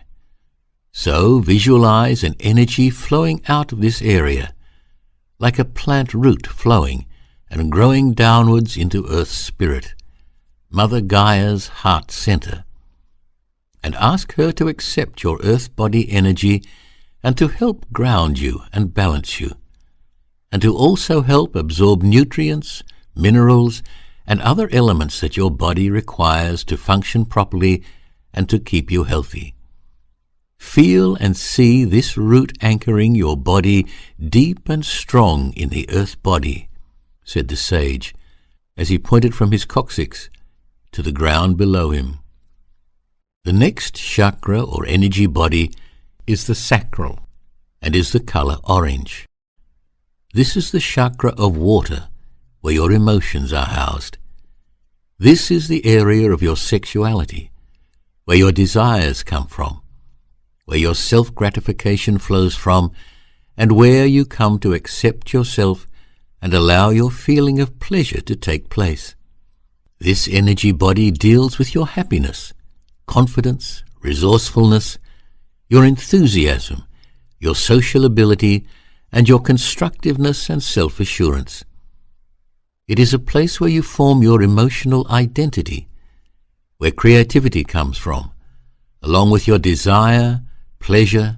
So visualize an energy flowing out of this area, like a plant root flowing and growing downwards into Earth's spirit, Mother Gaia's heart center, and ask her to accept your earth body energy and to help ground you and balance you, and to also help absorb nutrients, minerals, and other elements that your body requires to function properly and to keep you healthy. Feel and see this root anchoring your body deep and strong in the earth body, said the sage, as he pointed from his coccyx to the ground below him. The next chakra or energy body is the sacral and is the color orange. This is the chakra of water, where your emotions are housed. This is the area of your sexuality, where your desires come from, where your self-gratification flows from, and where you come to accept yourself and allow your feeling of pleasure to take place. This energy body deals with your happiness, confidence, resourcefulness, your enthusiasm, your social ability, and your constructiveness and self-assurance. It is a place where you form your emotional identity, where creativity comes from, along with your desire, pleasure,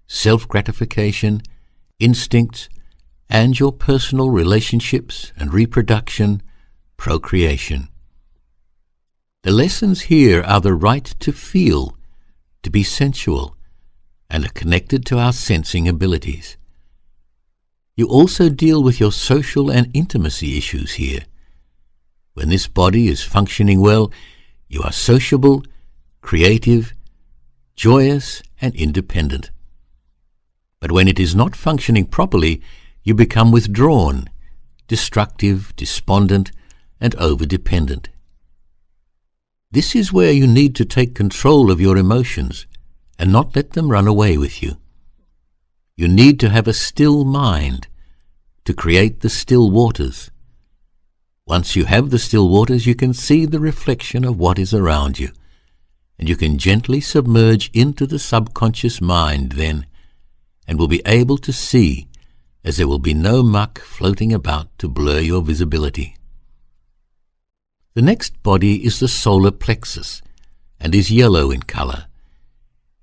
self-gratification, instincts, and your personal relationships and reproduction, procreation. The lessons here are the right to feel, to be sensual, and are connected to our sensing abilities. You also deal with your social and intimacy issues here. When this body is functioning well, you are sociable, creative, joyous, and independent. But when it is not functioning properly, you become withdrawn, destructive, despondent, and over-dependent. This is where you need to take control of your emotions and not let them run away with you. You need to have a still mind to create the still waters. Once you have the still waters, you can see the reflection of what is around you, and you can gently submerge into the subconscious mind then, and will be able to see, as there will be no muck floating about to blur your visibility. The next body is the solar plexus, and is yellow in color.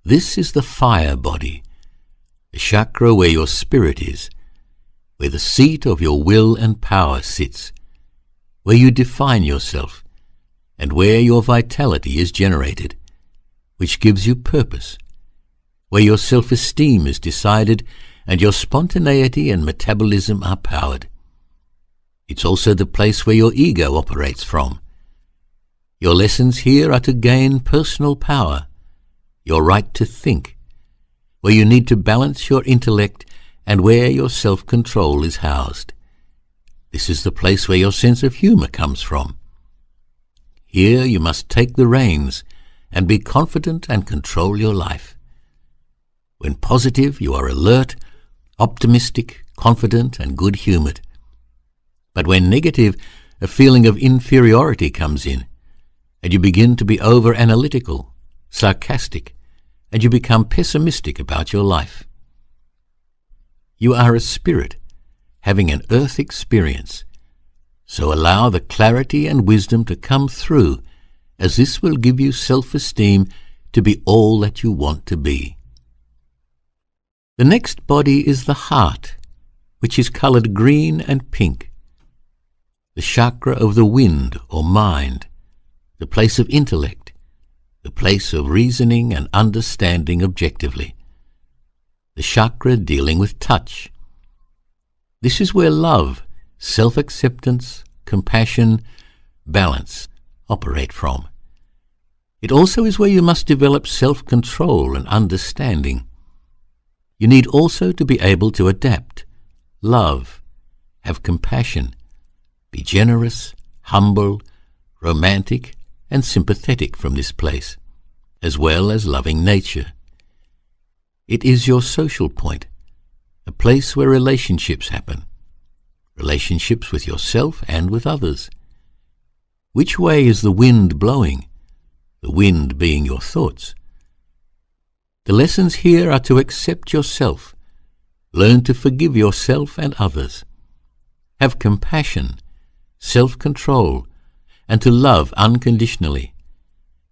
This is the fire body, the chakra where your spirit is, where the seat of your will and power sits, where you define yourself, and where your vitality is generated, which gives you purpose, where your self-esteem is decided and your spontaneity and metabolism are powered. It's also the place where your ego operates from. Your lessons here are to gain personal power, your right to think, where you need to balance your intellect and where your self-control is housed. This is the place where your sense of humor comes from. Here you must take the reins and be confident and control your life. When positive, you are alert, optimistic, confident, and good-humored. But when negative, a feeling of inferiority comes in, and you begin to be over-analytical, sarcastic, and you become pessimistic about your life. You are a spirit, having an earth experience, so allow the clarity and wisdom to come through, as this will give you self-esteem to be all that you want to be. The next body is the heart, which is colored green and pink, the chakra of the wind or mind, the place of intellect, the place of reasoning and understanding objectively, the chakra dealing with touch. This is where love, self-acceptance, compassion, balance operate from. It also is where you must develop self-control and understanding. You need also to be able to adapt, love, have compassion, be generous, humble, romantic, and sympathetic from this place, as well as loving nature. It is your social point, a place where relationships happen, relationships with yourself and with others. Which way is the wind blowing? The wind being your thoughts. The lessons here are to accept yourself, learn to forgive yourself and others, have compassion, self-control, and to love unconditionally.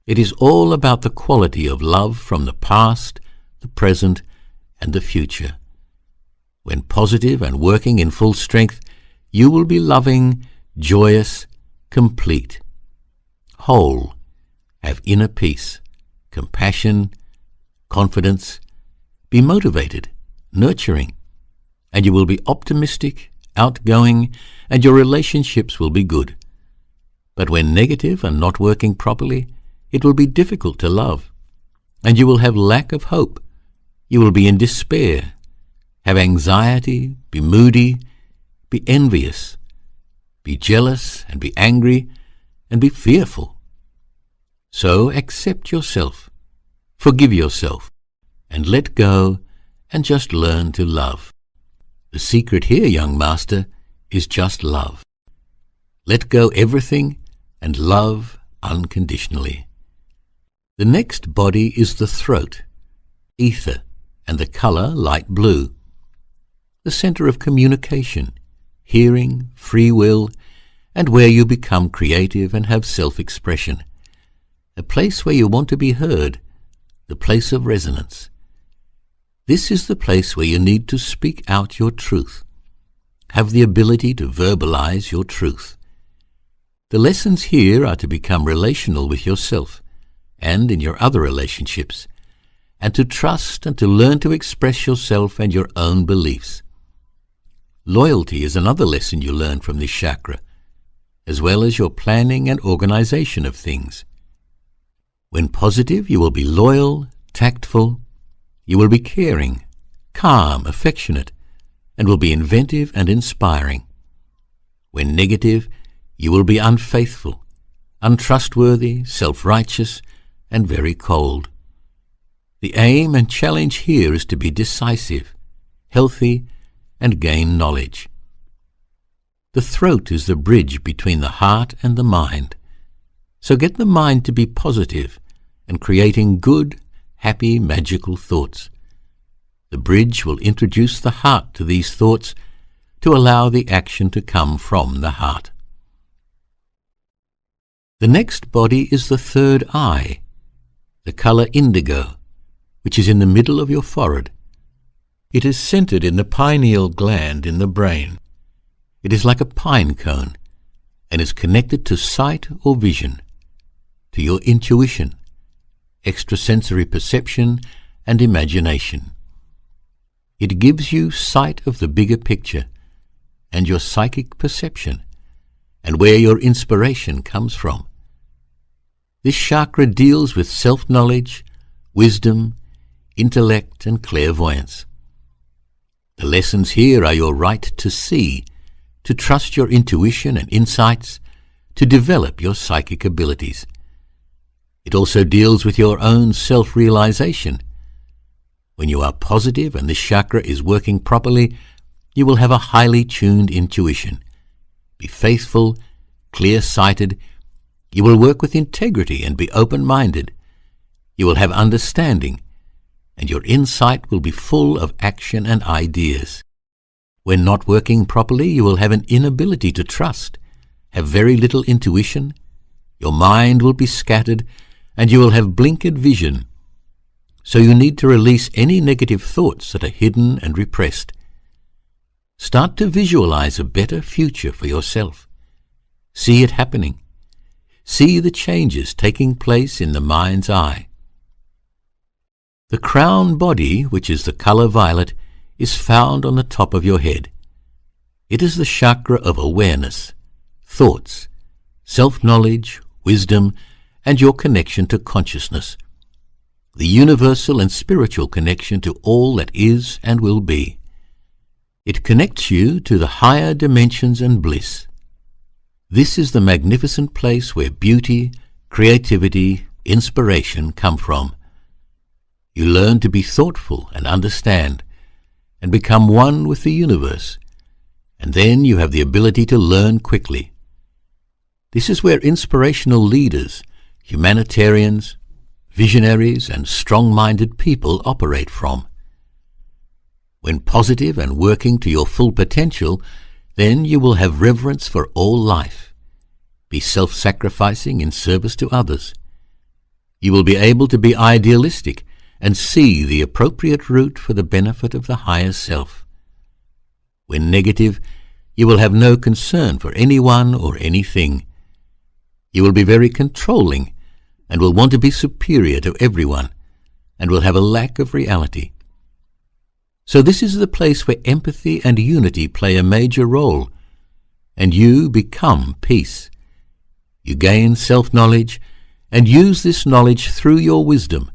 It is all about the quality of love from the past, the present, and the future. When positive and working in full strength, you will be loving, joyous, complete, whole, have inner peace, compassion, confidence, be motivated, nurturing, and you will be optimistic, outgoing, and your relationships will be good. But when negative and not working properly, it will be difficult to love, and you will have lack of hope. You will be in despair, have anxiety, be moody, be envious, be jealous, and be angry, and be fearful. So accept yourself, forgive yourself, and let go, and just learn to love. The secret here, young master, is just love. Let go everything and love unconditionally. The next body is the throat, ether, and the color light blue. The center of communication, hearing, free will, and where you become creative and have self-expression. A place where you want to be heard, the place of resonance. This is the place where you need to speak out your truth, have the ability to verbalize your truth. The lessons here are to become relational with yourself and in your other relationships, and to trust and to learn to express yourself and your own beliefs. Loyalty is another lesson you learn from this chakra, as well as your planning and organization of things. When positive, you will be loyal, tactful, you will be caring, calm, affectionate, and will be inventive and inspiring. When negative, you will be unfaithful, untrustworthy, self-righteous, and very cold. The aim and challenge here is to be decisive, healthy, and gain knowledge. The throat is the bridge between the heart and the mind. So get the mind to be positive and creating good, happy, magical thoughts. The bridge will introduce the heart to these thoughts to allow the action to come from the heart. The next body is the third eye, the color indigo, which is in the middle of your forehead. It is centered in the pineal gland in the brain. It is like a pine cone and is connected to sight or vision, to your intuition, extrasensory perception, and imagination. It gives you sight of the bigger picture and your psychic perception and where your inspiration comes from. This chakra deals with self-knowledge, wisdom, intellect, and clairvoyance. The lessons here are your right to see, to trust your intuition and insights, to develop your psychic abilities. It also deals with your own self-realization. When you are positive and this chakra is working properly, you will have a highly tuned intuition. Be faithful, clear-sighted. You will work with integrity and be open-minded. You will have understanding, and your insight will be full of action and ideas. When not working properly, you will have an inability to trust, have very little intuition, your mind will be scattered, and you will have blinkered vision. So you need to release any negative thoughts that are hidden and repressed. Start to visualize a better future for yourself. See it happening. See the changes taking place in the mind's eye. The crown body, which is the color violet, is found on the top of your head. It is the chakra of awareness, thoughts, self-knowledge, wisdom, and your connection to consciousness. the universal and spiritual connection to all that is and will be. It connects you to the higher dimensions and bliss. This is the magnificent place where beauty, creativity, inspiration come from. You learn to be thoughtful and understand, and become one with the universe, and then you have the ability to learn quickly. This is where inspirational leaders, humanitarians, visionaries, and strong-minded people operate from. When positive and working to your full potential, then you will have reverence for all life, be self-sacrificing in service to others. You will be able to be idealistic and see the appropriate route for the benefit of the higher self. When negative, you will have no concern for anyone or anything. You will be very controlling and will want to be superior to everyone, and will have a lack of reality. So this is the place where empathy and unity play a major role, and you become peace. You gain self-knowledge, and use this knowledge through your wisdom,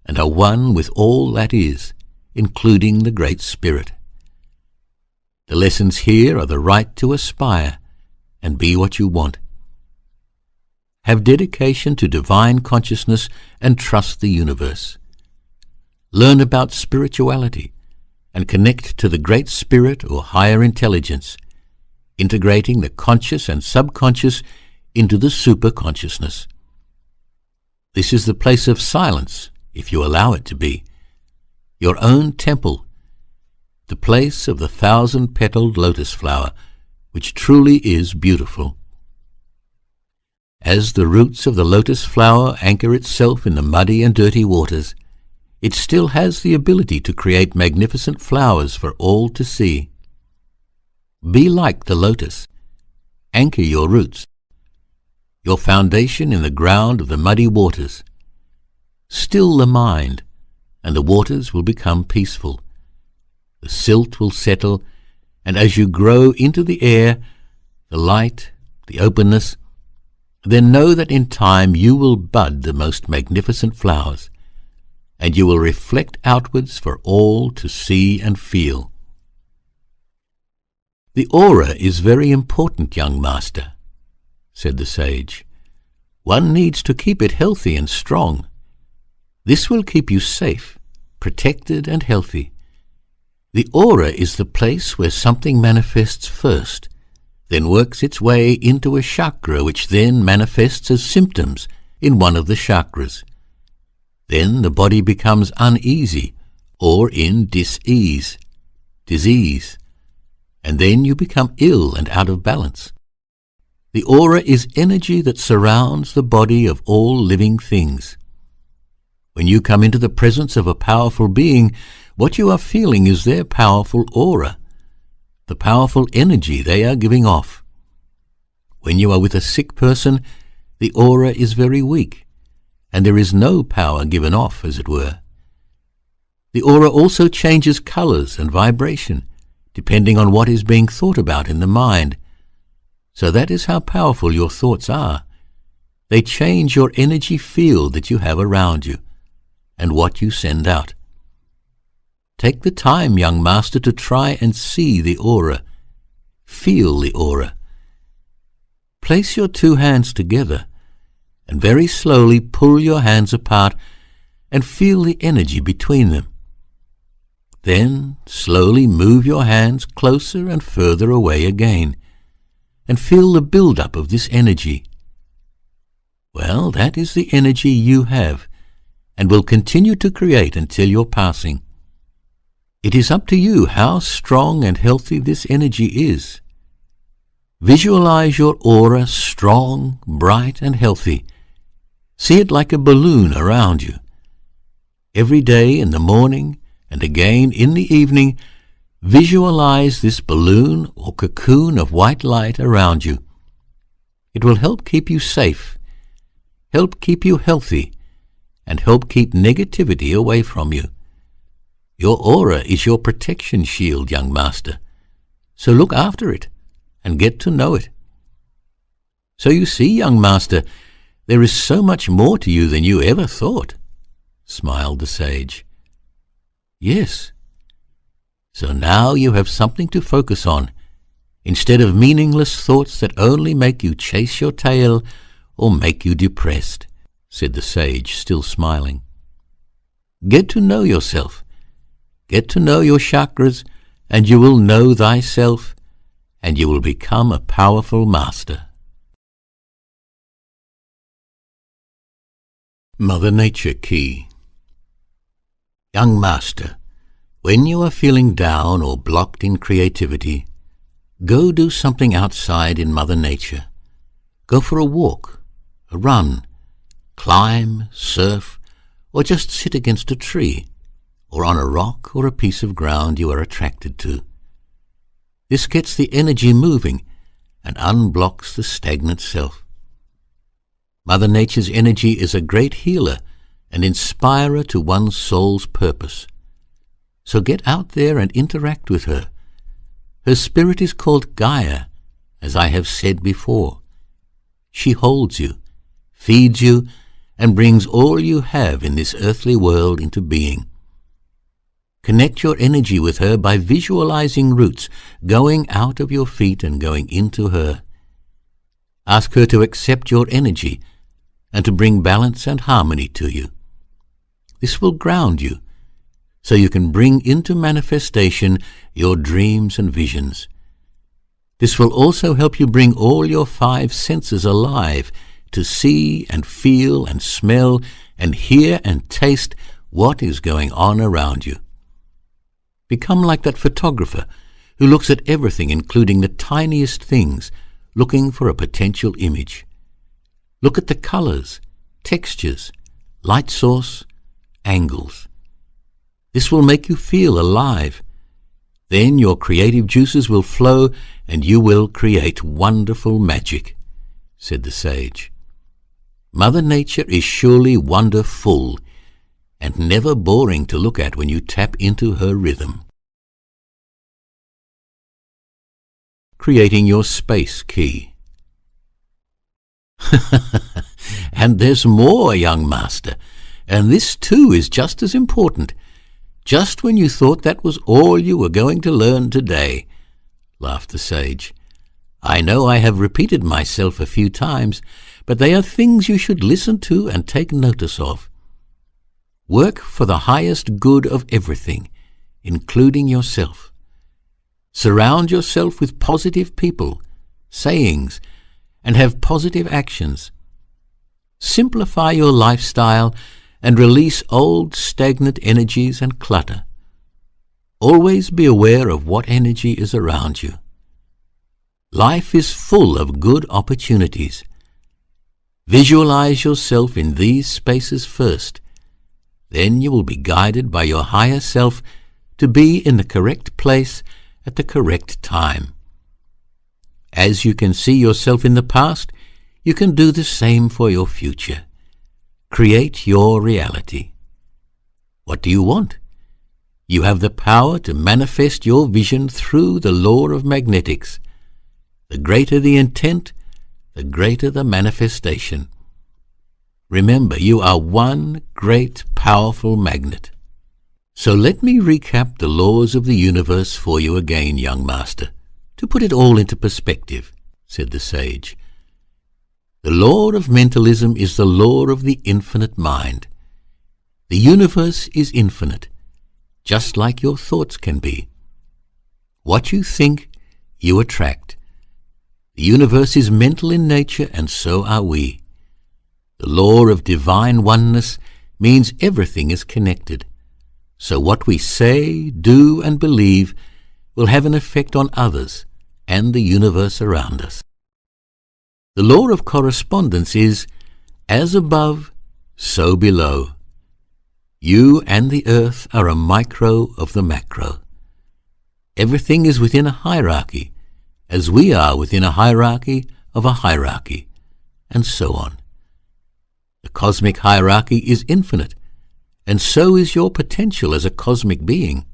and are one with all that is, including the Great Spirit. The lessons here are the right to aspire and be what you want. Have dedication to divine consciousness and trust the universe. Learn about spirituality and connect to the Great Spirit or higher intelligence, integrating the conscious and subconscious into the superconsciousness. This is the place of silence, if you allow it to be, your own temple, the place of the 1,000-petaled lotus flower, which truly is beautiful. As the roots of the lotus flower anchor itself in the muddy and dirty waters, it still has the ability to create magnificent flowers for all to see. Be like the lotus. Anchor your roots, your foundation in the ground of the muddy waters. Still the mind, and the waters will become peaceful. The silt will settle, and as you grow into the air, the light, the openness, then know that in time you will bud the most magnificent flowers, and you will reflect outwards for all to see and feel. The aura is very important, young master, said the sage. One needs to keep it healthy and strong. This will keep you safe, protected and healthy. The aura is the place where something manifests first, then works its way into a chakra, which then manifests as symptoms in one of the chakras. Then the body becomes uneasy or in disease, and then you become ill and out of balance. The aura is energy that surrounds the body of all living things. When you come into the presence of a powerful being, what you are feeling is their powerful aura, the powerful energy they are giving off. When you are with a sick person, the aura is very weak, and there is no power given off, as it were. The aura also changes colors and vibration, depending on what is being thought about in the mind. So that is how powerful your thoughts are. They change your energy field that you have around you, and what you send out. Take the time, young master, to try and see the aura. Feel the aura. Place your two hands together and very slowly pull your hands apart and feel the energy between them. Then slowly move your hands closer and further away again and feel the build-up of this energy. Well, that is the energy you have and will continue to create until your passing. It is up to you how strong and healthy this energy is. Visualize your aura strong, bright, and healthy. See it like a balloon around you. Every day in the morning and again in the evening, visualize this balloon or cocoon of white light around you. It will help keep you safe, help keep you healthy, and help keep negativity away from you. Your aura is your protection shield, young master, so look after it and get to know it. So you see, young master, there is so much more to you than you ever thought. smiled the sage. Yes. So now you have something to focus on, instead of meaningless thoughts that only make you chase your tail or make you depressed, said the sage, still smiling. Get to know yourself. Get to know your chakras, and you will know thyself, and you will become a powerful master. Mother Nature Key. Young master, when you are feeling down or blocked in creativity, go do something outside in Mother Nature. Go for a walk, a run, climb, surf, or just sit against a tree, or on a rock or a piece of ground you are attracted to. This gets the energy moving and unblocks the stagnant self. Mother Nature's energy is a great healer and inspirer to one's soul's purpose. So get out there and interact with her. Her spirit is called Gaia, as I have said before. She holds you, feeds you, and brings all you have in this earthly world into being. Connect your energy with her by visualizing roots going out of your feet and going into her. Ask her to accept your energy and to bring balance and harmony to you. This will ground you, so you can bring into manifestation your dreams and visions. This will also help you bring all your 5 senses alive to see and feel and smell and hear and taste what is going on around you. Become like that photographer who looks at everything, including the tiniest things, looking for a potential image. Look at the colors, textures, light source, angles. This will make you feel alive. Then your creative juices will flow and you will create wonderful magic, said the sage. Mother Nature is surely wonderful and never boring to look at when you tap into her rhythm. Creating your space key. And there's more, young master, and this too is just as important. Just when you thought that was all you were going to learn today, laughed the sage. I know I have repeated myself a few times, but they are things you should listen to and take notice of. Work for the highest good of everything, including yourself. Surround yourself with positive people, sayings, and have positive actions. Simplify your lifestyle and release old stagnant energies and clutter. Always be aware of what energy is around you. Life is full of good opportunities. Visualize yourself in these spaces first. Then you will be guided by your higher self to be in the correct place at the correct time. As you can see yourself in the past, you can do the same for your future. Create your reality. What do you want? You have the power to manifest your vision through the law of magnetics. The greater the intent, the greater the manifestation. Remember, you are one great, powerful magnet. So let me recap the laws of the universe for you again, young master, to put it all into perspective, said the sage. The law of mentalism is the law of the infinite mind. The universe is infinite, just like your thoughts can be. What you think, you attract. The universe is mental in nature, and so are we. The law of divine oneness means everything is connected. So what we say, do, and believe will have an effect on others and the universe around us. The law of correspondence is, as above, so below. You and the earth are a micro of the macro. Everything is within a hierarchy, as we are within a hierarchy of a hierarchy, and so on. The cosmic hierarchy is infinite, and so is your potential as a cosmic being.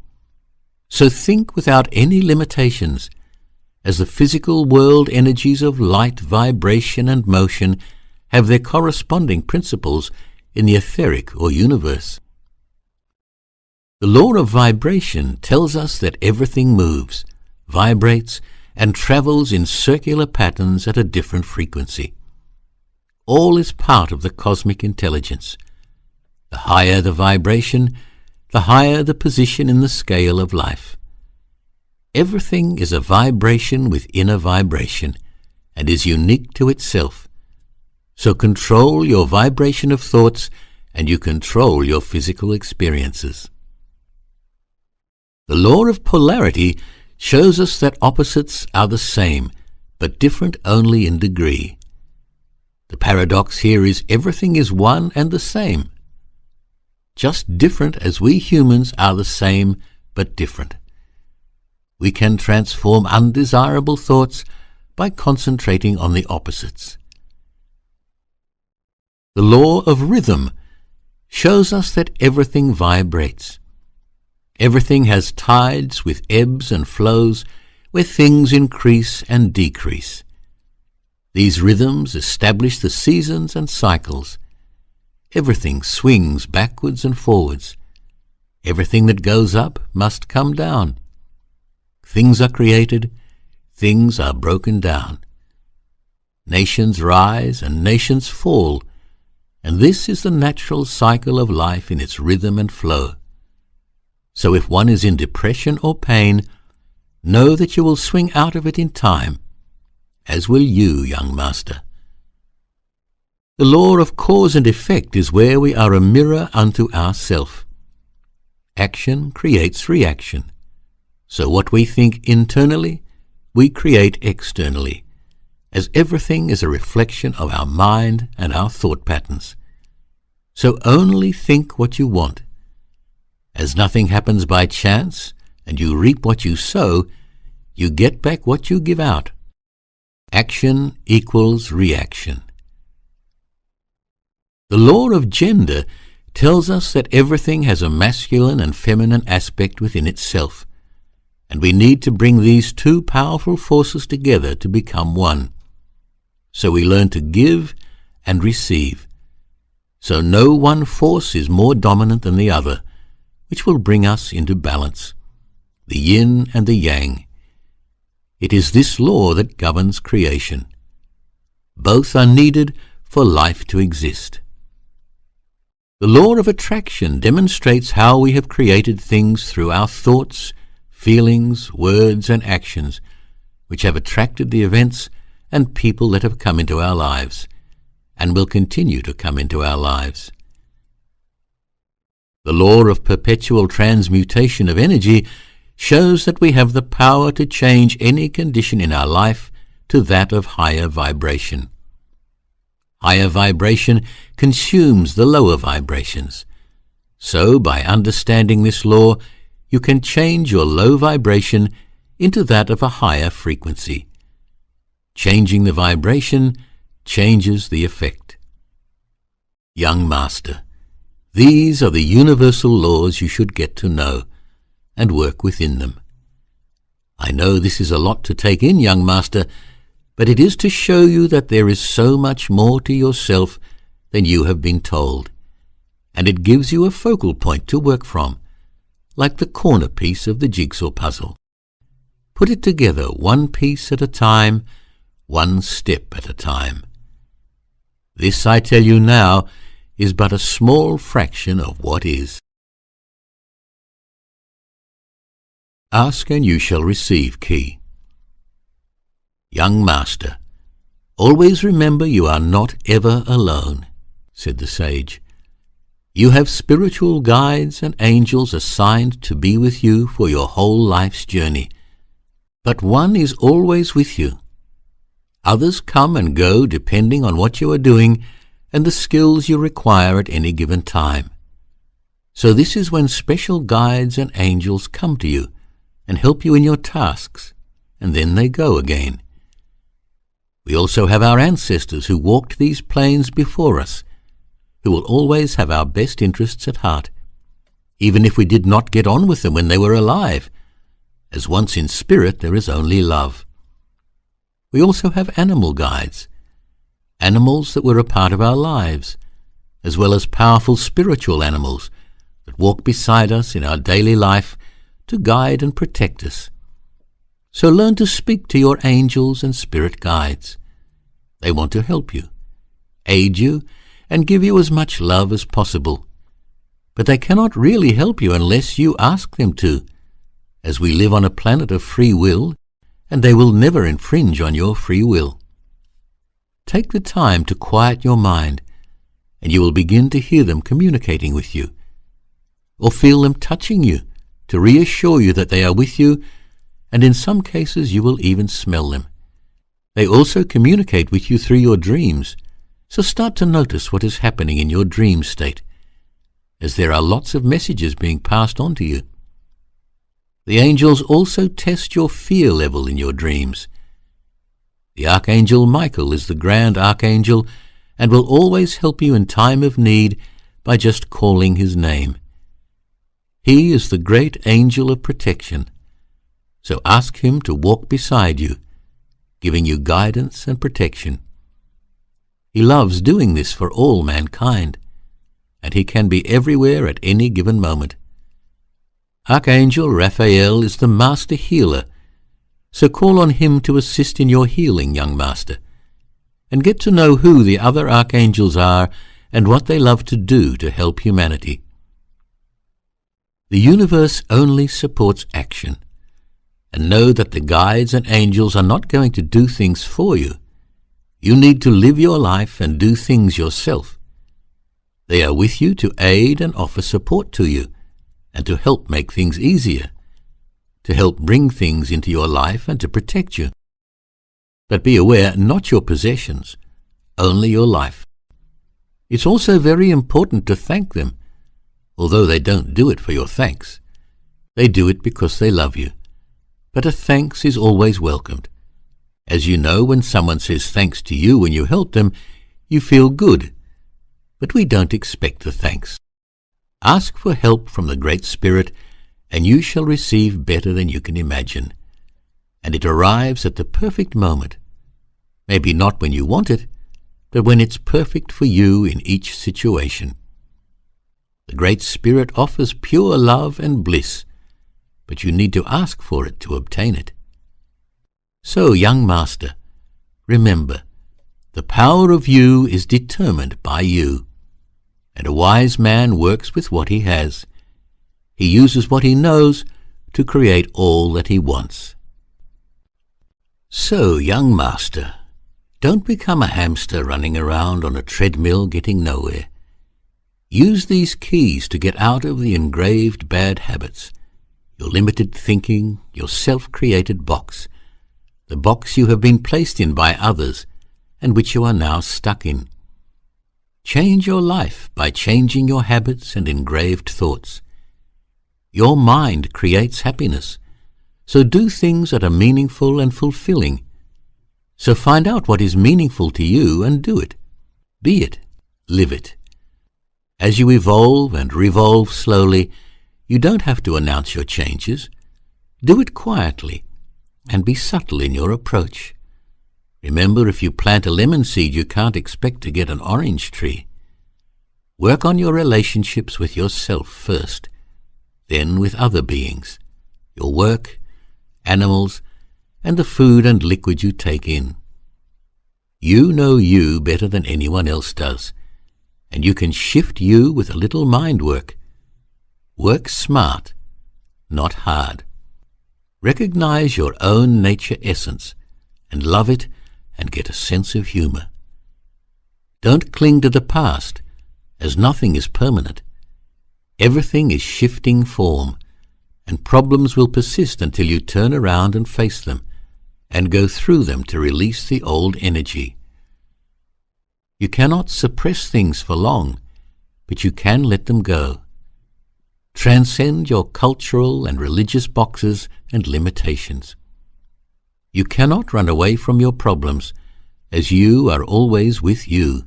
So think without any limitations, as the physical world energies of light, vibration, and motion have their corresponding principles in the etheric or universe. The law of vibration tells us that everything moves, vibrates, and travels in circular patterns at a different frequency. All is part of the cosmic intelligence. The higher the vibration, the higher the position in the scale of life. Everything is a vibration within a vibration, and is unique to itself. So control your vibration of thoughts, and you control your physical experiences. The law of polarity shows us that opposites are the same, but different only in degree. The paradox here is everything is one and the same, just different as we humans are the same but different. We can transform undesirable thoughts by concentrating on the opposites. The law of rhythm shows us that everything vibrates. Everything has tides with ebbs and flows where things increase and decrease. These rhythms establish the seasons and cycles. Everything swings backwards and forwards. Everything that goes up must come down. Things are created, things are broken down. Nations rise and nations fall, and this is the natural cycle of life in its rhythm and flow. So if one is in depression or pain, know that you will swing out of it in time, as will you, young master. The law of cause and effect is where we are a mirror unto ourself. Action creates reaction. So what we think internally, we create externally, as everything is a reflection of our mind and our thought patterns. So only think what you want. As nothing happens by chance, and you reap what you sow, you get back what you give out. Action equals reaction. The law of gender tells us that everything has a masculine and feminine aspect within itself, and we need to bring these two powerful forces together to become one. So we learn to give and receive. So no one force is more dominant than the other, which will bring us into balance, the yin and the yang. It is this law that governs creation. Both are needed for life to exist. The law of attraction demonstrates how we have created things through our thoughts, feelings, words, and actions, which have attracted the events and people that have come into our lives, and will continue to come into our lives. The law of perpetual transmutation of energy shows that we have the power to change any condition in our life to that of higher vibration. Higher vibration consumes the lower vibrations. So, by understanding this law, you can change your low vibration into that of a higher frequency. Changing the vibration changes the effect. Young Master, these are the universal laws you should get to know and work within them. I know this is a lot to take in, young master, but it is to show you that there is so much more to yourself than you have been told, and it gives you a focal point to work from, like the corner piece of the jigsaw puzzle. Put it together one piece at a time, one step at a time. This, I tell you now, is but a small fraction of what is. Ask and you shall receive key. Young master, always remember you are not ever alone, said the sage. You have spiritual guides and angels assigned to be with you for your whole life's journey, but one is always with you. Others come and go depending on what you are doing and the skills you require at any given time. So this is when special guides and angels come to you and help you in your tasks, and then they go again. We also have our ancestors who walked these plains before us, who will always have our best interests at heart, even if we did not get on with them when they were alive, as once in spirit there is only love. We also have animal guides, animals that were a part of our lives, as well as powerful spiritual animals, that walk beside us in our daily life to guide and protect us. So learn to speak to your angels and spirit guides. They want to help you, aid you, and give you as much love as possible. But they cannot really help you unless you ask them to, as we live on a planet of free will, and they will never infringe on your free will. Take the time to quiet your mind, and you will begin to hear them communicating with you, or feel them touching you to reassure you that they are with you, and in some cases you will even smell them. They also communicate with you through your dreams, so start to notice what is happening in your dream state, as there are lots of messages being passed on to you. The angels also test your fear level in your dreams. The Archangel Michael is the grand archangel and will always help you in time of need by just calling his name. He is the great angel of protection, so ask him to walk beside you, giving you guidance and protection. He loves doing this for all mankind, and he can be everywhere at any given moment. Archangel Raphael is the master healer, so call on him to assist in your healing, young master, and get to know who the other archangels are and what they love to do to help humanity. The universe only supports action, and know that the guides and angels are not going to do things for you. You need to live your life and do things yourself. They are with you to aid and offer support to you, and to help make things easier, to help bring things into your life and to protect you. But be aware, not your possessions, only your life. It's also very important to thank them, although they don't do it for your thanks. They do it because they love you. But a thanks is always welcomed. As you know, when someone says thanks to you when you help them, you feel good. But we don't expect the thanks. Ask for help from the Great Spirit, and you shall receive better than you can imagine. And it arrives at the perfect moment. Maybe not when you want it, but when it's perfect for you in each situation. The Great Spirit offers pure love and bliss, but you need to ask for it to obtain it. So, young master, remember, the power of you is determined by you, and a wise man works with what he has. He uses what he knows to create all that he wants. So, young master, don't become a hamster running around on a treadmill getting nowhere. Use these keys to get out of the engraved bad habits, your limited thinking, your self-created box, the box you have been placed in by others and which you are now stuck in. Change your life by changing your habits and engraved thoughts. Your mind creates happiness, so do things that are meaningful and fulfilling. So find out what is meaningful to you and do it. Be it. Live it. As you evolve and revolve slowly, you don't have to announce your changes. Do it quietly and be subtle in your approach. Remember, if you plant a lemon seed, you can't expect to get an orange tree. Work on your relationships with yourself first, then with other beings, your work, animals, and the food and liquid you take in. You know you better than anyone else does, and you can shift you with a little mind work. Work smart, not hard. Recognize your own nature essence and love it and get a sense of humor. Don't cling to the past, as nothing is permanent. Everything is shifting form, and problems will persist until you turn around and face them and go through them to release the old energy. You cannot suppress things for long, but you can let them go. Transcend your cultural and religious boxes and limitations. You cannot run away from your problems, as you are always with you.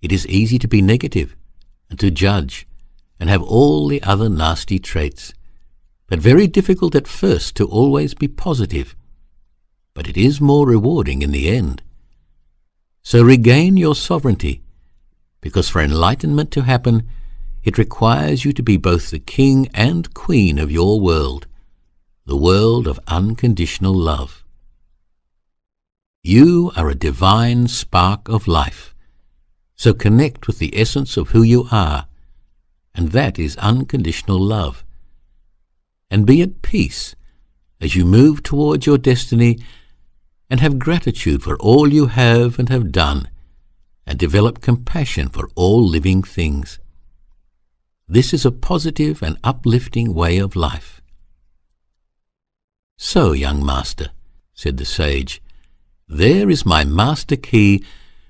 It is easy to be negative and to judge and have all the other nasty traits, but very difficult at first to always be positive. But it is more rewarding in the end. So regain your sovereignty, because for enlightenment to happen, It requires you to be both the king and queen of your world, the world of unconditional love. You are a divine spark of life, so connect with the essence of who you are, and that is unconditional love. And be at peace as you move towards your destiny, and have gratitude for all you have and have done, and develop compassion for all living things. This is a positive and uplifting way of life. So, young master, said the sage, there is my master key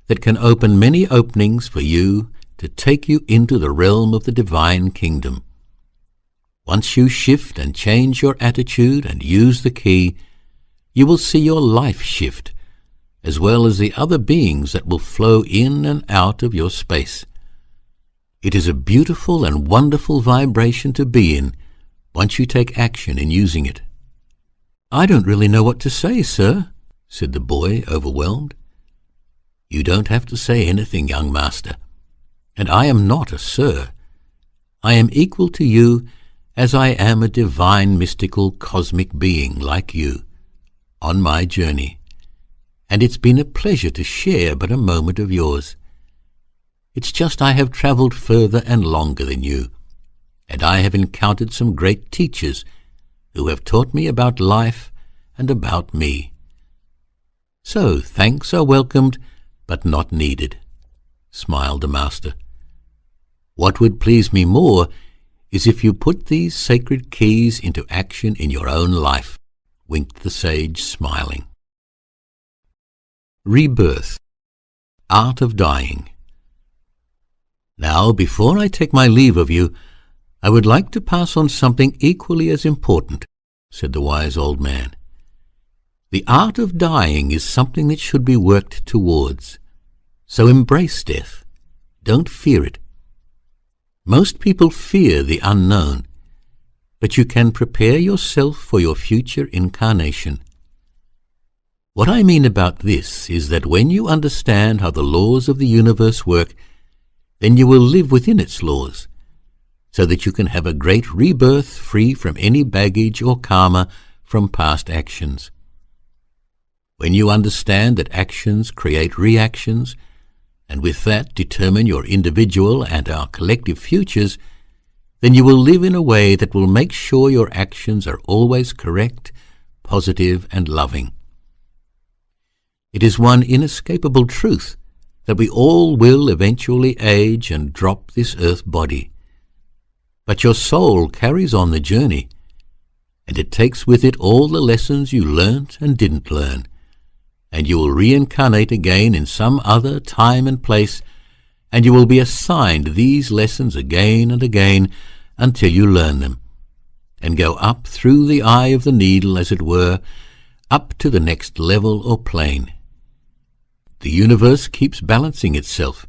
that can open many openings for you to take you into the realm of the divine kingdom. Once you shift and change your attitude and use the key, you will see your life shift, as well as the other beings that will flow in and out of your space. It is a beautiful and wonderful vibration to be in once you take action in using it. I don't really know what to say, sir, said the boy, overwhelmed. You don't have to say anything, young master, and I am not a sir. I am equal to you as I am a divine, mystical, cosmic being like you, on my journey, and it's been a pleasure to share but a moment of yours. It's just I have travelled further and longer than you, and I have encountered some great teachers who have taught me about life and about me. So thanks are welcomed, but not needed, smiled the master. What would please me more is if you put these sacred keys into action in your own life, winked the sage, smiling. Rebirth, Art of Dying. Now, before I take my leave of you, I would like to pass on something equally as important, said the wise old man. The art of dying is something that should be worked towards. So embrace death. Don't fear it. Most people fear the unknown, but you can prepare yourself for your future incarnation. What I mean about this is that when you understand how the laws of the universe work, then you will live within its laws, so that you can have a great rebirth free from any baggage or karma from past actions. When you understand that actions create reactions, and with that determine your individual and our collective futures, then you will live in a way that will make sure your actions are always correct, positive, and loving. It is one inescapable truth that we all will eventually age and drop this earth body. But your soul carries on the journey, and it takes with it all the lessons you learnt and didn't learn, and you will reincarnate again in some other time and place, and you will be assigned these lessons again and again until you learn them, and go up through the eye of the needle, as it were, up to the next level or plane. The universe keeps balancing itself,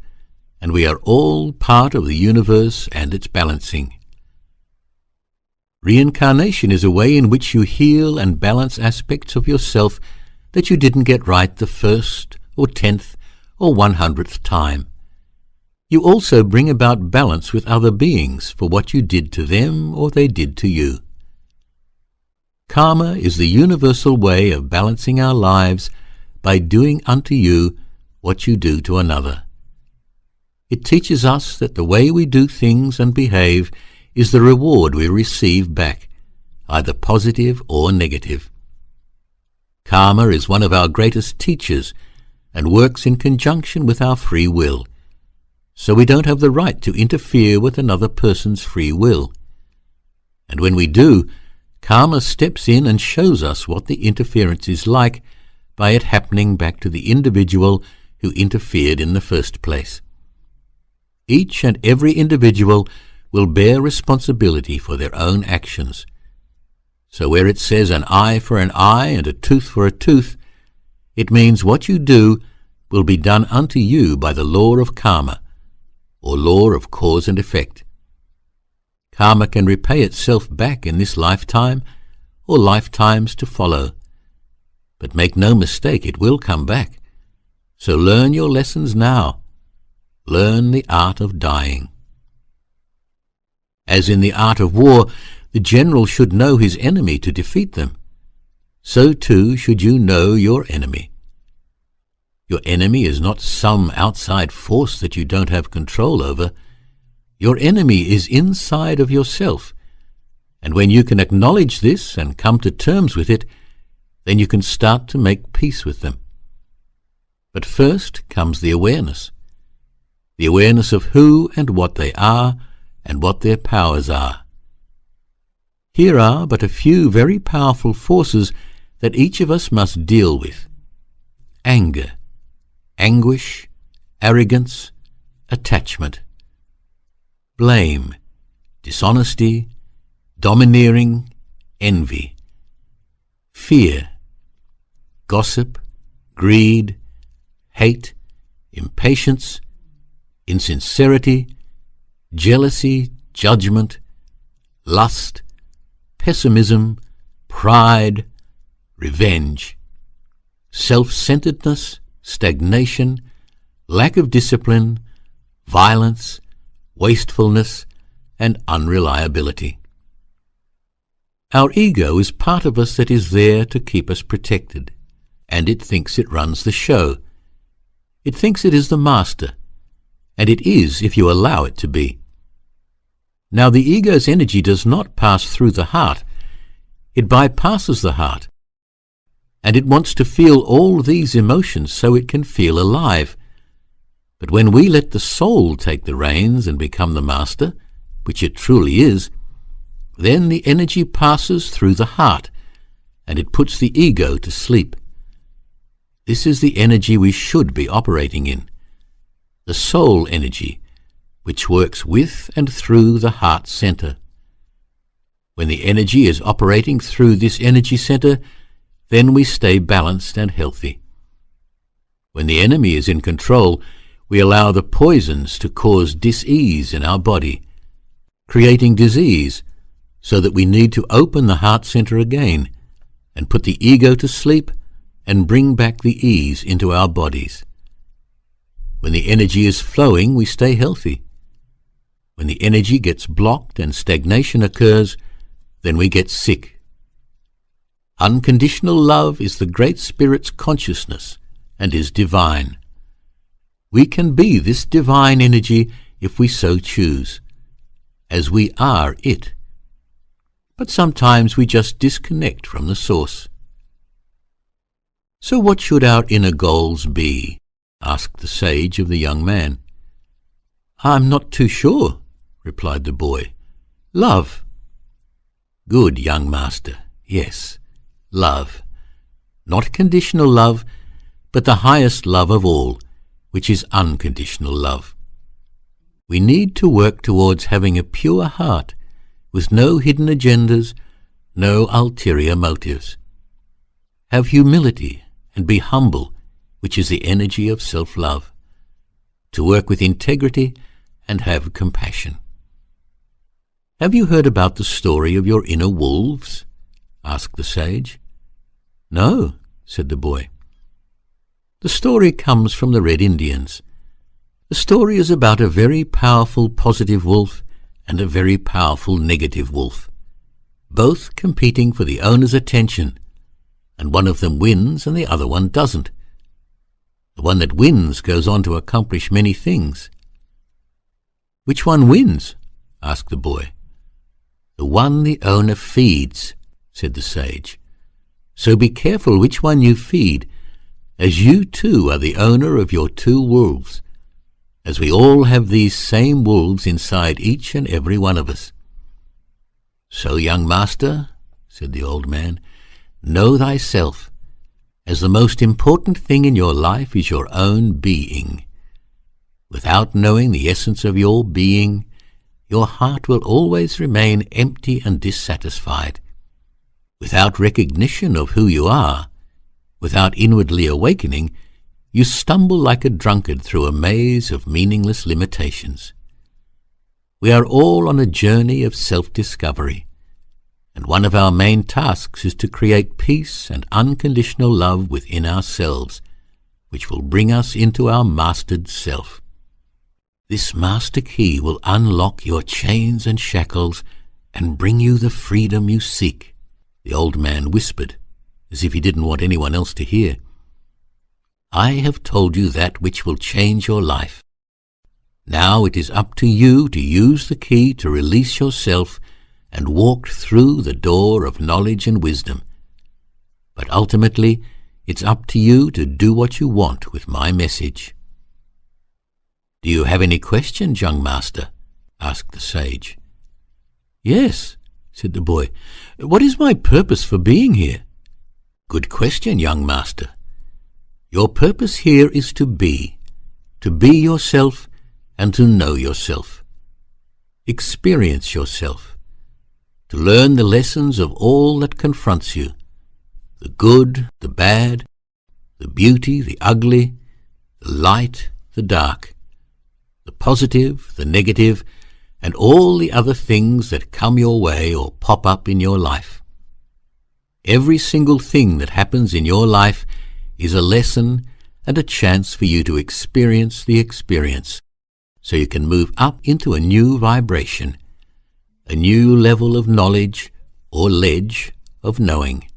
and we are all part of the universe and its balancing. Reincarnation is a way in which you heal and balance aspects of yourself that you didn't get right the first or 10th or 100th time. You also bring about balance with other beings for what you did to them or they did to you. Karma is the universal way of balancing our lives by doing unto you what you do to another. It teaches us that the way we do things and behave is the reward we receive back, either positive or negative. Karma is one of our greatest teachers and works in conjunction with our free will, so we don't have the right to interfere with another person's free will. And when we do, karma steps in and shows us what the interference is like by it happening back to the individual who interfered in the first place. Each and every individual will bear responsibility for their own actions. So where it says an eye for an eye and a tooth for a tooth, it means what you do will be done unto you by the law of karma, or law of cause and effect. Karma can repay itself back in this lifetime or lifetimes to follow. But make no mistake, it will come back. So learn your lessons now. Learn the art of dying. As in the art of war, the general should know his enemy to defeat them, so too should you know your enemy. Your enemy is not some outside force that you don't have control over. Your enemy is inside of yourself, and when you can acknowledge this and come to terms with it, then you can start to make peace with them. But first comes the awareness of who and what they are and what their powers are. Here are but a few very powerful forces that each of us must deal with: anger, anguish, arrogance, attachment, blame, dishonesty, domineering, envy, fear, gossip, greed, hate, impatience, insincerity, jealousy, judgment, lust, pessimism, pride, revenge, self-centeredness, stagnation, lack of discipline, violence, wastefulness, and unreliability. Our ego is part of us that is there to keep us protected, and it thinks it runs the show. It thinks it is the master, and it is if you allow it to be. Now the ego's energy does not pass through the heart. It bypasses the heart, and it wants to feel all these emotions so it can feel alive. But when we let the soul take the reins and become the master, which it truly is, then the energy passes through the heart, and it puts the ego to sleep. This is the energy we should be operating in, the soul energy, which works with and through the heart center. When the energy is operating through this energy center, then we stay balanced and healthy. When the enemy is in control, we allow the poisons to cause dis-ease in our body, creating disease, so that we need to open the heart center again and put the ego to sleep and bring back the ease into our bodies. When the energy is flowing, we stay healthy. When the energy gets blocked and stagnation occurs, then we get sick. Unconditional love is the Great Spirit's consciousness and is divine. We can be this divine energy if we so choose, as we are it. But sometimes we just disconnect from the source. So what should our inner goals be? Asked the sage of the young man. I'm not too sure, replied the boy. Love. Good, young master. Yes, love. Not conditional love, but the highest love of all, which is unconditional love. We need to work towards having a pure heart, with no hidden agendas, no ulterior motives. Have humility and be humble, which is the energy of self-love, to work with integrity and have compassion. Have you heard about the story of your inner wolves? Asked the sage. No, said the boy. The story comes from the Red Indians. The story is about a very powerful positive wolf and a very powerful negative wolf, both competing for the owner's attention, and one of them wins and the other one doesn't. The one that wins goes on to accomplish many things. Which one wins? Asked the boy. The one the owner feeds, said the sage. So be careful which one you feed, as you too are the owner of your two wolves, as we all have these same wolves inside each and every one of us. So, young master, said the old man, know thyself, as the most important thing in your life is your own being. Without knowing the essence of your being, your heart will always remain empty and dissatisfied. Without recognition of who you are, without inwardly awakening, you stumble like a drunkard through a maze of meaningless limitations. We are all on a journey of self-discovery, and one of our main tasks is to create peace and unconditional love within ourselves, which will bring us into our mastered self. This master key will unlock your chains and shackles and bring you the freedom you seek, the old man whispered, as if he didn't want anyone else to hear. I have told you that which will change your life. Now it is up to you to use the key to release yourself and walk through the door of knowledge and wisdom. But ultimately, it's up to you to do what you want with my message. Do you have any questions, young master? Asked the sage. Yes, said the boy. What is my purpose for being here? Good question, young master. Your purpose here is to be yourself and to know yourself. Experience yourself, to learn the lessons of all that confronts you, the good, the bad, the beauty, the ugly, the light, the dark, the positive, the negative, and all the other things that come your way or pop up in your life. Every single thing that happens in your life is a lesson and a chance for you to experience the experience, so you can move up into a new vibration, a new level of knowledge or ledge of knowing.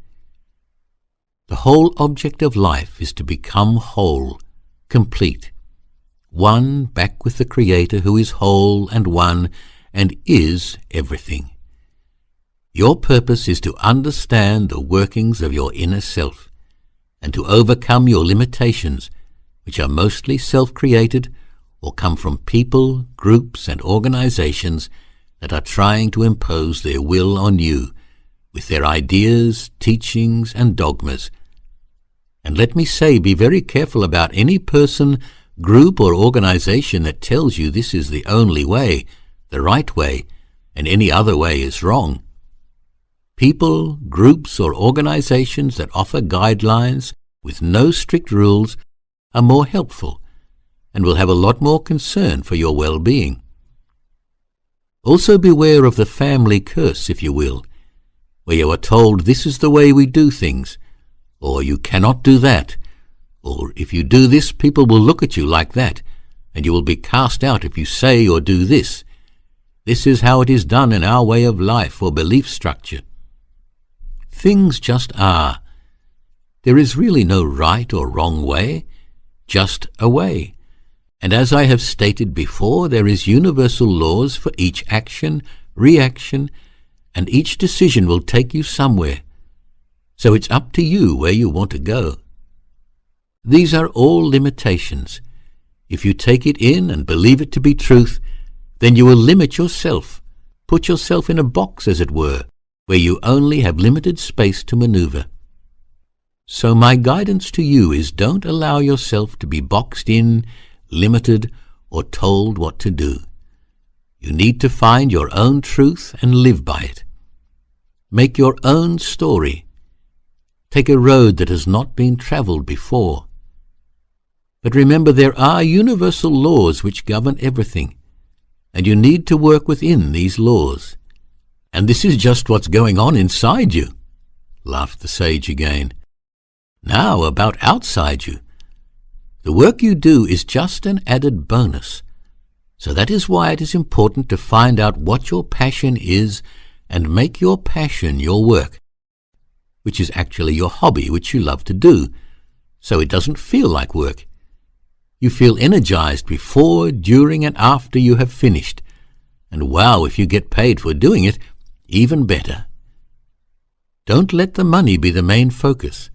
The whole object of life is to become whole, complete, one back with the Creator who is whole and one and is everything. Your purpose is to understand the workings of your inner self and to overcome your limitations, which are mostly self-created or come from people, groups, and organizations that are trying to impose their will on you with their ideas, teachings, and dogmas. And let me say, be very careful about any person, group, or organization that tells you this is the only way, the right way, and any other way is wrong. People, groups, or organizations that offer guidelines with no strict rules are more helpful and will have a lot more concern for your well-being. Also beware of the family curse, if you will, where you are told this is the way we do things, or you cannot do that, or if you do this, people will look at you like that, and you will be cast out if you say or do this. This is how it is done in our way of life or belief structure. Things just are. There is really no right or wrong way, just a way. And as I have stated before, there is universal laws for each action, reaction, and each decision will take you somewhere. So it's up to you where you want to go. These are all limitations. If you take it in and believe it to be truth, then you will limit yourself, put yourself in a box, as it were, where you only have limited space to maneuver. So my guidance to you is don't allow yourself to be boxed in, limited, or told what to do. You need to find your own truth and live by it. Make your own story. Take a road that has not been traveled before. But remember, there are universal laws which govern everything, and you need to work within these laws. And this is just what's going on inside you, laughed the sage again. Now about outside you. The work you do is just an added bonus. So that is why it is important to find out what your passion is and make your passion your work, which is actually your hobby, which you love to do, so it doesn't feel like work. You feel energized before, during, and after you have finished. And wow, if you get paid for doing it, even better. Don't let the money be the main focus.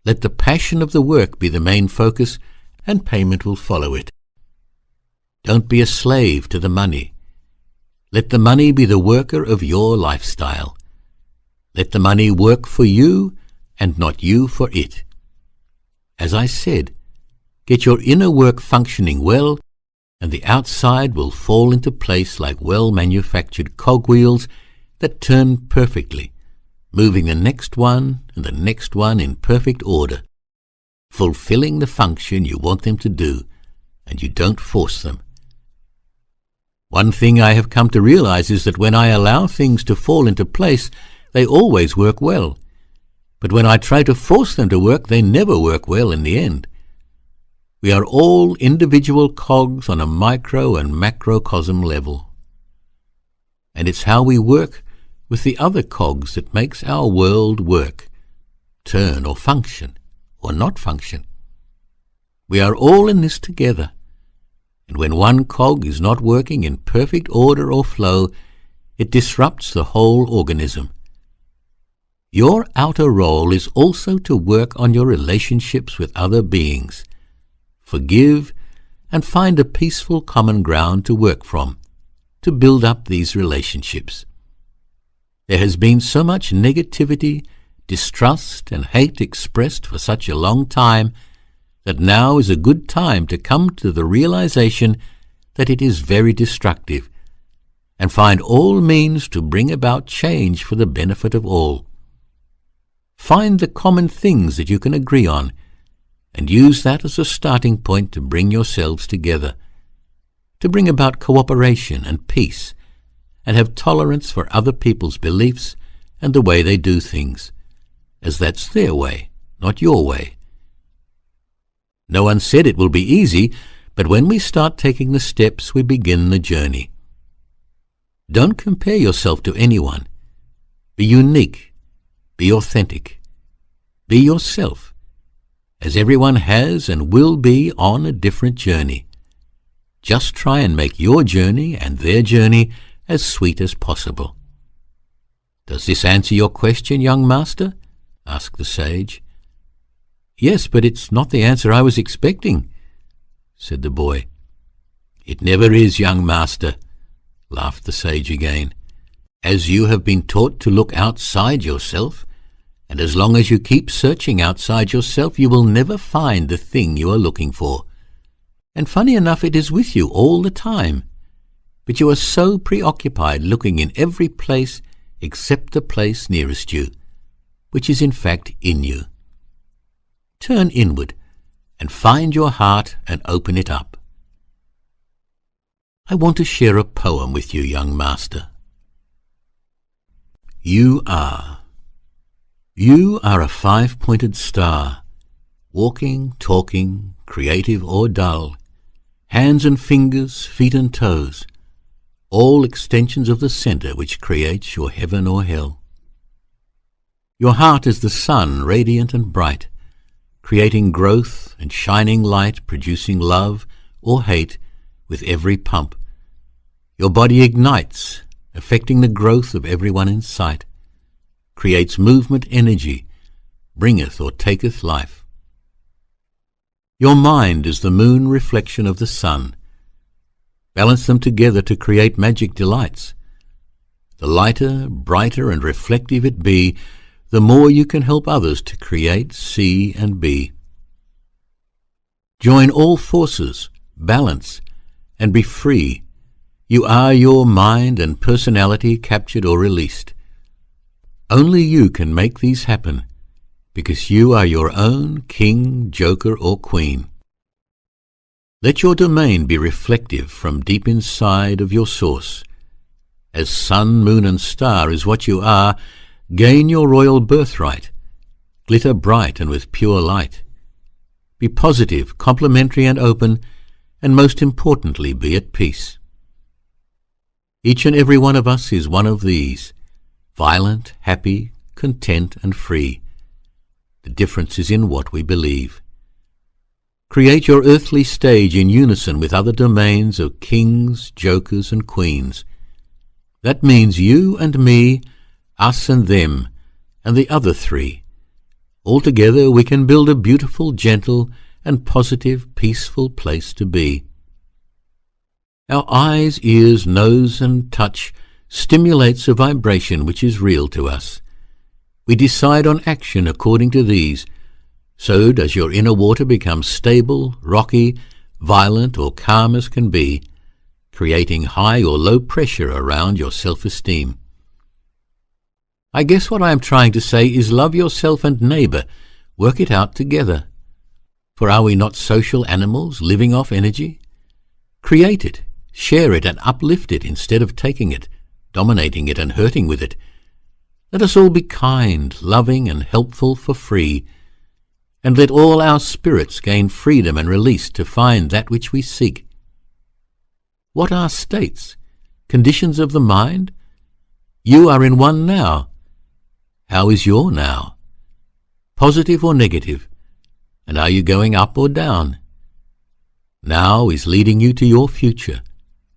Let the passion of the work be the main focus, and payment will follow it. Don't be a slave to the money. Let the money be the worker of your lifestyle. Let the money work for you and not you for it. As I said, get your inner work functioning well, and the outside will fall into place like well-manufactured cogwheels that turn perfectly, moving the next one and the next one in perfect order, fulfilling the function you want them to do, and you don't force them. One thing I have come to realize is that when I allow things to fall into place, they always work well. But when I try to force them to work, they never work well in the end. We are all individual cogs on a micro and macrocosm level. And it's how we work with the other cogs that makes our world work, turn or function, or not function. We are all in this together, and when one cog is not working in perfect order or flow, it disrupts the whole organism. Your outer role is also to work on your relationships with other beings, forgive, and find a peaceful common ground to work from, to build up these relationships. There has been so much negativity, distrust, and hate expressed for such a long time that now is a good time to come to the realization that it is very destructive, and find all means to bring about change for the benefit of all. Find the common things that you can agree on, and use that as a starting point to bring yourselves together, to bring about cooperation and peace, and have tolerance for other people's beliefs and the way they do things, as that's their way, not your way. No one said it will be easy, but when we start taking the steps, we begin the journey. Don't compare yourself to anyone. Be unique. Be authentic. Be yourself, as everyone has and will be on a different journey. Just try and make your journey and their journey as sweet as possible. Does this answer your question, young master? Asked the sage. Yes, but it's not the answer I was expecting, said the boy. It never is, young master, laughed the sage again. As you have been taught to look outside yourself, and as long as you keep searching outside yourself, you will never find the thing you are looking for. And funny enough, it is with you all the time. But you are so preoccupied looking in every place except the place nearest you, which is in fact in you. Turn inward and find your heart and open it up. I want to share a poem with you, young master. You are. You are a five-pointed star, walking, talking, creative or dull, hands and fingers, feet and toes, all extensions of the center which creates your heaven or hell. Your heart is the sun, radiant and bright, creating growth and shining light, producing love or hate with every pump. Your body ignites, affecting the growth of everyone in sight, creates movement energy, bringeth or taketh life. Your mind is the moon reflection of the sun. Balance them together to create magic delights. The lighter, brighter, and reflective it be, the more you can help others to create, see, and be. Join all forces, balance, and be free. You are your mind and personality captured or released. Only you can make these happen, because you are your own king, joker, or queen. Let your domain be reflective from deep inside of your source. As sun, moon, and star is what you are, gain your royal birthright. Glitter bright and with pure light. Be positive, complimentary, and open, and most importantly, be at peace. Each and every one of us is one of these, violent, happy, content, and free. The difference is in what we believe. Create your earthly stage in unison with other domains of kings, jokers, and queens. That means you and me, us and them, and the other three. Altogether we can build a beautiful, gentle, and positive, peaceful place to be. Our eyes, ears, nose, and touch stimulates a vibration which is real to us. We decide on action according to these. So does your inner water become stable, rocky, violent, or calm as can be, creating high or low pressure around your self-esteem. I guess what I am trying to say is love yourself and neighbor, work it out together. For are we not social animals living off energy? Create it, share it, and uplift it instead of taking it, dominating it, and hurting with it. Let us all be kind, loving, and helpful for free, and let all our spirits gain freedom and release to find that which we seek. What are states? Conditions of the mind? You are in one now. How is your now? Positive or negative? And are you going up or down? Now is leading you to your future,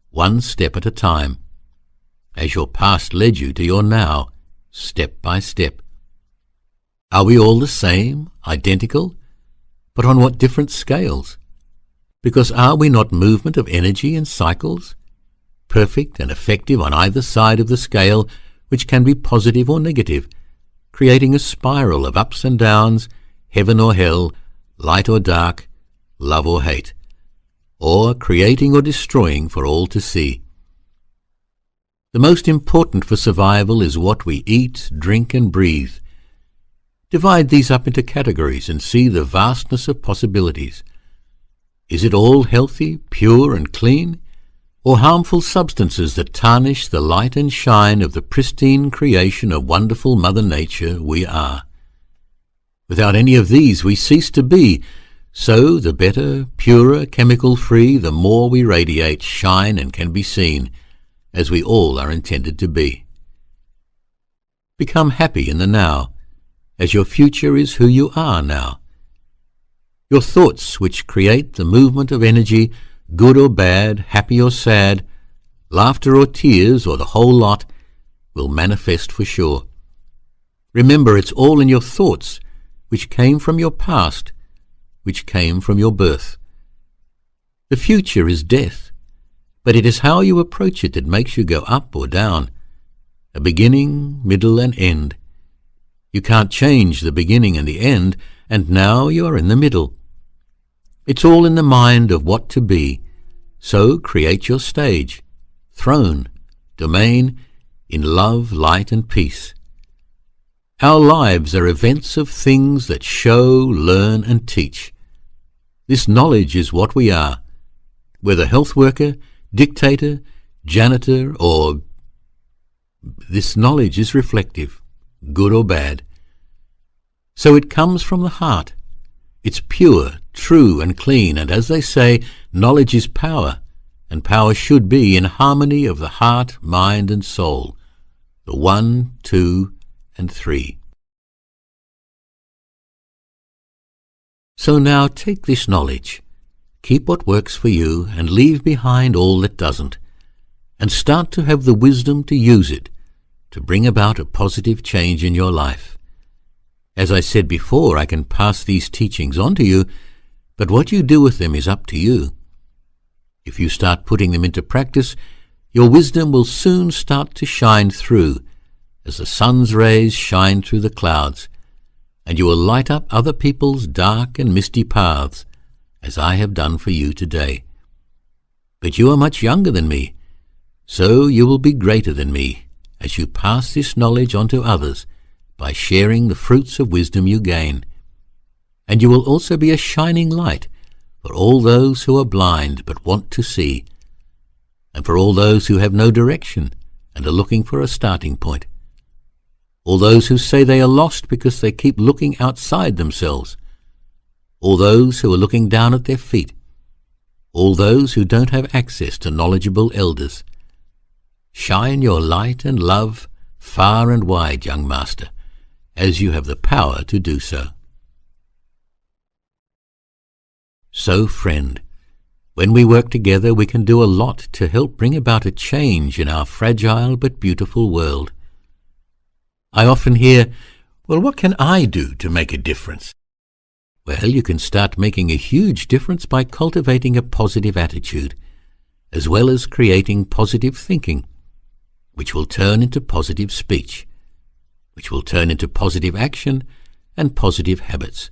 one step at a time, as your past led you to your now, step by step. Are we all the same, identical, but on what different scales? Because are we not movement of energy and cycles, perfect and effective on either side of the scale, which can be positive or negative, creating a spiral of ups and downs, heaven or hell, light or dark, love or hate, or creating or destroying for all to see? The most important for survival is what we eat, drink, and breathe. Divide these up into categories and see the vastness of possibilities. Is it all healthy, pure, and clean, or harmful substances that tarnish the light and shine of the pristine creation of wonderful Mother Nature we are? Without any of these we cease to be, so the better, purer, chemical-free, the more we radiate, shine, and can be seen, as we all are intended to be. Become happy in the now, as your future is who you are now. Your thoughts, which create the movement of energy, good or bad, happy or sad, laughter or tears, or the whole lot, will manifest for sure. Remember, it's all in your thoughts, which came from your past, which came from your birth. The future is death, but it is how you approach it that makes you go up or down, a beginning, middle, and end. You can't change the beginning and the end, and now you are in the middle. It's all in the mind of what to be, so create your stage, throne, domain, in love, light, and peace. Our lives are events of things that show, learn, and teach. This knowledge is what we are, whether health worker, dictator, janitor, or... This knowledge is reflective, good or bad. So it comes from the heart. It's pure, true, and clean, and as they say, knowledge is power, and power should be in harmony of the heart, mind, and soul, the 1, 2, and 3. So now take this knowledge, keep what works for you, and leave behind all that doesn't, and start to have the wisdom to use it, to bring about a positive change in your life. As I said before, I can pass these teachings on to you, but what you do with them is up to you. If you start putting them into practice, your wisdom will soon start to shine through, as the sun's rays shine through the clouds, and you will light up other people's dark and misty paths, as I have done for you today. But you are much younger than me, so you will be greater than me, as you pass this knowledge on to others, by sharing the fruits of wisdom you gain. And you will also be a shining light for all those who are blind but want to see, and for all those who have no direction and are looking for a starting point. All those who say they are lost because they keep looking outside themselves. All those who are looking down at their feet. All those who don't have access to knowledgeable elders. Shine your light and love far and wide, young master, as you have the power to do so. So, friend, when we work together, we can do a lot to help bring about a change in our fragile but beautiful world. I often hear, well, what can I do to make a difference? Well, you can start making a huge difference by cultivating a positive attitude, as well as creating positive thinking, which will turn into positive speech, which will turn into positive action and positive habits,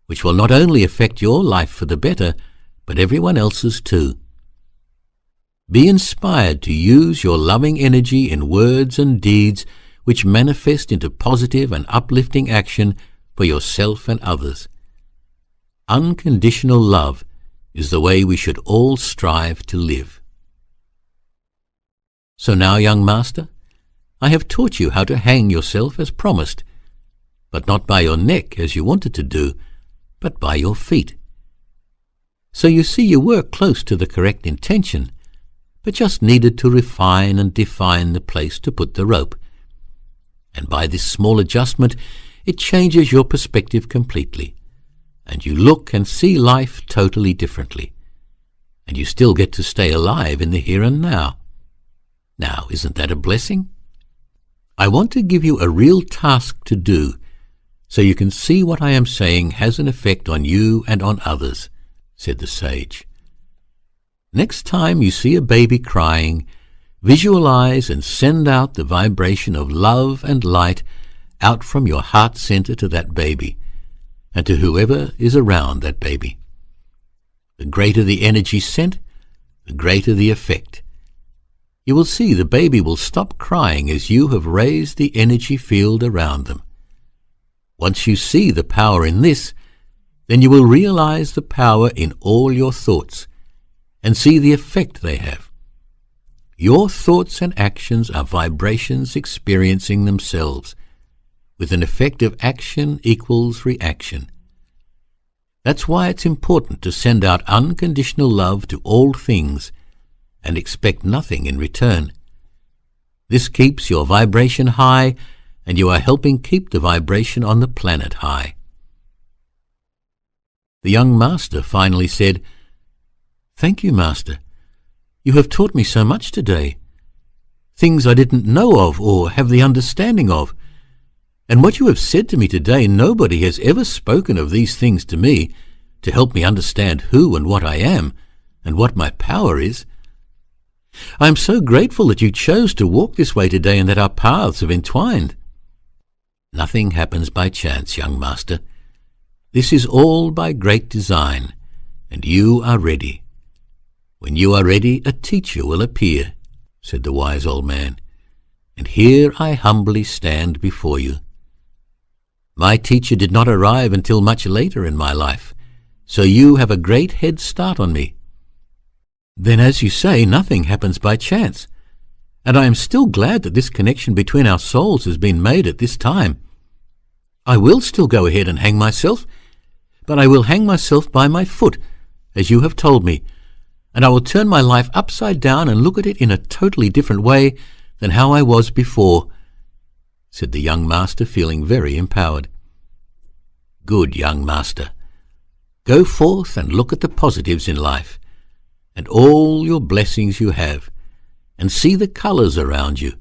which will not only affect your life for the better, but everyone else's too. Be inspired to use your loving energy in words and deeds which manifest into positive and uplifting action for yourself and others. Unconditional love is the way we should all strive to live. So now, young master, I have taught you how to hang yourself as promised, but not by your neck as you wanted to do, but by your feet. So you see you were close to the correct intention, but just needed to refine and define the place to put the rope. And by this small adjustment, it changes your perspective completely, and you look and see life totally differently, and you still get to stay alive in the here and now. Now, isn't that a blessing? I want to give you a real task to do, so you can see what I am saying has an effect on you and on others, said the sage. Next time you see a baby crying, visualize and send out the vibration of love and light out from your heart center to that baby, and to whoever is around that baby. The greater the energy sent, the greater the effect. You will see the baby will stop crying as you have raised the energy field around them. Once you see the power in this, then you will realize the power in all your thoughts and see the effect they have. Your thoughts and actions are vibrations experiencing themselves, with an effect of action equals reaction. That's why it's important to send out unconditional love to all things and expect nothing in return. This keeps your vibration high, and you are helping keep the vibration on the planet high. The young master finally said, "Thank you, Master. You have taught me so much today, things I didn't know of or have the understanding of. And what you have said to me today, nobody has ever spoken of these things to me to help me understand who and what I am and what my power is. I am so grateful that you chose to walk this way today and that our paths have entwined." Nothing happens by chance, young master. This is all by great design, and you are ready. When you are ready, a teacher will appear, said the wise old man, and here I humbly stand before you. My teacher did not arrive until much later in my life, so you have a great head start on me. Then, as you say, nothing happens by chance, and I am still glad that this connection between our souls has been made at this time. I will still go ahead and hang myself, but I will hang myself by my foot, as you have told me, and I will turn my life upside down and look at it in a totally different way than how I was before, said the young master, feeling very empowered. Good, young master. Go forth and look at the positives in life, and all your blessings you have, and see the colours around you,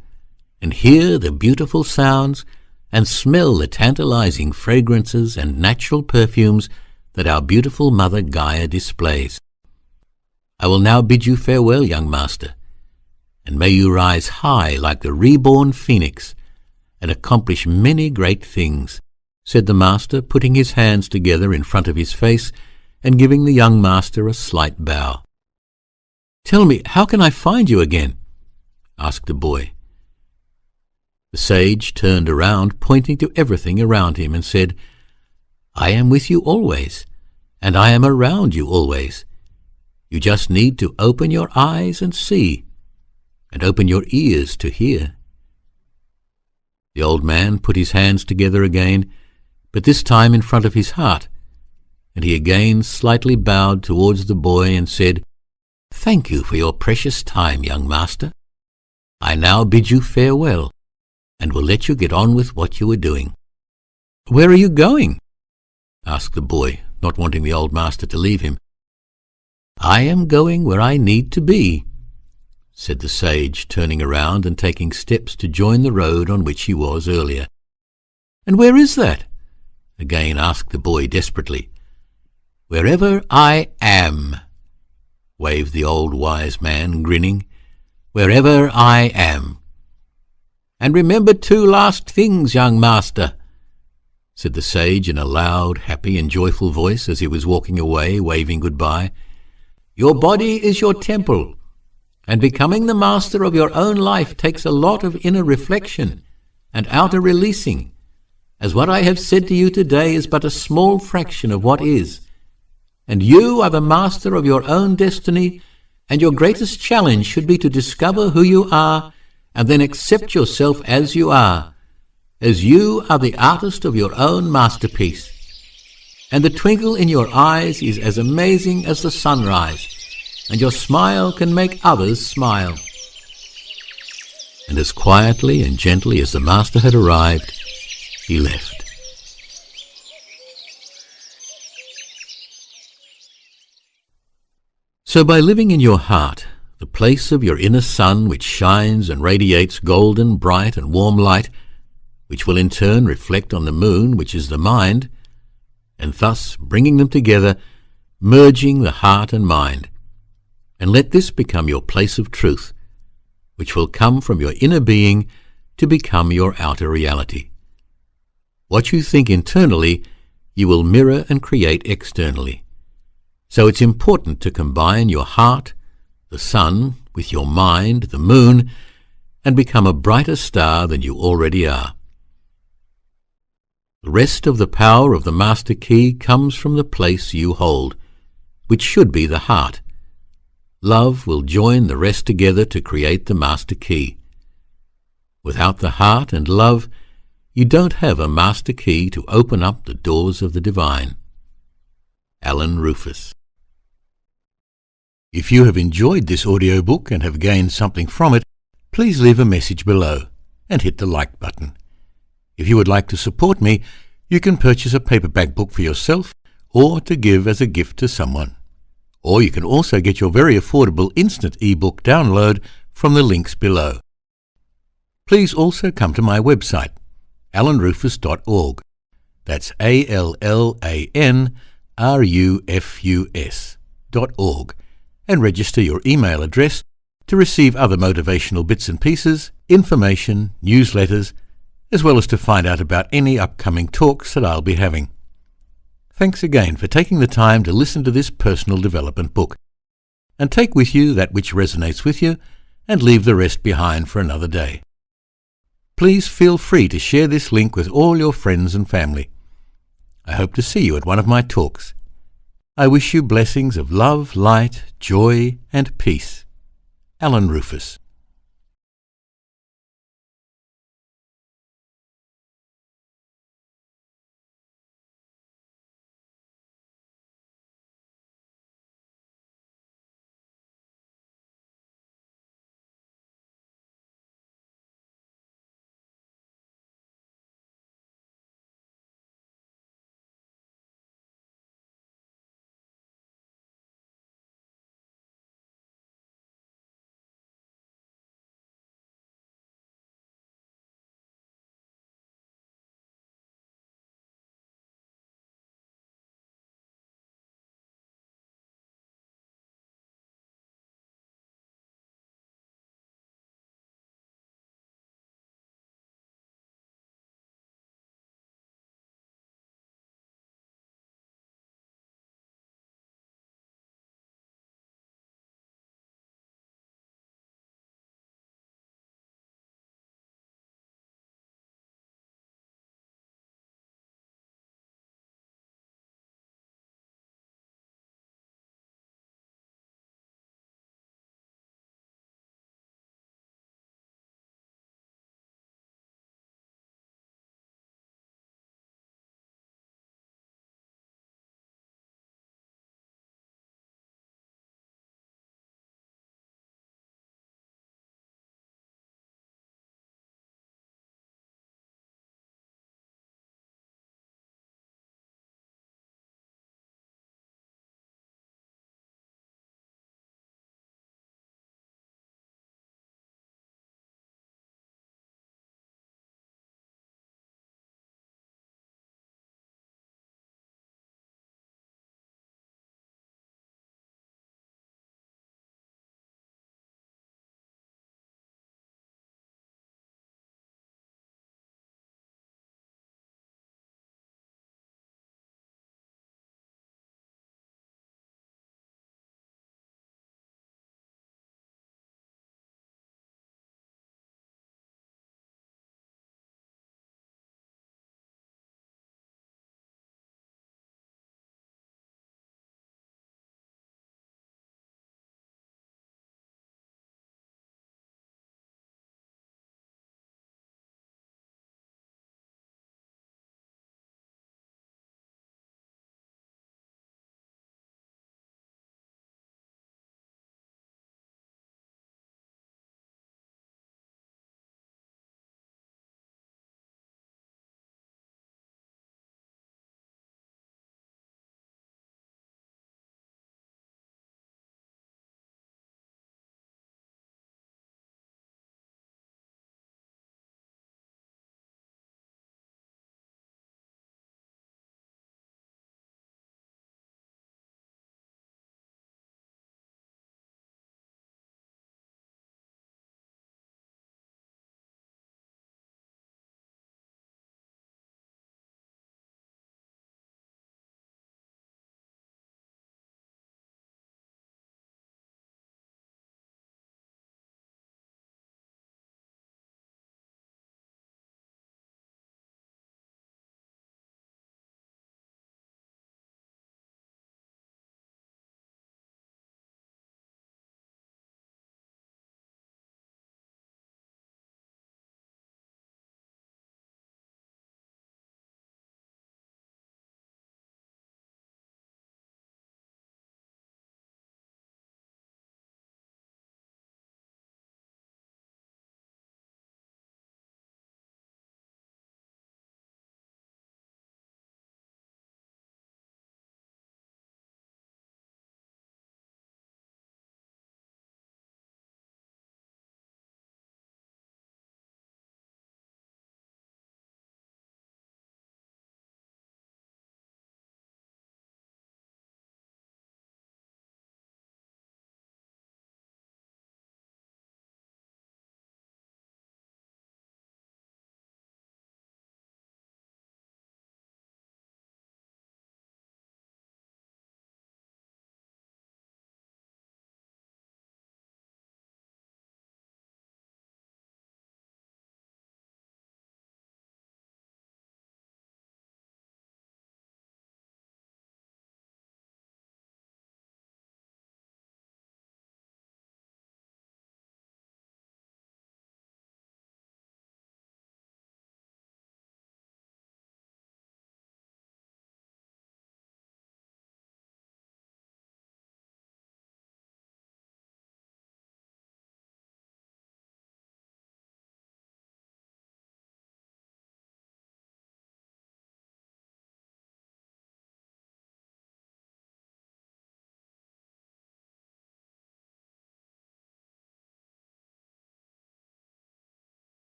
and hear the beautiful sounds, and smell the tantalizing fragrances and natural perfumes that our beautiful Mother Gaia displays. I will now bid you farewell, young master, and may you rise high like the reborn phoenix and accomplish many great things, said the master, putting his hands together in front of his face and giving the young master a slight bow. Tell me, how can I find you again? Asked the boy. The sage turned around, pointing to everything around him, and said, I am with you always, and I am around you always. You just need to open your eyes and see, and open your ears to hear. The old man put his hands together again, but this time in front of his heart, and he again slightly bowed towards the boy and said, Thank you for your precious time, young master. I now bid you farewell, and will let you get on with what you were doing. Where are you going? Asked the boy, not wanting the old master to leave him. I am going where I need to be, said the sage, turning around and taking steps to join the road on which he was earlier. And where is that? Again asked the boy desperately. Wherever I am, waved the old wise man, grinning. Wherever I am. And remember 2 last things, young master, said the sage in a loud, happy and joyful voice as he was walking away, waving goodbye. Your body is your temple, and becoming the master of your own life takes a lot of inner reflection and outer releasing, as what I have said to you today is but a small fraction of what is. And you are the master of your own destiny, and your greatest challenge should be to discover who you are and then accept yourself as you are the artist of your own masterpiece. and the twinkle in your eyes is as amazing as the sunrise, and your smile can make others smile. And as quietly and gently as the master had arrived, he left. So by living in your heart, the place of your inner sun which shines and radiates golden, bright and warm light, which will in turn reflect on the moon, which is the mind, and thus bringing them together, merging the heart and mind, and let this become your place of truth, which will come from your inner being to become your outer reality. What you think internally, you will mirror and create externally. So it's important to combine your heart, the sun, with your mind, the moon, and become a brighter star than you already are. The rest of the power of the Master Key comes from the place you hold, which should be the heart. Love will join the rest together to create the Master Key. Without the heart and love, you don't have a Master Key to open up the doors of the divine. Alan Rufus. If you have enjoyed this audiobook and have gained something from it, please leave a message below and hit the like button. If you would like to support me, you can purchase a paperback book for yourself or to give as a gift to someone. Or you can also get your very affordable instant ebook download from the links below. Please also come to my website, alanrufus.org. That's ALLANRUFUS.org, and register your email address to receive other motivational bits and pieces, information, newsletters, as well as to find out about any upcoming talks that I'll be having. Thanks again for taking the time to listen to this personal development book, and take with you that which resonates with you and leave the rest behind for another day. Please feel free to share this link with all your friends and family. I hope to see you at one of my talks. I wish you blessings of love, light, joy, and peace. Alan Rufus.